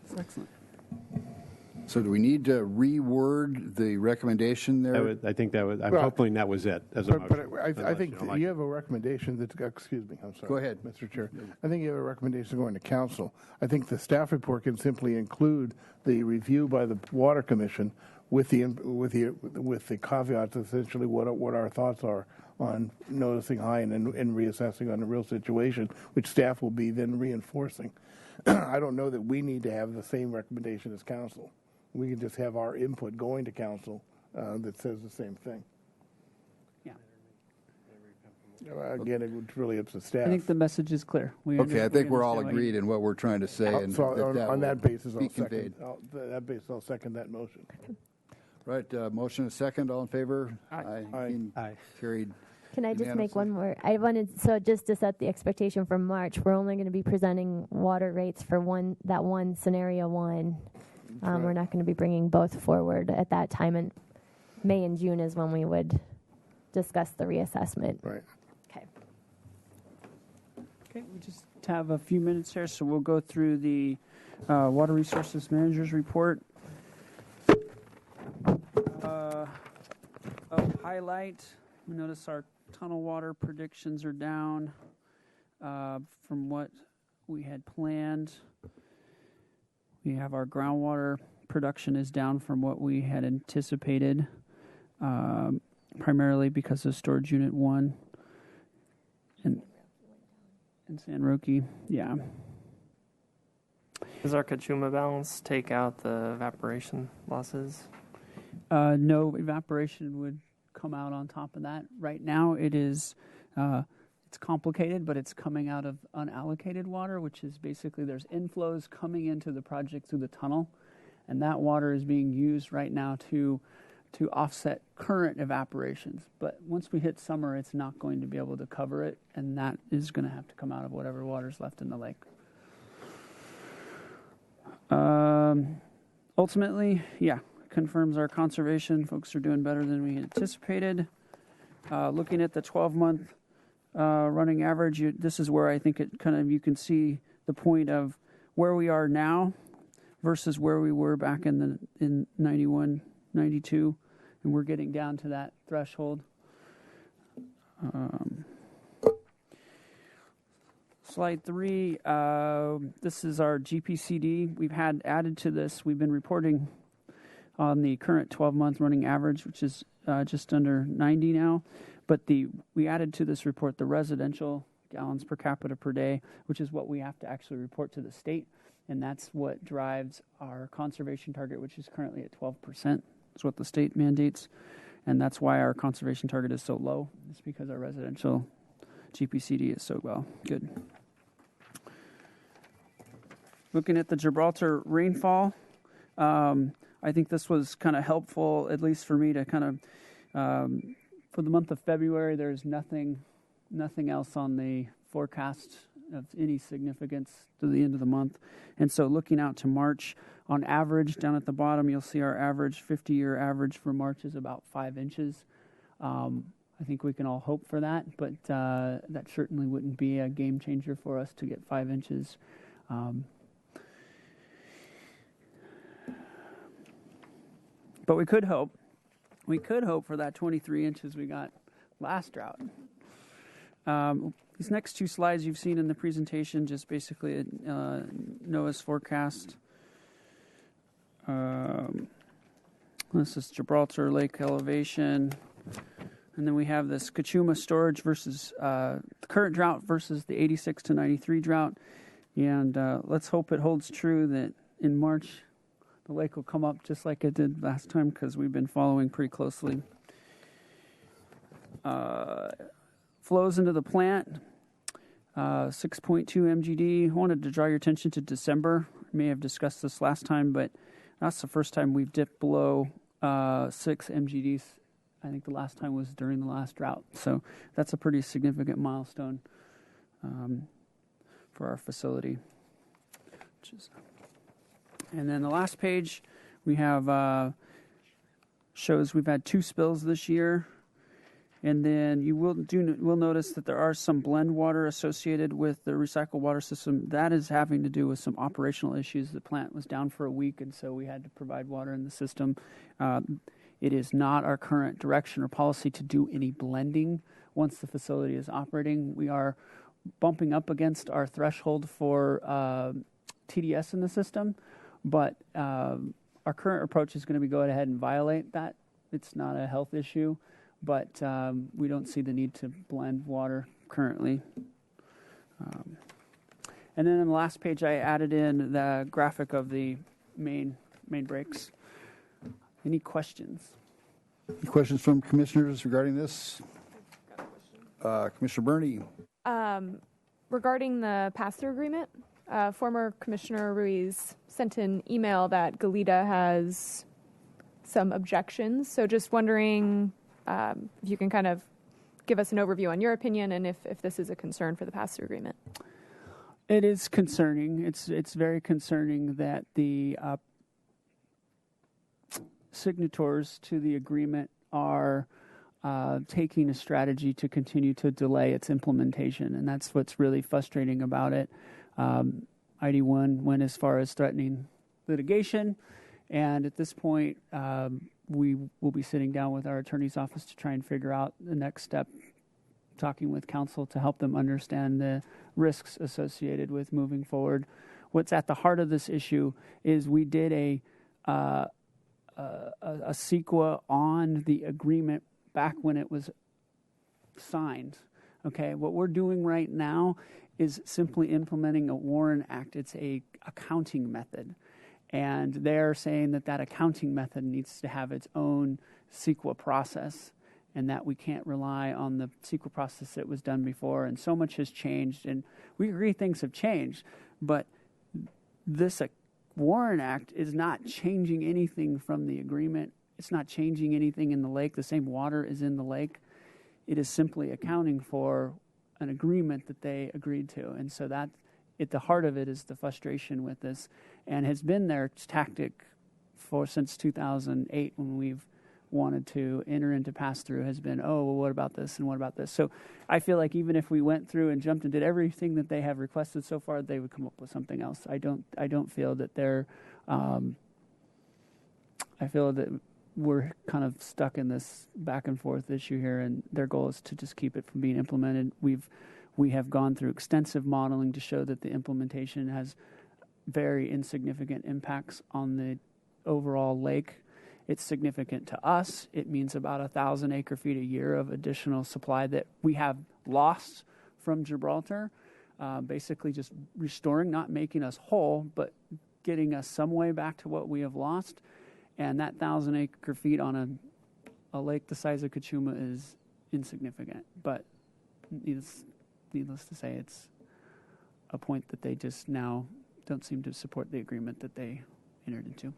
That's excellent. So do we need to reword the recommendation there? I think that was, I'm Well, hoping that was it as a But motion. I unless think don't like you it. have a recommendation that, excuse me, I'm sorry. Go ahead. Mr. Chair. I think you have a recommendation going to council. I think the staff report can simply include the review by the Water Commission with the caveats, essentially what our thoughts are on noticing high and reassessing on the real situation, which staff will be then reinforcing. I don't know that we need to have the same recommendation as council. We can just have our input going to council that says the same thing. Yeah. Again, it's really up to staff. I think the message is clear. Okay, I think we're all understand what you- agreed in what we're trying to say, and So on that basis, be I'll conveyed. I'll second that motion. Right, motion and second, all in favor? Aye. Aye. Carried. Can I just make Unanimously. one more? I wanted, so just to set the expectation for March, we're only going to be presenting water rates for that one scenario one. We're not going to be bringing both forward at that time. And May and June is when we would discuss the reassessment. Right. Okay. Okay, we just have a few minutes here, so we'll go through the Water Resources Manager's report. Highlight, we notice our tunnel water predictions are down from what we had planned. We have our groundwater production is down from what we had anticipated, primarily because of storage unit 1 and San Roque. Yeah. Does our Kachuma balance take out the evaporation losses? No evaporation would come out on top of that. Right now, it is it's complicated, but it's coming out of unallocated water, which is basically there's inflows coming into the project through the tunnel, and that water is being used right now to offset current evaporations. But once we hit summer, it's not going to be able to cover it, and that is going to have to come out of whatever water's left in the lake. Ultimately, yeah, confirms our conservation. Folks are doing better than we anticipated. Looking at the 12-month running average, this is where I think it kind of, you can see the point of where we are now versus where we were back in 91, 92, and we're getting down to that threshold. Slide 3, this is our GPCD. We've had added to this. We've been reporting on the current 12-month running average, which is just under 90 now. But we added to this report the residential gallons per capita per day, which is what we have to actually report to the state. And that's what drives our conservation target, which is currently at 12%. That's what the state mandates. And that's why our conservation target is so low. It's because our residential GPCD is so well. Good. Looking at the Gibraltar rainfall, I think this was kind of helpful, at least for me, to kind of, for the month of February, there's nothing else on the forecast of any significance to the end of the month. And so looking out to March, on average, down at the bottom, you'll see our average, 50-year average for March is about 5 inches. I think we can all hope for that, but that certainly wouldn't be a game changer for us to get 5 inches. But we could hope. We could hope for that 23 inches we got last drought. These next 2 slides you've seen in the presentation, just basically NOAA's forecast. This is Gibraltar Lake elevation. And then we have this Kachuma storage versus the current drought versus the 86 to 93 drought. And let's hope it holds true that in March, the lake will come up just like it did last time, because we've been following pretty closely. Flows into the plant, 6.2 MGD. I wanted to draw your attention to December. I may have discussed this last time, but that's the first time we've dipped below 6 MGDs. I think the last time was during the last drought. So that's a pretty significant milestone for our facility. And then the last page we have shows we've had 2 spills this year. And then you will notice that there are some blend water associated with the recycled water system. That is having to do with some operational issues. The plant was down for a week, and so we had to provide water in the system. It is not our current direction or policy to do any blending once the facility is operating. We are bumping up against our threshold for TDS in the system, but our current approach is going to be go ahead and violate that. It's not a health issue, but we don't see the need to blend water currently. And then on the last page, I added in the graphic of the main breaks. Any questions? Any questions from commissioners regarding this? Commissioner Burney. Regarding the pass-through agreement, former Commissioner Ruiz sent an email that Goleta has some objections. So just wondering if you can kind of give us an overview on your opinion and if this is a concern for the pass-through agreement. It is concerning. It's very concerning that the signatories to the agreement are taking a strategy to continue to delay its implementation, and that's what's really frustrating about it. ID1 went as far as threatening litigation, and at this point, we will be sitting down with our attorney's office to try and figure out the next step, talking with counsel to help them understand the risks associated with moving forward. What's at the heart of this issue is we did a CEQA on the agreement back when it was signed. Okay, what we're doing right now is simply implementing a Warren Act. It's a accounting method, and they're saying that accounting method needs to have its own CEQA process, and that we can't rely on the CEQA process that was done before. And so much has changed, and we agree things have changed, but this Warren Act is not changing anything from the agreement. It's not changing anything in the lake. The same water is in the lake. It is simply accounting for an agreement that they agreed to. And so that, at the heart of it, is the frustration with this, and has been their tactic since 2008 when we've wanted to enter into pass-through, has been, oh, well, what about this and what about this? So I feel like even if we went through and jumped and did everything that they have requested so far, they would come up with something else. I don't feel that they're I feel that we're kind of stuck in this back and forth issue here, and their goal is to just keep it from being implemented. We have gone through extensive modeling to show that the implementation has very insignificant impacts on the overall lake. It's significant to us. It means about 1,000 acre-feet a year of additional supply that we have lost from Gibraltar, basically just restoring, not making us whole, but getting us some way back to what we have lost. And that 1,000 acre-feet on a lake the size of Kachuma is insignificant. But needless to say, it's a point that they just now don't seem to support the agreement that they entered into.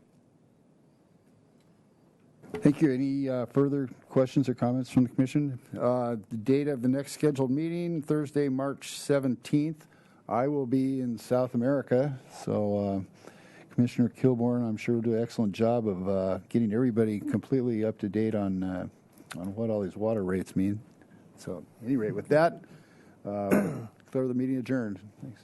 Thank you. Any further questions or comments from the commission? The date of the next scheduled meeting, Thursday, March 17th. I will be in South America, so Commissioner Kilborn, I'm sure, will do an excellent job of getting everybody completely up to date on what all these water rates mean. So, at any rate, with that, declare the meeting adjourned. Thanks.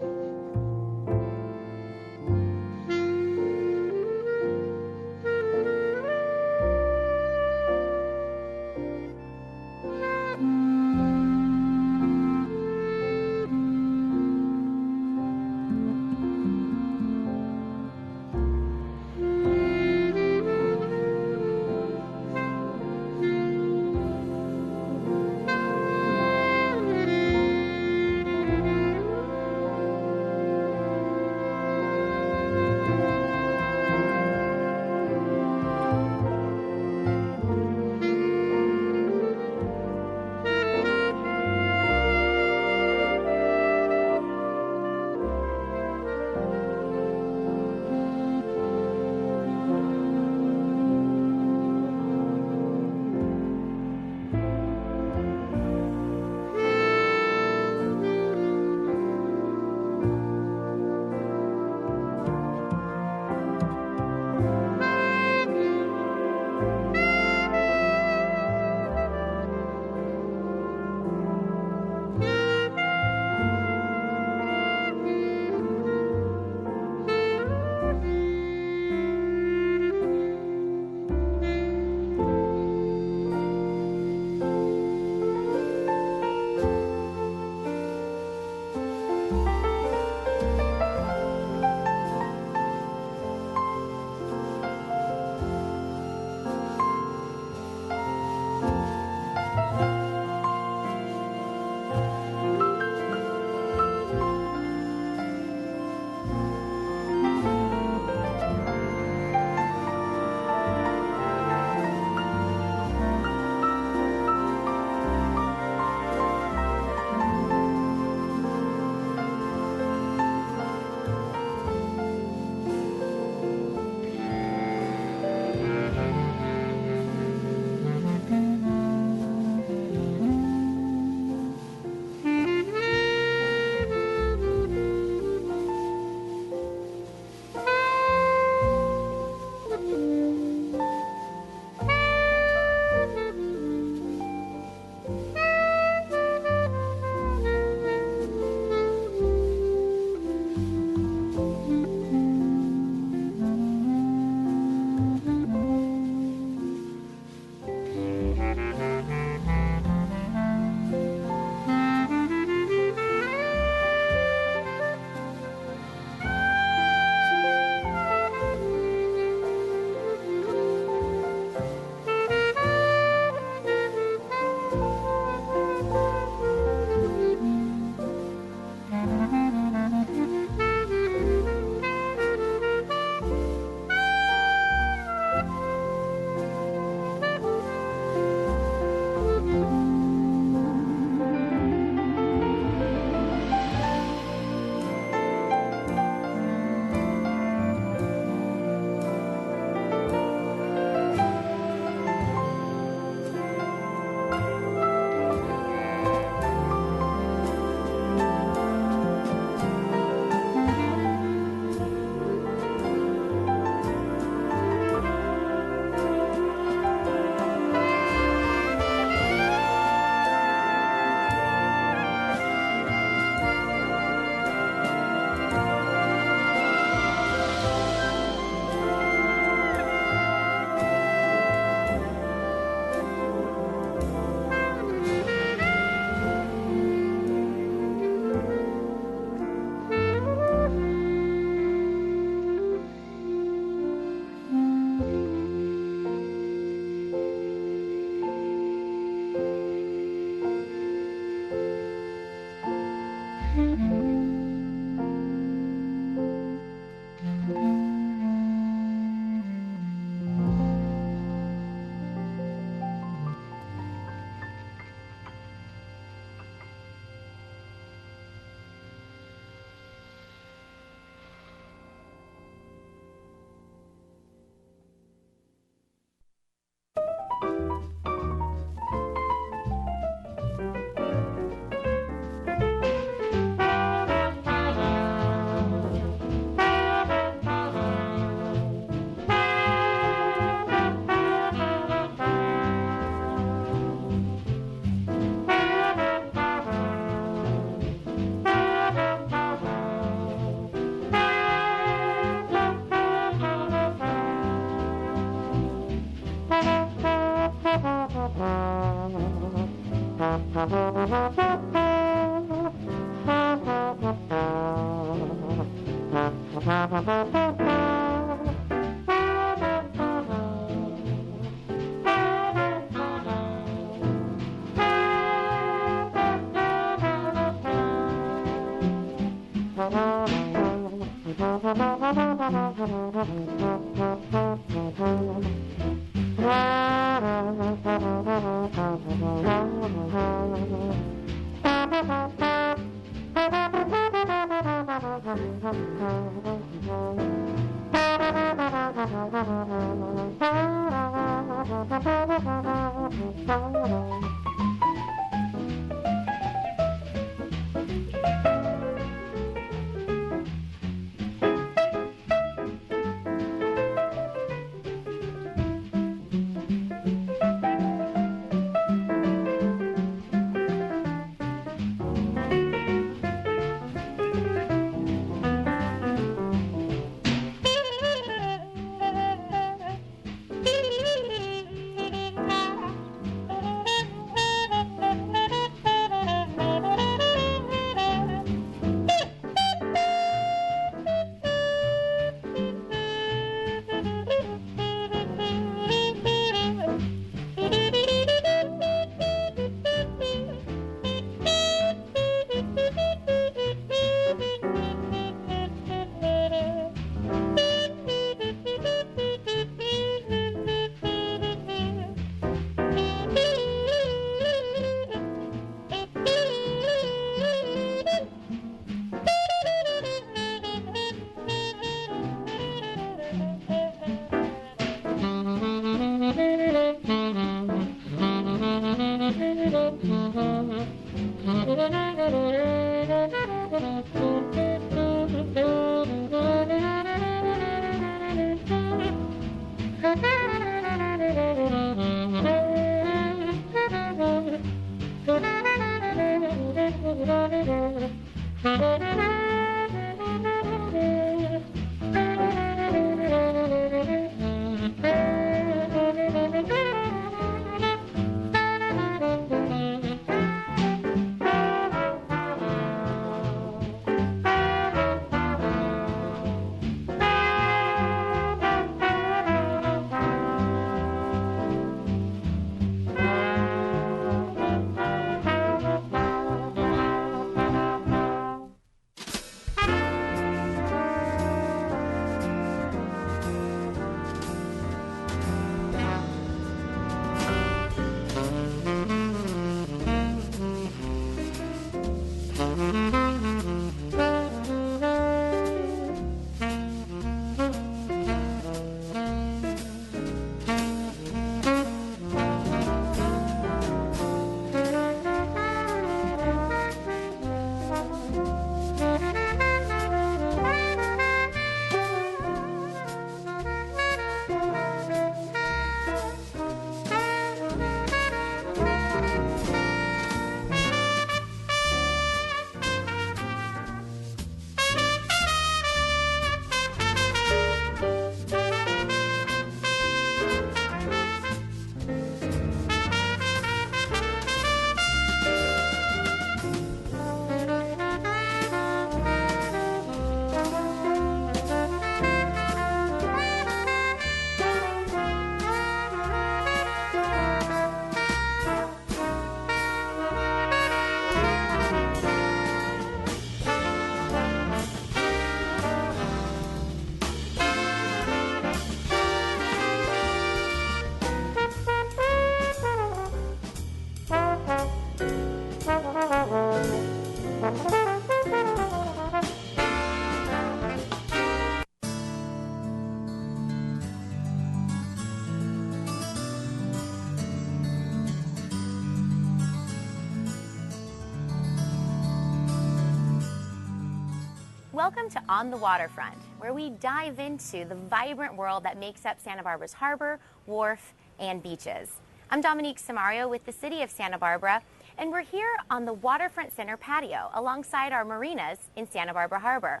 Welcome to On the Waterfront, where we dive into the vibrant world that makes up Santa Barbara's harbor, wharf, and beaches. I'm Dominique Samario with the City of Santa Barbara, and we're here on the Waterfront Center patio alongside our marinas in Santa Barbara Harbor.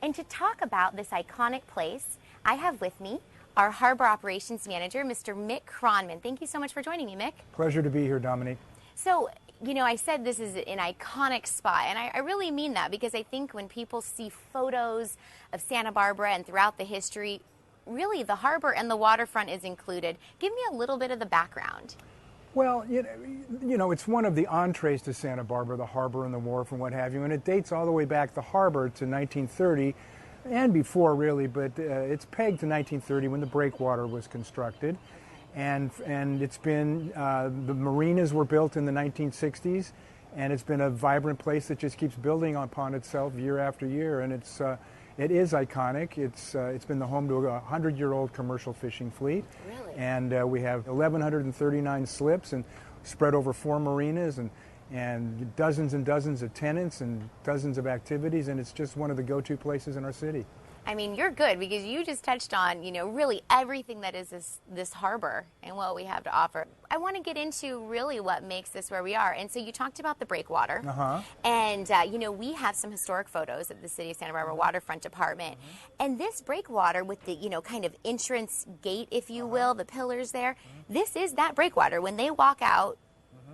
And to talk about this iconic place, I have with me our Harbor Operations Manager, Mr. Mick Kronman. Thank you so much for joining me, Mick. Pleasure to be here, Dominique. So, you know, I said this is an iconic spot, and I really mean that because I think when people see photos of Santa Barbara and throughout the history, really the harbor and the waterfront is included. Give me a little bit of the background. Well, you know, it's one of the entrees to Santa Barbara, the harbor and the wharf and what have you, and it dates all the way back, the harbor, to 1930 and before really, but it's pegged to 1930 when the breakwater was constructed. And it's been, the marinas were built in the 1960s, and it's been a vibrant place that just keeps building upon itself year after year, and it is iconic. It's been the home to a 100-year-old commercial fishing fleet. Really? And we have 1,139 slips and spread over 4 marinas and dozens of tenants and dozens of activities, and it's just one of the go-to places in our city. I mean, you're good because you just touched on, really everything that is this harbor and what we have to offer. I want to get into really what makes this where we are. And so you talked about the breakwater. And, we have some historic photos of the City of Santa Barbara Waterfront Department. And this breakwater with the, kind of entrance gate, if you will, the pillars there, this is that breakwater. When they walk out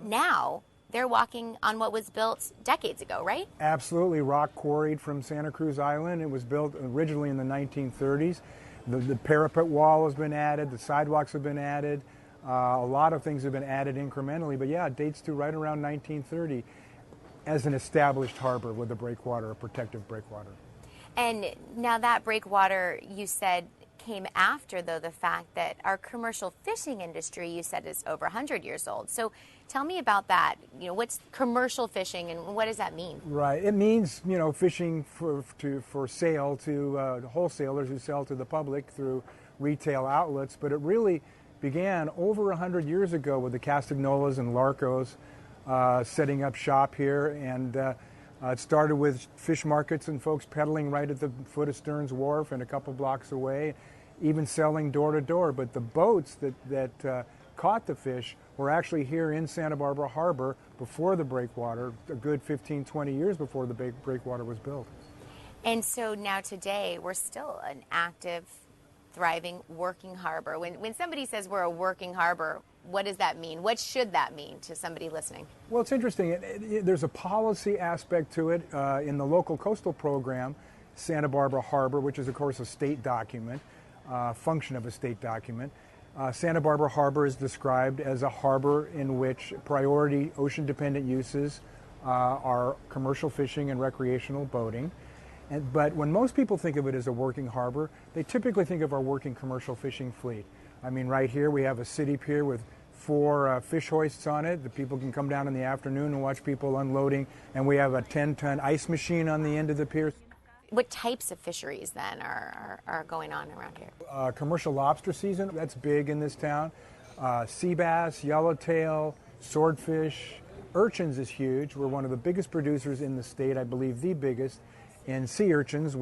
now, they're walking on what was built decades ago, right? Absolutely. Rock quarried from Santa Cruz Island. It was built originally in the 1930s. The parapet wall has been added. The sidewalks have been added. A lot of things have been added incrementally. But yeah, it dates to right around 1930 as an established harbor with a breakwater, a protective breakwater. And now that breakwater, you said, came after, though, the fact that our commercial fishing industry, you said, is over 100 years old. So tell me about that. What's commercial fishing and what does that mean? Right. It means, fishing for sale to wholesalers who sell to the public through retail outlets. But it really began over 100 years ago with the Castagnolas and Larcos setting up shop here. And it started with fish markets and folks peddling right at the foot of Stearns Wharf and a couple blocks away, even selling door to door. But the boats that caught the fish were actually here in Santa Barbara Harbor before the breakwater, a good 15, 20 years before the breakwater was built. And so now today, we're still an active, thriving, working harbor. When somebody says we're a working harbor, what does that mean? What should that mean to somebody listening? Well, it's interesting. There's a policy aspect to it in the local coastal program, Santa Barbara Harbor, which is, of course, a state document, function of a state document. Santa Barbara Harbor is described as a harbor in which priority ocean-dependent uses are commercial fishing and recreational boating. But when most people think of it as a working harbor, they typically think of our working commercial fishing fleet. I mean, right here we have a city pier with 4 fish hoists on it. The people can come down in the afternoon and watch people unloading. And we have a 10-ton ice machine on the end of the pier. What types of fisheries, then, are going on around here? Commercial lobster season, that's big in this town. Sea bass, yellowtail, swordfish. Urchins is huge. We're one of the biggest producers in the state, I believe the biggest, in sea urchins,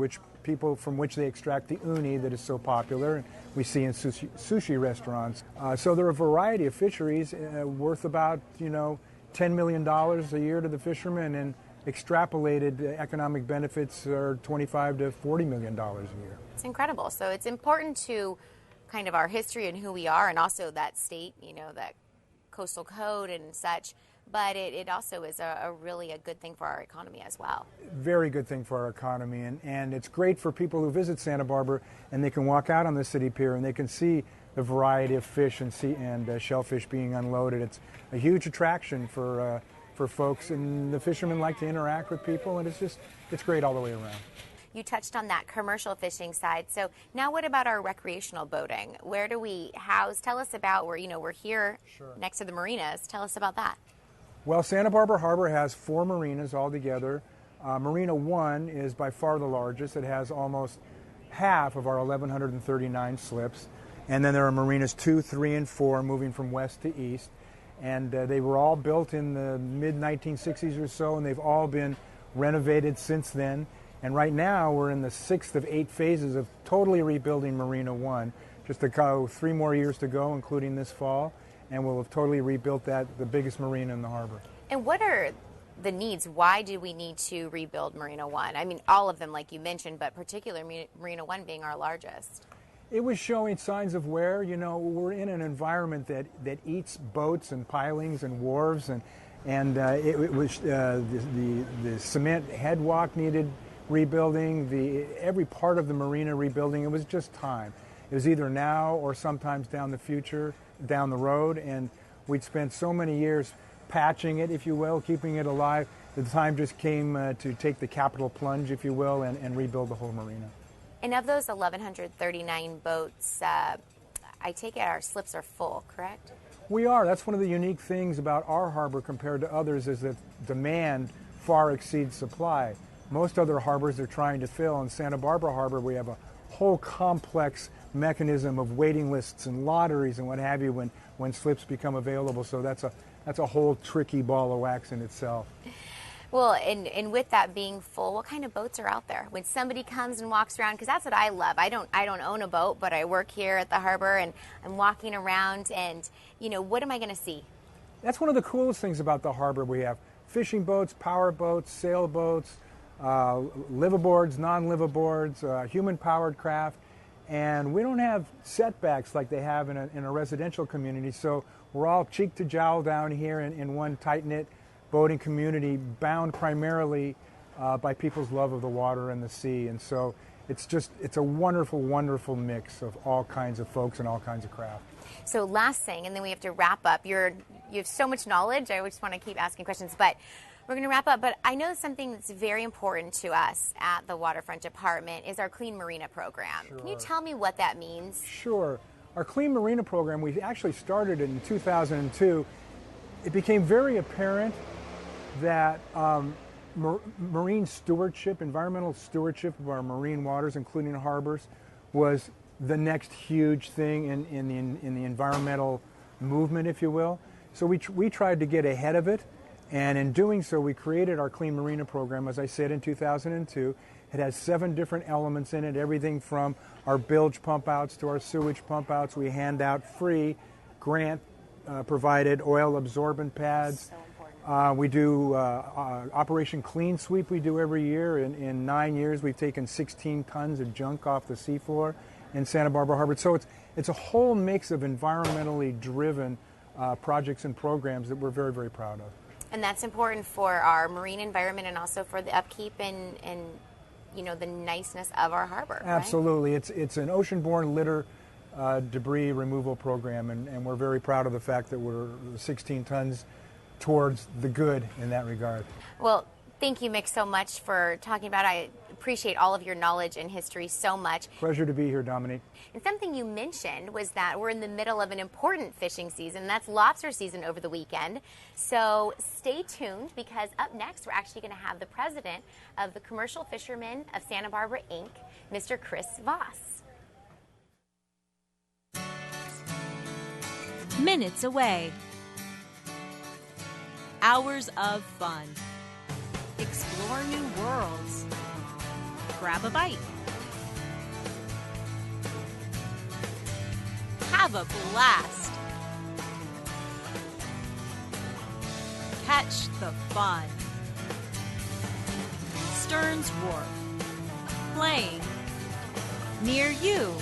from which they extract the uni that is so popular and we see in sushi restaurants. So there are a variety of fisheries worth about, $10 million a year to the fishermen, and extrapolated economic benefits are $25 to $40 million a year. It's incredible. So it's important to kind of our history and who we are, and also that state, that coastal code and such. But it also is a really a good thing for our economy as well. Very good thing for our economy, and it's great for people who visit Santa Barbara, and they can walk out on the city pier and they can see the variety of fish and shellfish being unloaded. It's a huge attraction for folks, and the fishermen like to interact with people, and it's great all the way around. You touched on that commercial fishing side. So now what about our recreational boating? Where do we house? Tell us about where, we're here next to the marinas. Tell us about that. Well, Santa Barbara Harbor has 4 marinas altogether. Marina 1 is by far the largest. It has almost half of our 1,139 slips. And then there are marinas 2, 3, and 4 moving from west to east. And they were all built in the mid-1960s or so, and they've all been renovated since then. And right now we're in the 6th of 8 phases of totally rebuilding Marina 1. Just 3 more years to go, including this fall. And we'll have totally rebuilt the biggest marina in the harbor. And what are the needs? Why do we need to rebuild Marina 1? I mean, all of them, like you mentioned, but particularly Marina 1 being our largest. It was showing signs of wear. We're in an environment that eats boats and pilings and wharves, and it was the cement headwalk needed rebuilding, every part of the marina rebuilding. It was just time. It was either now or sometimes down the road, and we'd spent so many years patching it, if you will, keeping it alive. The time just came to take the capital plunge, if you will, and rebuild the whole marina. And of those 1,139 boats, I take it our slips are full, correct? We are. That's one of the unique things about our harbor compared to others is that demand far exceeds supply. Most other harbors are trying to fill. In Santa Barbara Harbor, we have a whole complex mechanism of waiting lists and lotteries and what have you when slips become available. So that's a whole tricky ball of wax in itself. Well, and with that being full, what kind of boats are out there? When somebody comes and walks around, because that's what I love. I don't own a boat, but I work here at the harbor, and I'm walking around, and what am I going to see? That's one of the coolest things about the harbor. We have fishing boats, power boats, sailboats, liveaboards, non-liveaboards, human-powered craft, and we don't have setbacks like they have in a residential community. So we're all cheek to jowl down here in one tight-knit boating community, bound primarily by people's love of the water and the sea. And so it's a wonderful, wonderful mix of all kinds of folks and all kinds of craft. So last thing, and then we have to wrap up. You have so much knowledge. I just want to keep asking questions, but we're going to wrap up. But I know something that's very important to us at the Waterfront Department is our Clean Marina program. Sure. Can you tell me what that means? Sure. Our Clean Marina program, we actually started in 2002. It became very apparent that marine stewardship, environmental stewardship of our marine waters, including harbors, was the next huge thing in the environmental movement, if you will. So we tried to get ahead of it, and in doing so, we created our Clean Marina program, as I said, in 2002. It has 7 different elements in it, everything from our bilge pump outs to our sewage pump outs. We hand out free grant provided oil absorbent pads. We do Operation Clean Sweep we do every year. In 9 years, we've taken 16 tons of junk off the seafloor in Santa Barbara Harbor. So it's a whole mix of environmentally driven projects and programs that we're very, very proud of. And that's important for our marine environment and also for the upkeep and the niceness of our harbor. Absolutely. Right? It's an ocean-borne litter debris removal program, and we're very proud of the fact that we're 16 tons towards the good in that regard. Well, thank you, Mick, so much for talking about it. I appreciate all of your knowledge and history so much. Pleasure to be here, Dominique. And something you mentioned was that we're in the middle of an important fishing season. That's lobster season over the weekend. So stay tuned, because up next we're actually going to have the president of the Commercial Fishermen of Santa Barbara, Inc., Mr. Chris Voss. Minutes away. Hours of fun. Explore new worlds. Grab a bite. Have a blast. Catch the fun. Stearns Wharf. Playing near you.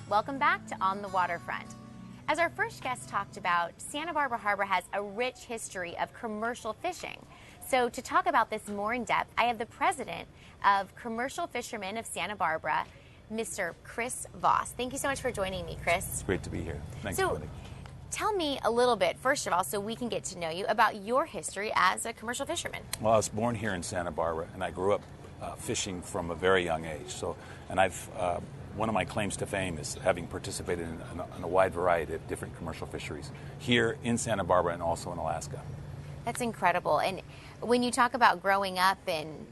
Welcome back to On the Waterfront. As our first guest talked about, Santa Barbara Harbor has a rich history of commercial fishing. So to talk about this more in depth, I have the president of Commercial Fishermen of Santa Barbara, Mr. Chris Voss. Thank you so much for joining me, Chris. It's great to be here. Thanks, so, Dominique. Tell me a little bit, first of all, so we can get to know you, about your history as a commercial fisherman. Well, I was born here in Santa Barbara, and I grew up fishing from a very young age. One of my claims to fame is having participated in a wide variety of different commercial fisheries here in Santa Barbara and also in Alaska. That's incredible. And when you talk about growing up and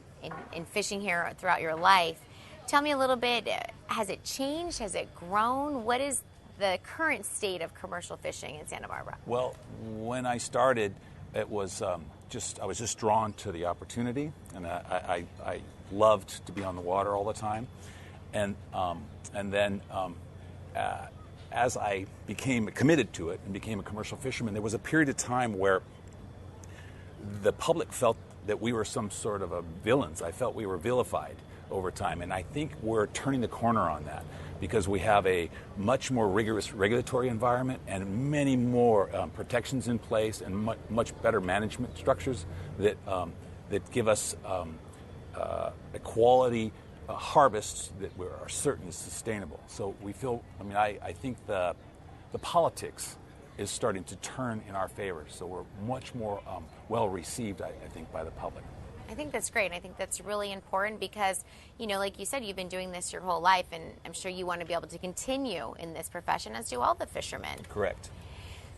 fishing here throughout your life, tell me a little bit, has it changed? Has it grown? What is the current state of commercial fishing in Santa Barbara? Well, when I started, it was I was just drawn to the opportunity, and I loved to be on the water all the time. And then as I became committed to it and became a commercial fisherman, there was a period of time where the public felt that we were some sort of villains. I felt we were vilified over time, and I think we're turning the corner on that because we have a much more rigorous regulatory environment and many more protections in place and much better management structures that give us a quality harvests that are certain is sustainable. So we feel, I think the politics is starting to turn in our favor. So we're much more well received, I think, by the public. I think that's great. I think that's really important because, like you said, you've been doing this your whole life, and I'm sure you want to be able to continue in this profession, as do all the fishermen. Correct.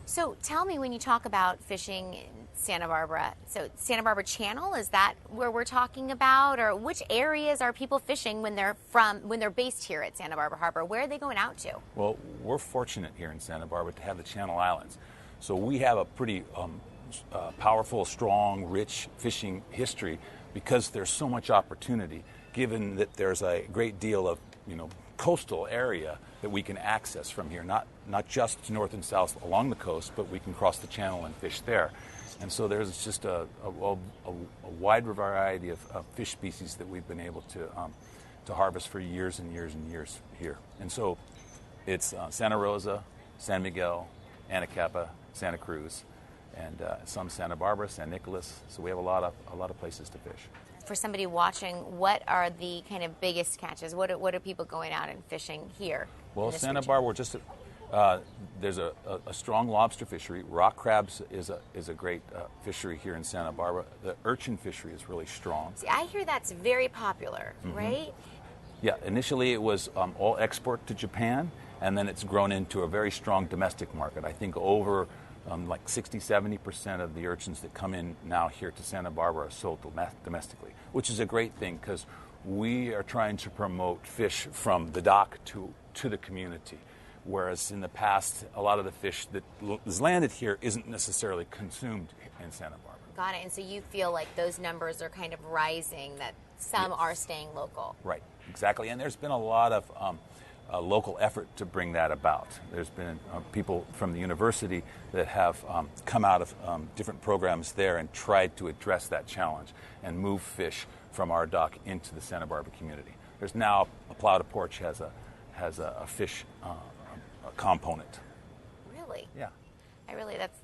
So tell me, when you talk about fishing in Santa Barbara, so Santa Barbara Channel, is that where we're talking about, or which areas are people fishing when they're based here at Santa Barbara Harbor? Where are they going out to? Well, we're fortunate here in Santa Barbara to have the Channel Islands. So we have a pretty powerful, strong, rich fishing history because there's so much opportunity, given that there's a great deal of, coastal area that we can access from here, not just north and south along the coast, but we can cross the channel and fish there. And so there's just a wide variety of fish species that we've been able to harvest for years and years and years here. And so it's Santa Rosa, San Miguel, Anacapa, Santa Cruz, and some Santa Barbara, San Nicolas. So we have a lot of places to fish. For somebody watching, what are the kind of biggest catches? What are people going out and fishing here? Well, Santa Barbara, there's a strong lobster fishery. Rock crabs is a great fishery here in Santa Barbara. The urchin fishery is really strong. See, I hear that's very popular, right? Yeah, initially it was all export to Japan, and then it's grown into a very strong domestic market. I think over like 60-70% of the urchins that come in now here to Santa Barbara are sold domestically, which is a great thing because we are trying to promote fish from the dock to the community, whereas in the past, a lot of the fish that is landed here isn't necessarily consumed in Santa Barbara. Got it. And so you feel like those numbers are kind of rising, that some are staying local. Right, exactly. And there's been a lot of local effort to bring that about. There's been people from the university that have come out of different programs there and tried to address that challenge and move fish from our dock into the Santa Barbara community. There's now a plow to porch has a fish component. Really? Yeah.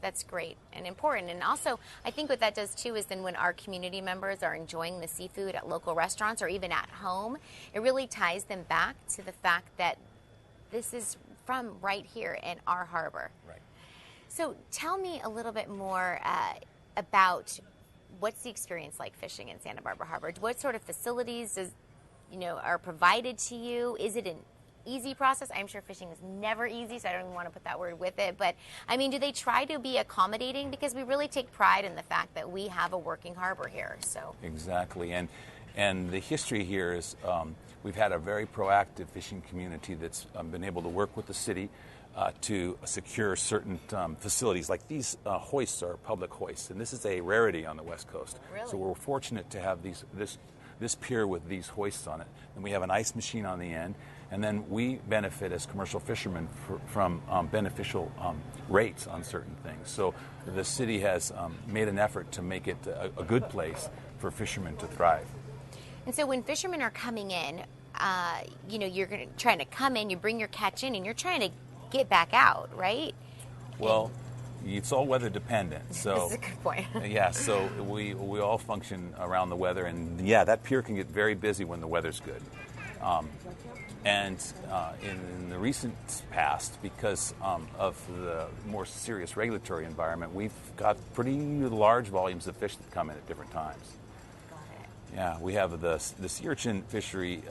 That's great and important. And also, I think what that does too is then when our community members are enjoying the seafood at local restaurants or even at home, it really ties them back to the fact that this is from right here in our harbor. Right. So tell me a little bit more about what's the experience like fishing in Santa Barbara Harbor? What sort of facilities are provided to you? Is it an easy process? I'm sure fishing is never easy, so I don't even want to put that word with it. But, do they try to be accommodating? Because we really take pride in the fact that we have a working harbor here. So Exactly. And the history here is we've had a very proactive fishing community that's been able to work with the city to secure certain facilities. Like these hoists are public hoists, and this is a rarity on the West Coast. Really? So we're fortunate to have this pier with these hoists on it. And we have an ice machine on the end. And then we benefit as commercial fishermen from beneficial rates on certain things. So the city has made an effort to make it a good place for fishermen to thrive. And so when fishermen are coming in, you're trying to come in, you bring your catch in, and you're trying to get back out, right? Well, it's all weather dependent. So that's a good point. Yeah, so we all function around the weather, and yeah, that pier can get very busy when the weather's good. And in the recent past, because of the more serious regulatory environment, we've got pretty large volumes of fish that come in at different times. Got it. Yeah, we have the sea urchin fishery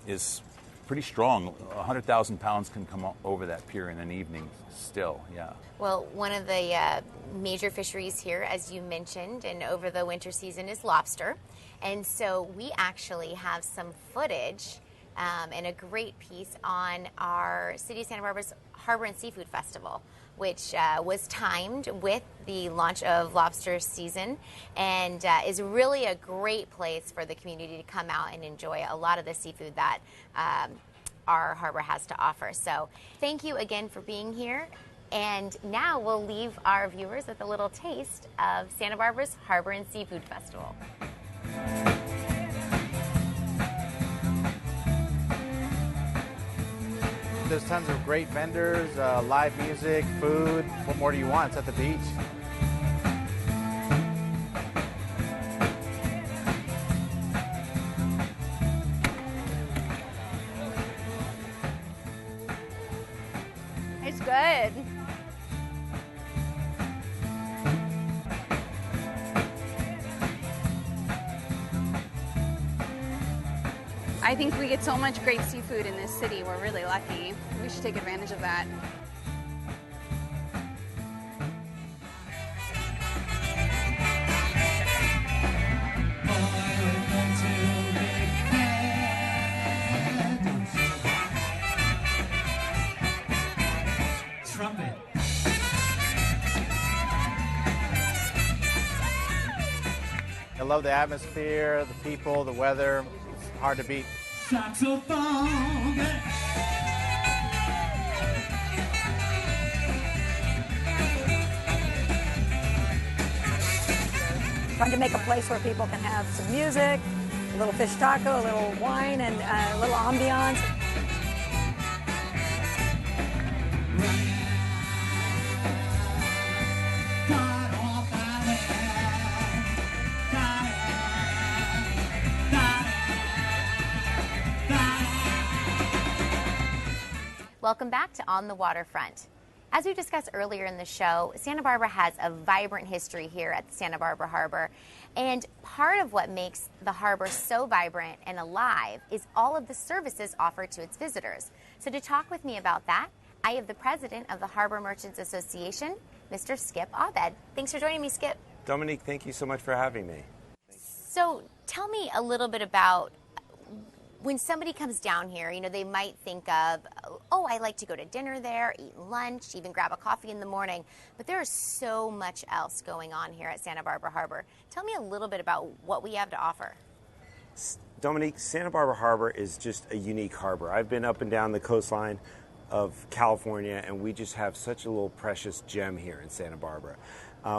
is pretty strong. 100,000 pounds can come over that pier in an evening still, yeah. Well, one of the major fisheries here, as you mentioned, and over the winter season is lobster. And so we actually have some footage and a great piece on our City of Santa Barbara's Harbor and Seafood Festival, which was timed with the launch of lobster season and is really a great place for the community to come out and enjoy a lot of the seafood that our harbor has to offer. So thank you again for being here. And now we'll leave our viewers with a little taste of Santa Barbara's Harbor and Seafood Festival. There's tons of great vendors, live music, food. What more do you want? It's at the beach. tastes good. I think we get so much great seafood in this city. We're really lucky. We should take advantage of that. Trumpet. I love the atmosphere, the people, the weather. It's hard to beat. Saxophone. Trying to make a place where people can have some music, a little fish taco, a little wine, and a little ambiance. Welcome back to On the Waterfront. As we discussed earlier in the show, Santa Barbara has a vibrant history here at the Santa Barbara Harbor. And part of what makes the harbor so vibrant and alive is all of the services offered to its visitors. So to talk with me about that, I have the president of the Harbor Merchants Association, Mr. Skip Abed. Thanks for joining me, Skip. Dominique, thank you so much for having me. So tell me a little bit about when somebody comes down here, you know, they might think of, oh, I like to go to dinner there, eat lunch, even grab a coffee in the morning. But there is so much else going on here at Santa Barbara Harbor. Tell me a little bit about what we have to offer. Dominique, Santa Barbara Harbor is just a unique harbor. I've been up and down the coastline of California, and we just have such a little precious gem here in Santa Barbara.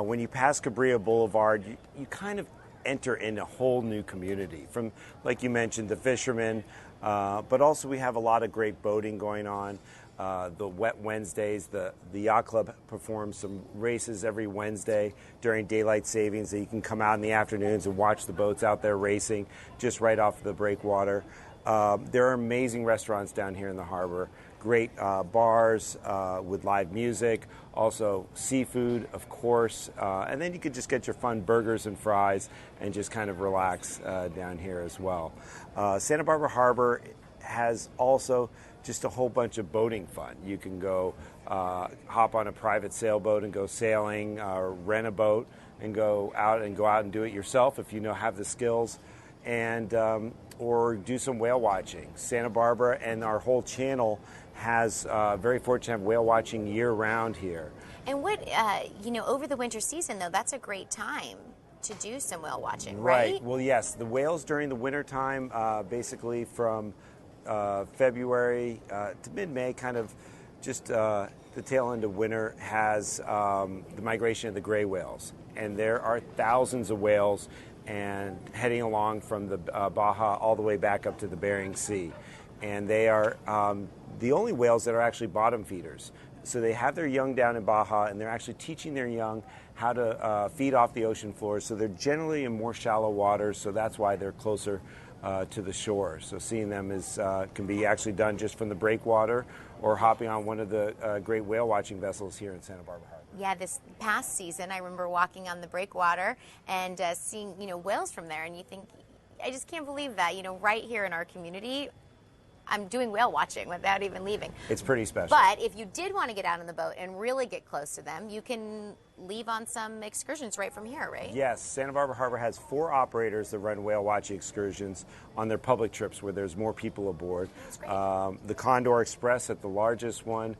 When you pass Cabrillo Boulevard, you kind of enter in a whole new community from, like you mentioned, the fishermen, but also we have a lot of great boating going on. The Wet Wednesdays, the Yacht Club performs some races every Wednesday during daylight savings that you can come out in the afternoons and watch the boats out there racing just right off the breakwater. There are amazing restaurants down here in the harbor, great bars with live music, also seafood, of course, and then you could just get your fun burgers and fries and just kind of relax down here as well. Santa Barbara Harbor has also just a whole bunch of boating fun. You can go hop on a private sailboat and go sailing, rent a boat and go out and do it yourself if you have the skills, and or do some whale watching. Santa Barbara and our whole channel has very fortunate to have whale watching year-round here. And what, over the winter season, though, that's a great time to do some whale watching, right? Well, yes. The whales during the winter time, basically from February to mid-May, kind of just the tail end of winter, has the migration of the gray whales. And there are thousands of whales and heading along from the Baja all the way back up to the Bering Sea. And they are the only whales that are actually bottom feeders. So they have their young down in Baja, and they're actually teaching their young how to feed off the ocean floor. So they're generally in more shallow waters, so that's why they're closer to the shore. So seeing them can be actually done just from the breakwater or hopping on one of the great whale watching vessels here in Santa Barbara Harbor. Yeah, this past season, I remember walking on the breakwater and seeing, whales from there, and you think, I just can't believe that, right here in our community, I'm doing whale watching without even leaving. It's pretty special. But if you did want to get out on the boat and really get close to them, you can leave on some excursions right from here, right? Yes, Santa Barbara Harbor has 4 operators that run whale watching excursions on their public trips where there's more people aboard. That's great. The Condor Express at the largest one,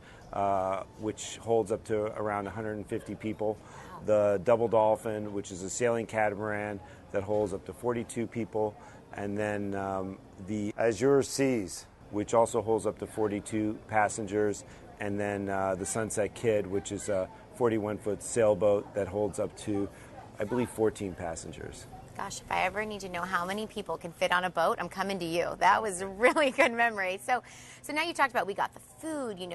which holds up to around 150 people. Wow. The Double Dolphin, which is a sailing catamaran that holds up to 42 people. And then the Azure Seas, which also holds up to 42 passengers, and then the Sunset Kid, which is a 41-foot sailboat that holds up to, I believe, 14 passengers. Gosh, if I ever need to know how many people can fit on a boat, I'm coming to you. That was a really good memory. So now you talked about we got the food. You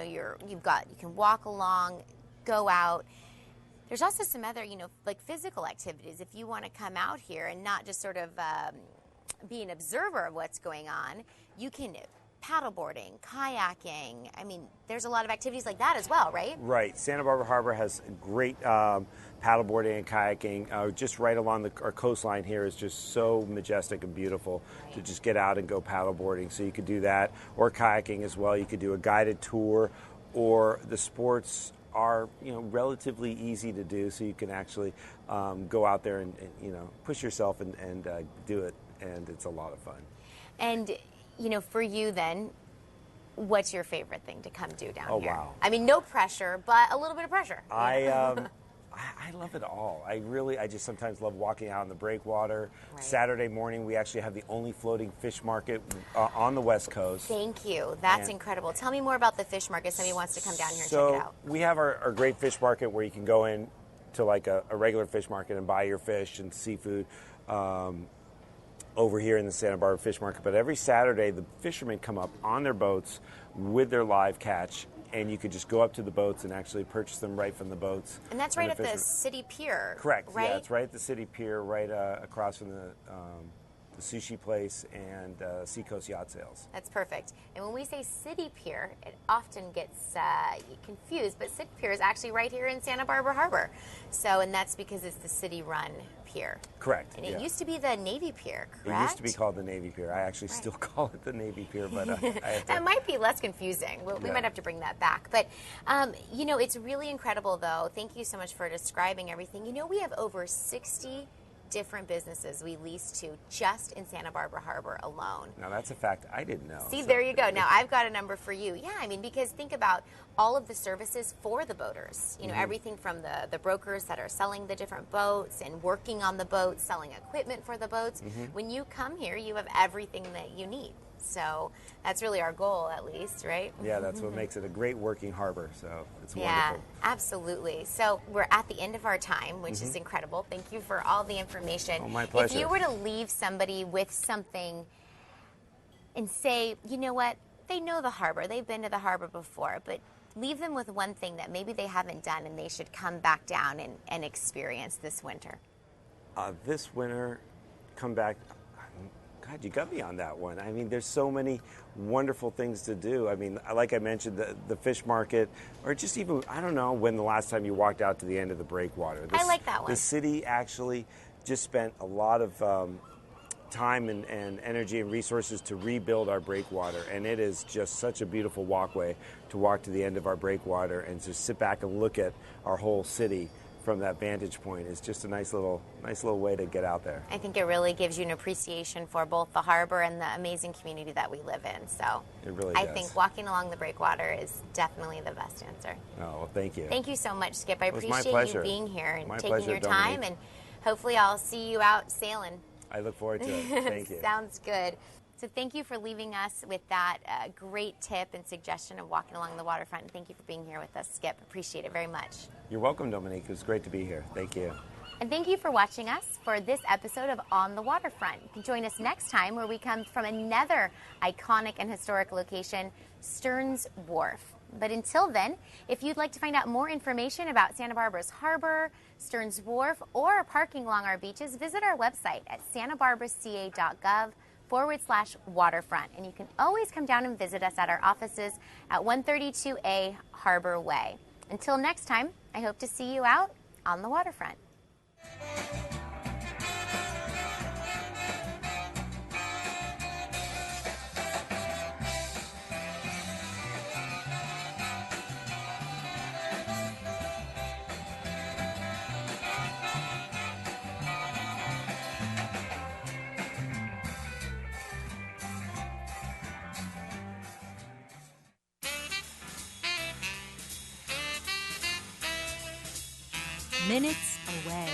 can walk along, go out. There's also some other, like physical activities. If you want to come out here and not just sort of be an observer of what's going on, you can paddleboarding, kayaking. I mean, there's a lot of activities like that as well, right? Right. Santa Barbara Harbor has great paddleboarding and kayaking. Just right along our coastline here is just so majestic and beautiful to just get out and go paddleboarding. So you could do that, or kayaking as well. You could do a guided tour, or the sports are relatively easy to do. So you can actually go out there and push yourself and do it, and it's a lot of fun. And for you then, what's your favorite thing to come do down here? Oh, wow. I mean, no pressure, but a little bit of pressure. I love it all. I just sometimes love walking out in the breakwater. Right. Saturday morning, we actually have the only floating fish market on the West Coast. Thank you. That's incredible. Tell me more about the fish market. Somebody wants to come down here and check it out. We have our great fish market where you can go in to like a regular fish market and buy your fish and seafood. Over here in the Santa Barbara Fish Market. But every Saturday, the fishermen come up on their boats with their live catch, and you could just go up to the boats and actually purchase them right from the boats. And that's right at the city pier. Correct. Right? Yeah, it's right at the city pier, right across from the sushi place and Seacoast Yacht Sales. That's perfect. And when we say city pier, it often gets confused, but city pier is actually right here in Santa Barbara Harbor. And that's because it's the city-run pier. Correct. And it used to be the Navy Pier, correct? It used to be called the Navy Pier. I actually still call it the Navy Pier, but that might be less confusing. We might have to bring that back. But, it's really incredible, though. Thank you so much for describing everything. We have over 60 different businesses we lease to just in Santa Barbara Harbor alone. Now, that's a fact I didn't know. See, there you go. Now, I've got a number for you. Yeah, because think about all of the services for the boaters. Everything from the brokers that are selling the different boats and working on the boats, selling equipment for the boats. When you come here, you have everything that you need. So that's really our goal, at least, right? Yeah, that's what makes it a great working harbor. So it's wonderful. Yeah, absolutely. So we're at the end of our time, which is incredible. Thank you for all the information. Oh, my pleasure. If you were to leave somebody with something and say, you know what, they know the harbor, they've been to the harbor before, but leave them with one thing that maybe they haven't done and they should come back down and experience this winter. This winter, come back. God, you got me on that one. There's so many wonderful things to do. Like I mentioned, the fish market, or just even, I don't know when the last time you walked out to the end of the breakwater. I like that one. The city actually just spent a lot of time and energy and resources to rebuild our breakwater, and it is just such a beautiful walkway to walk to the end of our breakwater and to sit back and look at our whole city from that vantage point. Is just a nice little way to get out there. I think it really gives you an appreciation for both the harbor and the amazing community that we live in. So it really I does. think walking along the breakwater is definitely the best answer. Oh, well, thank you. Thank you so much, Skip. I It was my appreciate pleasure. you being here and My taking pleasure, your time, Dominique. and hopefully I'll see you out sailing. I look forward to it. Thank you. Sounds good. So thank you for leaving us with that great tip and suggestion of walking along the waterfront. And thank you for being here with us, Skip. Appreciate it very much. You're welcome, Dominique. It was great to be here. Thank you. And thank you for watching us for this episode of On the Waterfront. You can join us next time where we come from another iconic and historic location, Stearns Wharf. But until then, if you'd like to find out more information about Santa Barbara's harbor, Stearns Wharf, or parking along our beaches, visit our website at santabarbaraca.gov/waterfront. And you can always come down and visit us at our offices at 132A Harbor Way. Until next time, I hope to see you out on the waterfront. Minutes away.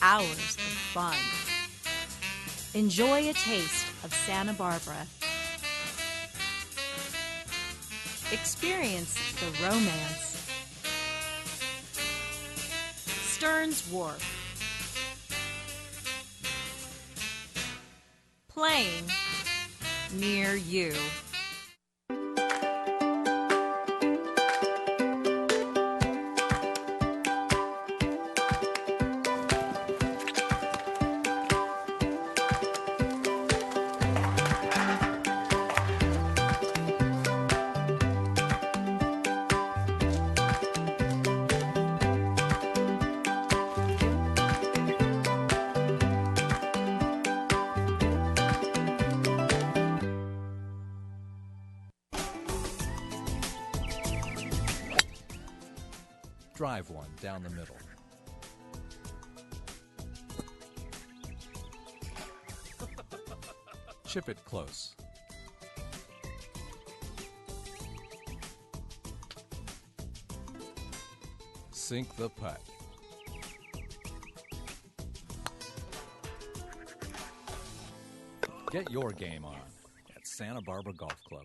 Hours of fun. Enjoy a taste of Santa Barbara. Experience the romance. Stearns Wharf. Playing near you. drive one down the middle. Chip it close. Sink the putt. Get your game on at Santa Barbara Golf Club.